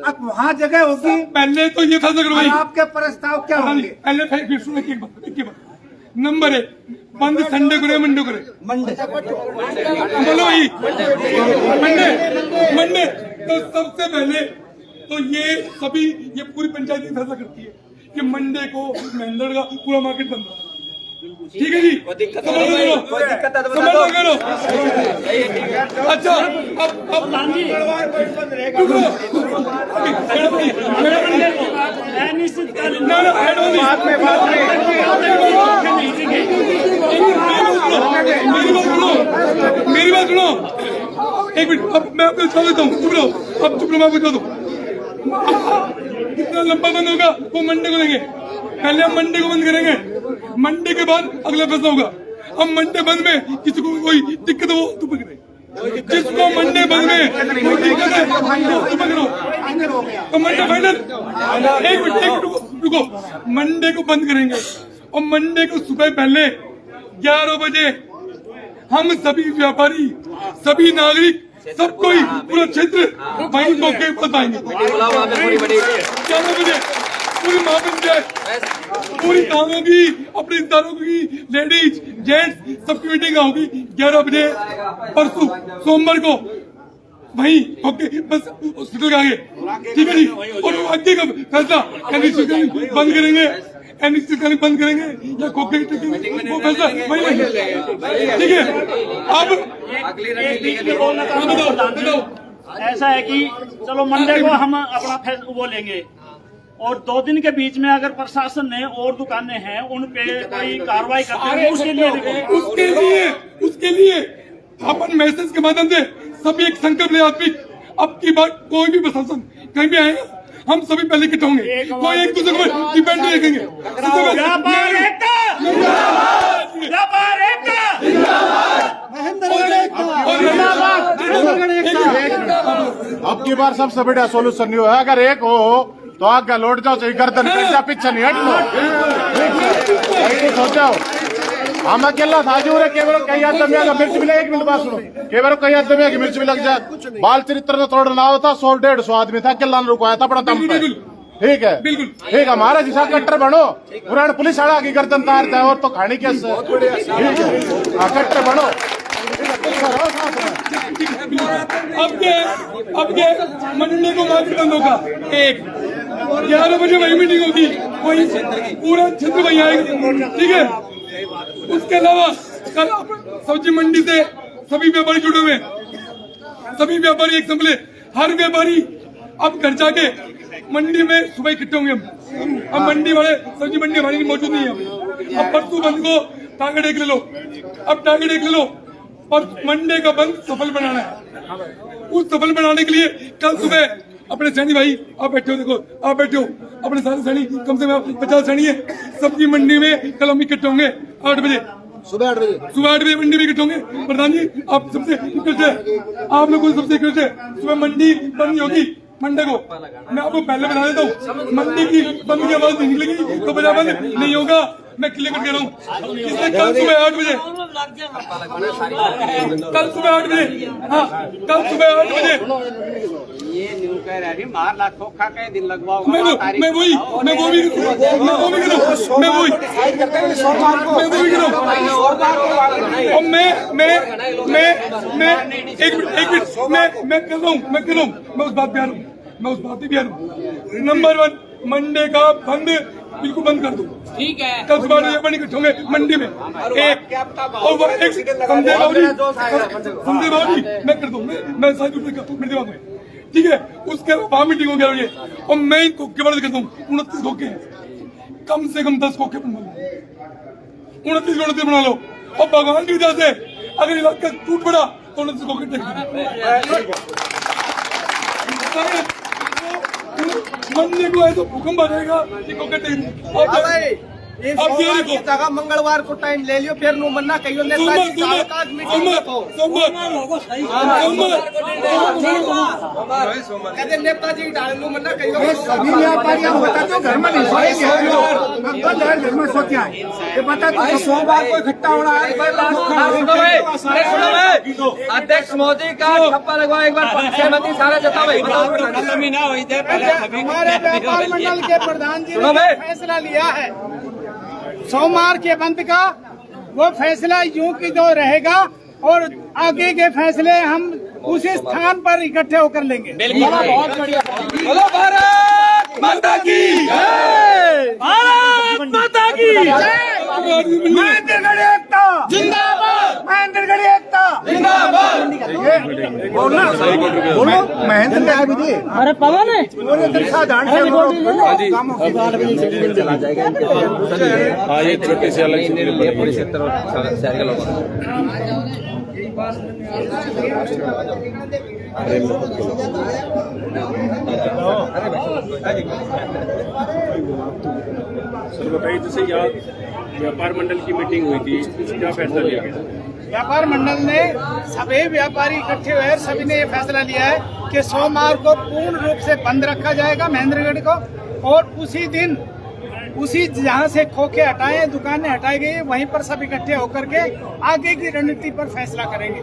S12: अब वहाँ जगह होगी,
S3: पहले तो ये फैसला करो भाई,
S12: आपके प्रस्ताव क्या होंगे?
S3: पहले नंबर 1, बंद संडे को मंडे को बोलो भाई, मंडे। तो सबसे पहले तो ये पूरी पंचायत फैसला करती है कि मंडे को महेंद्रगढ़ का पूरा मार्केट बंद होगा। ठीक है जी, समझ करो। अच्छा, अब मेरी बात सुनो, एक मिनट, अब मैं आपको बता देता हूँ, चुप रहो, अब चुप रहो, मैं आपको बता दूँ कितना लंबा बंद होगा, वो मंडे को लेंगे। पहले हम मंडी को बंद करेंगे, मंडी के बाद अगला फैसला होगा। हम मंडी बंद में किसी को कोई दिक्कत हो तो पकड़े, जिसको मंडी बंद में कोई दिक्कत है तो पकड़ो। तो मंडी फाइनल। एक मिनट रुको, मंडी को बंद करेंगे और मंडी को सुबह पहले 11 बजे हम सभी व्यापारी, सभी नागरिक, सब कोई पूरा क्षेत्र वहीं मौके पर आएंगे। 11 बजे पूरी महापंचायत, पूरी गाँवों की, अपने रिश्तेदारों की, लेडीज जेंट्स सबकी मीटिंग होगी 11 बजे परसों सोमवार को वहीं ओके बस हॉस्पिटल के आगे, ठीक है जी। और आगे का फैसला बंद करेंगे, बंद करेंगे या खोखे वो फैसला वही लेंगे, ठीक है। अब बताओ।
S16: ऐसा है कि चलो मंडे को हम अपना फैसला वो लेंगे और 2 दिन के बीच में अगर प्रशासन ने और दुकानें हैं उन पे कोई कार्रवाई करते हैं
S3: उसके लिए अपन मैसेज के माध्यम से सभी एक संकल्प ले आदमी, अब की बात कोई भी प्रशासन कहीं भी आएगा हम सभी पहले इकट्ठा होंगे, कोई एक दूसरे को डिपेंड नहीं रखेंगे।
S17: अब की बार सबसे बड़ा सोल्यूशन ये है, अगर एक हो तो आगे लौट जाओ, चाहिए गर्दन जा, पीछे नहीं हटना। सोचो हम अकेला था जो केवल कई आदमी मिर्च भी लगे, एक मिनट बात सुनो, केवल कई आदमी की मिर्च भी लग जाए, बाल चरित्र तो तोड़ना होता, 100-150 आदमी था, अकेला रुकवाया था अपना दम पे, ठीक है, ठीक। हमारा जिसा कट्टर बनो, पुरानी पुलिस वाला की गर्दन तारता है और तो खाने कैसे, ठीक है, कट्टर बनो।
S3: अब ये मंडी को मार्केट बंद होगा, 11 बजे वही मीटिंग होगी, वही पूरा क्षेत्र वही आएगा, ठीक है। उसके अलावा कल सब्जी मंडी से सभी व्यापारी जुड़े हुए, सभी व्यापारी एक संभले, हर व्यापारी अब घर जाके मंडी में सुबह इकट्ठे होंगे हम। अब मंडी वाले सब्जी मंडी हमारी मौजूद नहीं है, अब परसों बंद को टारगेट एक ले लो, अब टारगेट एक ले लो और मंडे का बंद सफल बनाना है। उस सफल बनाने के लिए कल सुबह अपने सैनी भाई आप बैठे हो, देखो आप बैठे हो, अपने सारे सैनी कम से कम 50 सैनी है, सबकी मंडी में कल हम इकट्ठे होंगे 8 बजे, सुबह 8 बजे मंडी में इकट्ठे होंगे। प्रधान जी आप सबसे इकट्ठे है, आप लोगों सबसे इकट्ठे, सुबह मंडी बंद होगी। मंडे को मैं आपको पहले बता देता हूँ, मंडी की बंद की आवाज नहीं निकलेगी तो बजा बंद नहीं होगा, मैं क्लियर कर रहा हूँ। इसलिए कल सुबह 8 बजे, कल सुबह 8 बजे, हाँ कल सुबह 8 बजे
S11: ये न्यू कह रहे मार लाख खोखा के दिन लगवाओ।
S3: मैं वही मैं कर रहा हूँ, मैं उस बात पे आ रहा हूँ, मैं उस बात पे भी आ रहा हूँ। नंबर 1 मंडे का बंद बिल्कुल बंद कर दो, ठीक है। कल सुबह अपन इकट्ठे होंगे मंडी में, एक और एक संजय बाबू मैं कर दूँ, मैं सारी मेरे दिमाग में, ठीक है। उसके बाद मीटिंग हो गया ये, और मैं इनको केवल करता हूँ 29 खोखे, कम से कम 10 खोखे बना लो, 29 बना लो, और भगवान की वजह से अगर इलाका टूट पड़ा तो 29 खोखे मंडी को है तो भूकंप आ जाएगा,
S2: अब ये जगह मंगलवार को टाइम ले लियो, फिर नो मन्ना कहियो नेताजी डाल लो मन्ना कहियो,
S12: सभी व्यापारी आप बता दो घर में नहीं सोएंगे, घर में सोते हैं, ये बता दो सोमवार को इकट्ठा होना है।
S2: अध्यक्ष मोदी का ठप्पा लगवाओ, एक बार सहमति सारा जता भाई
S1: हमारे व्यापार मंडल के प्रधान जी ने फैसला लिया है सोमवार के बंद का, वो फैसला यूं की जो रहेगा और आगे के फैसले हम उसी स्थान पर इकट्ठे होकर लेंगे। बहुत बढ़िया,
S3: बोलो भारत माता की जय, भारत माता की जय,
S12: महेंद्रगढ़ एकता जिंदाबाद, महेंद्रगढ़ एकता जिंदाबाद। बोलो महेंद्रगढ़ विधि, अरे पवन है
S9: चला जाएगा।
S13: हाँ ये छोटे से अलग
S2: पूरे क्षेत्र शहर के लोग
S13: बताइए, जैसे यहाँ व्यापार मंडल की मीटिंग हुई थी, क्या फैसला लिया गया?
S1: व्यापार मंडल ने सभी व्यापारी इकट्ठे हुए, सभी ने ये फैसला लिया है कि सोमवार को पूर्ण रूप से बंद रखा जाएगा महेंद्रगढ़ को, और उसी दिन उसी जहां से खोखे हटाए, दुकानें हटाई गई, वहीं पर सब इकट्ठे होकर के आगे की रणनीति पर फैसला करेंगे।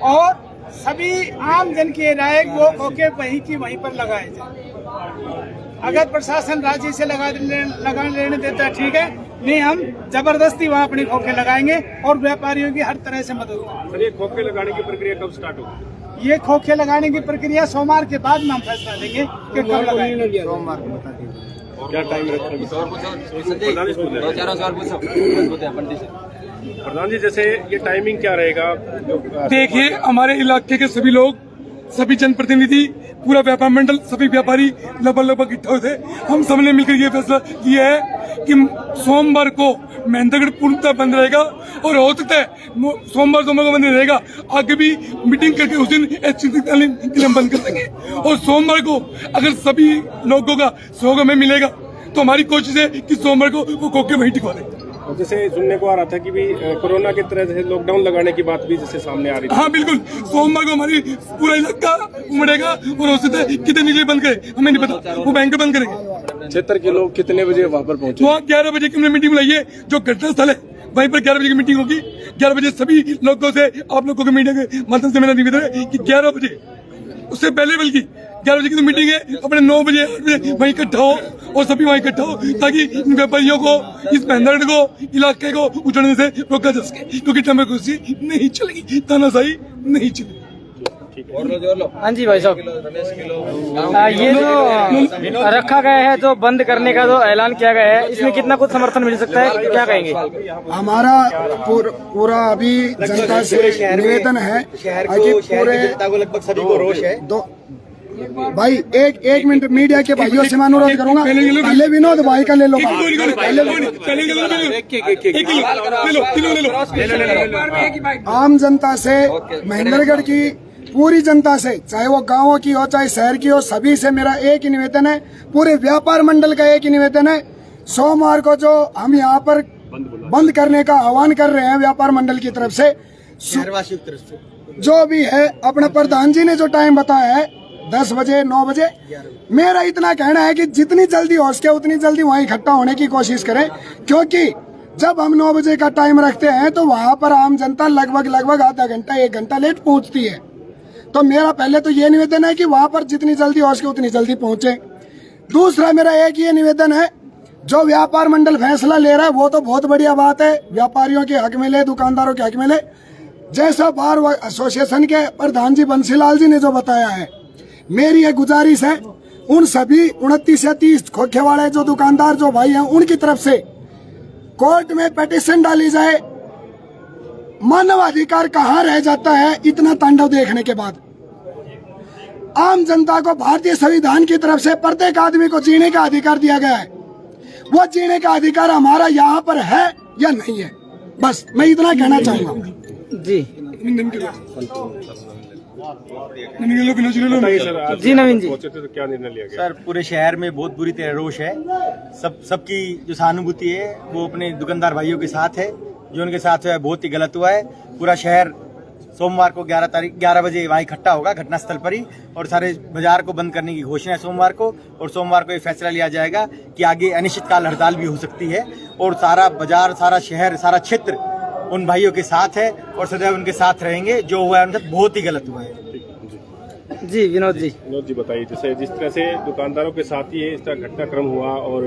S1: और सभी आम जन की राय वो खोखे वहीं की वहीं पर लगाए जाए। अगर प्रशासन राजी से लगा लेने देता है ठीक है, नहीं हम जबरदस्ती वहाँ अपनी खोखे लगाएंगे और व्यापारियों की हर तरह से मदद करेंगे।
S13: सर, ये खोखे लगाने की प्रक्रिया कब स्टार्ट होगी?
S1: ये खोखे लगाने की प्रक्रिया सोमवार के बाद में हम फैसला लेंगे कि कब लगाएंगे।
S12: सोमवार को बता दीजिए
S13: क्या टाइम रखेंगे? प्रधान जी, जैसे ये टाइमिंग क्या रहेगा?
S3: देखिए, हमारे इलाके के सभी लोग, सभी जनप्रतिनिधि, पूरा व्यापार मंडल, सभी व्यापारी लगभग इकट्ठा हुए थे। हम सबने मिलकर ये फैसला लिया है कि सोमवार को महेंद्रगढ़ पूर्णतः बंद रहेगा, और हो सकता है सोमवार को बंद रहेगा, आगे भी मीटिंग करके उस दिन के लिए बंद कर देंगे। और सोमवार को अगर सभी लोगों का सहयोग हमें मिलेगा तो हमारी कोशिश है कि सोमवार को वो खोखे वहीं टिकवा दें।
S13: जैसे सुनने को आ रहा था कि भी कोरोना की तरह से लॉकडाउन लगाने की बात भी जैसे सामने आ रही थी।
S3: हाँ बिल्कुल, सोमवार को हमारी पूरा इलाका उमड़ेगा, और हो सकता है कितने बजे बंद करे हमें नहीं पता, वो बैंक बंद करेंगे।
S13: क्षेत्र के लोग कितने बजे वहाँ पर पहुँचे?
S3: वहाँ 11 बजे की हमने मीटिंग बुलाई है, जो घटना स्थल है वहीं पर 11 बजे की मीटिंग होगी। 11 बजे सभी लोगों से, आप लोगों के मीडिया के माध्यम से मेरा निवेदन है कि 11 बजे, उससे पहले बल्कि 11 बजे की तो मीटिंग है, अपने 9 बजे 8 बजे वहीं इकट्ठा हो, और सभी वहीं इकट्ठा हो, ताकि इन व्यापारियों को, इस महेंद्रगढ़ को, इलाके को उजड़ने से रोका जा सके, क्योंकि डेमोक्रेसी नहीं चलेगी, तानाशाही नहीं चलेगी।
S9: हाँ जी भाई साहब, ये जो रखा गया है, जो बंद करने का जो ऐलान किया गया है, इसमें कितना कुछ समर्थन मिल सकता है, क्या कहेंगे?
S4: हमारा पूरा अभी जनता से निवेदन है कि पूरे जनता को, लगभग सभी को रोष है। भाई एक मिनट, मीडिया के भाइयों से मैं अनुरोध करूंगा, पहले विनोद भाई का ले लो, आम जनता से, महेंद्रगढ़ की पूरी जनता से, चाहे वो गांवों की हो चाहे शहर की हो, सभी से मेरा एक ही निवेदन है, पूरे व्यापार मंडल का एक ही निवेदन है, सोमवार को जो हम यहाँ पर बंद करने का आह्वान कर रहे हैं व्यापार मंडल की तरफ से, शहरवासियों की तरफ से, जो भी है, अपना प्रधान जी ने जो टाइम बताया है 10 बजे 9 बजे, मेरा इतना कहना है कि जितनी जल्दी हो सके उतनी जल्दी वहाँ इकट्ठा होने की कोशिश करें, क्योंकि जब हम 9 बजे का टाइम रखते हैं तो वहाँ पर आम जनता लगभग आधा घंटा 1 घंटा लेट पहुँचती है। तो मेरा पहले तो ये निवेदन है कि वहाँ पर जितनी जल्दी हो सके उतनी जल्दी पहुँचे। दूसरा मेरा एक ये निवेदन है, जो व्यापार मंडल फैसला ले रहा है वो तो बहुत बढ़िया बात है, व्यापारियों के हक में ले, दुकानदारों के हक में ले, जैसा बार एसोसिएशन के प्रधान जी बंसीलाल जी ने जो बताया है, मेरी एक गुजारिश है, उन सभी 29 या 30 खोखे वाले जो दुकानदार जो भाई हैं, उनकी तरफ से कोर्ट में पिटीशन डाली जाए। मानवाधिकार कहाँ रह जाता है इतना तांडव देखने के बाद? आम जनता को भारतीय संविधान की तरफ से प्रत्येक आदमी को जीने का अधिकार दिया गया है, वो जीने का अधिकार हमारा यहाँ पर है या नहीं है, बस मैं इतना कहना चाहूंगा।
S9: जी
S13: जी नवीन जी, तो क्या निर्णय लिया गया?
S5: सर, पूरे शहर में बहुत बुरी तरह रोष है, सबकी जो सहानुभूति है वो अपने दुकानदार भाइयों के साथ है, जो उनके साथ हुआ है बहुत ही गलत हुआ है। पूरा शहर सोमवार को 11 बजे वहाँ इकट्ठा होगा घटना स्थल पर ही, और सारे बाजार को बंद करने की घोषणा है सोमवार को, और सोमवार को ये फैसला लिया जाएगा कि आगे अनिश्चितकाल हड़ताल भी हो सकती है, और सारा बाजार, सारा शहर, सारा क्षेत्र उन भाइयों के साथ है और सदैव उनके साथ रहेंगे। जो हुआ है उनके साथ बहुत ही गलत हुआ है।
S9: जी विनोद जी
S13: बताइए, जैसे जिस तरह से दुकानदारों के साथ ही इस तरह घटनाक्रम हुआ, और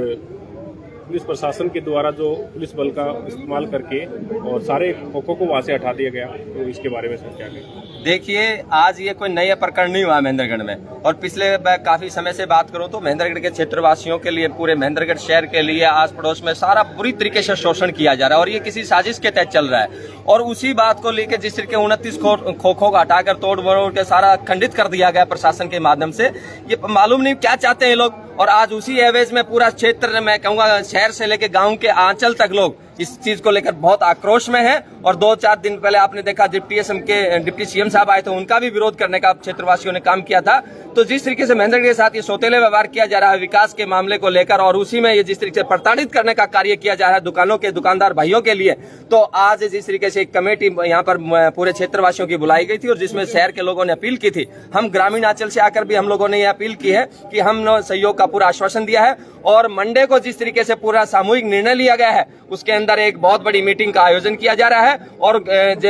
S13: पुलिस प्रशासन के द्वारा जो पुलिस बल का इस्तेमाल करके और सारे खोखों को वहाँ से हटा दिया गया, तो इसके बारे में सर क्या कहें?
S2: देखिए, आज ये कोई नया प्रकरण नहीं हुआ महेंद्रगढ़ में, और पिछले काफी समय से बात करूं तो महेंद्रगढ़ के क्षेत्रवासियों के लिए, पूरे महेंद्रगढ़ शहर के लिए, आस पड़ोस में सारा बुरी तरीके से शोषण किया जा रहा है, और ये किसी साजिश के तहत चल रहा है। और उसी बात को लेकर जिस तरीके 29 खोखों को हटाकर तोड़ मरोड़ के सारा खंडित कर दिया गया प्रशासन के माध्यम से, ये मालूम नहीं क्या चाहते हैं लोग। और आज उसी एवज में पूरा क्षेत्र, मैं कहूँगा शहर से लेकर गाँव के आंचल तक लोग इस चीज को लेकर बहुत आक्रोश में है। और 2-4 दिन पहले आपने देखा डिप्टी सीएम साहब आए थे, उनका भी विरोध करने का क्षेत्रवासियों ने काम किया था। तो जिस तरीके से महेंद्रगढ़ के साथ ये सौतेले व्यवहार किया जा रहा है विकास के मामले को लेकर, और उसी में ये जिस तरीके से प्रताड़ित करने का कार्य किया जा रहा है दुकानदार भाइयों के लिए, तो आज जिस तरीके से एक कमेटी यहाँ पर पूरे क्षेत्रवासियों की बुलाई गई थी और जिसमें शहर के लोगों ने अपील की थी। हम ग्रामीण अंचल से आकर भी हम लोगों ने ये अपील की है कि हमने सहयोग का पूरा आश्वासन दिया है, और मंडे को जिस तरीके से पूरा सामूहिक निर्णय लिया गया है उसके अंदर एक बहुत बड़ी मीटिंग का आयोजन किया जा रहा है, और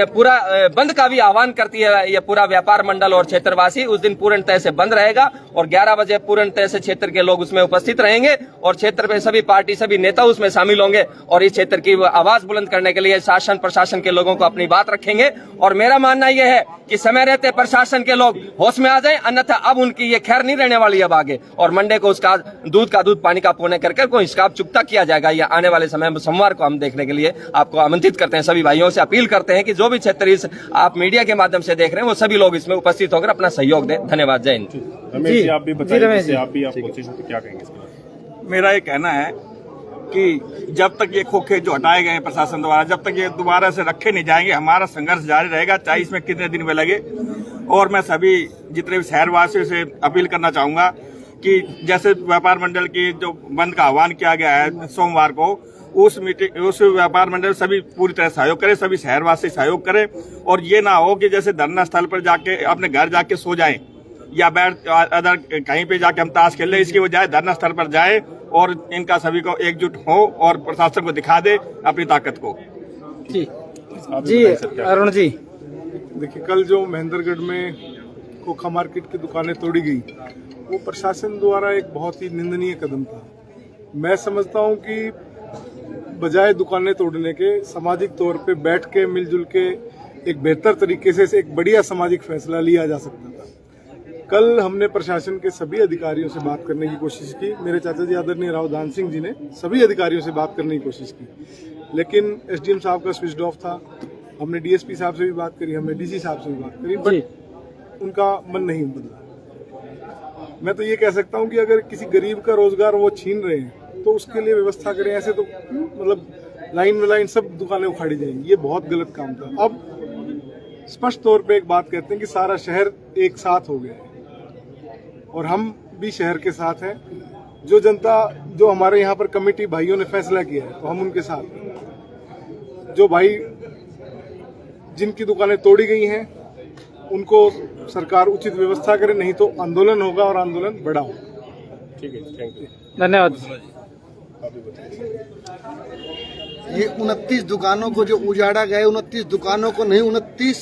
S2: पूरा बंद का भी आह्वान करती है ये पूरा व्यापार मंडल और क्षेत्रवासी। उस दिन पूर्ण तरह से बंद रहेगा और 11 बजे पूर्ण तरह से क्षेत्र के लोग उसमें उपस्थित रहेंगे और क्षेत्र में सभी पार्टी सभी नेता उसमें शामिल होंगे और इस क्षेत्र की आवाज बुलंद करने के लिए शासन प्रशासन के लोगों को अपनी बात रखेंगे। और मेरा मानना यह है कि समय रहते प्रशासन के लोग होश में आ जाएं, अन्यथा अब उनकी ये खैर नहीं रहने वाली अब आगे। और मंडे को उसका दूध का दूध पानी का पुण्य करके कोई हिसाब चुकता किया जाएगा। ये आने वाले समय में सोमवार को हम देखने के लिए आपको आमंत्रित करते हैं। सभी भाइयों से अपील करते हैं कि जो भी क्षेत्र इस आप मीडिया के माध्यम से देख रहे हैं वो सभी लोग इसमें उपस्थित होकर अपना सहयोग दें। धन्यवाद। जय हिंद।
S18: रमेश जी, आप भी बताइए, आप भी आप क्या कहेंगे?
S19: मेरा ये कहना है कि जब तक ये खोखे जो हटाए गए हैं प्रशासन द्वारा, जब तक ये दोबारा से रखे नहीं जाएंगे, हमारा संघर्ष जारी रहेगा, चाहे इसमें कितने दिन में लगे। और मैं सभी जितने भी शहरवासियों से अपील करना चाहूंगा कि जैसे व्यापार मंडल की जो बंद का आह्वान किया गया है सोमवार को, उस व्यापार मंडल सभी पूरी तरह सहयोग करे, सभी शहरवासी सहयोग करें। और ये ना हो कि जैसे धरना स्थल पर जाके अपने घर जाके सो जाएं या बैठ अदर कहीं पे जाके हम ताश खेल लें, इसकी बजाय धरना स्थल पर जाए और इनका सभी को एकजुट हो और प्रशासन को दिखा दे अपनी ताकत को।
S9: जी अरुण जी,
S17: देखिए, कल जो महेंद्रगढ़ में खोखा मार्केट की दुकानें तोड़ी गई वो प्रशासन द्वारा एक बहुत ही निंदनीय कदम था। मैं समझता हूं कि बजाय दुकानें तोड़ने के सामाजिक तौर पे बैठ के मिलजुल के एक बेहतर तरीके से एक बढ़िया सामाजिक फैसला लिया जा सकता था। कल हमने प्रशासन के सभी अधिकारियों से बात करने की कोशिश की। मेरे चाचा जी आदरणीय राव दान सिंह जी ने सभी अधिकारियों से बात करने की कोशिश की, लेकिन एसडीएम साहब का स्विच ऑफ था। हमने डीएसपी साहब से भी बात करी, हमने डीसी साहब से भी बात करी, बट उनका मन नहीं बदला। मैं तो ये कह सकता हूँ कि अगर किसी गरीब का रोजगार वो छीन रहे हैं तो उसके लिए व्यवस्था करें। ऐसे तो मतलब लाइन में लाइन सब दुकानें उखाड़ी जाएंगी, ये बहुत गलत काम था। अब स्पष्ट तौर पे एक बात कहते हैं कि सारा शहर एक साथ हो गया है और हम भी शहर के साथ हैं। जो जनता, जो हमारे यहाँ पर कमेटी भाइयों ने फैसला किया है तो हम उनके साथ हैं। जो भाई जिनकी दुकानें तोड़ी गई हैं उनको सरकार उचित व्यवस्था करे, नहीं तो आंदोलन होगा और आंदोलन बड़ा होगा।
S18: ठीक है, थैंक यू,
S9: धन्यवाद।
S12: ये 29 दुकानों को जो उजाड़ा गया है, 29 दुकानों को नहीं 29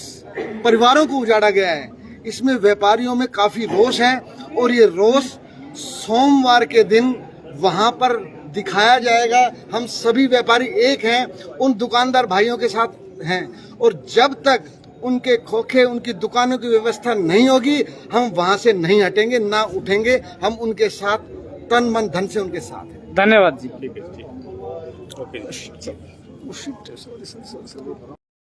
S12: परिवारों को उजाड़ा गया है। इसमें व्यापारियों में काफी रोष है और ये रोष सोमवार के दिन वहां पर दिखाया जाएगा। हम सभी व्यापारी एक हैं, उन दुकानदार भाइयों के साथ हैं और जब तक उनके खोखे, उनकी दुकानों की व्यवस्था नहीं होगी हम वहां से नहीं हटेंगे, ना उठेंगे। हम उनके साथ तन मन धन से उनके साथ हैं।
S9: धन्यवाद जी।
S18: ठीक है, ओके।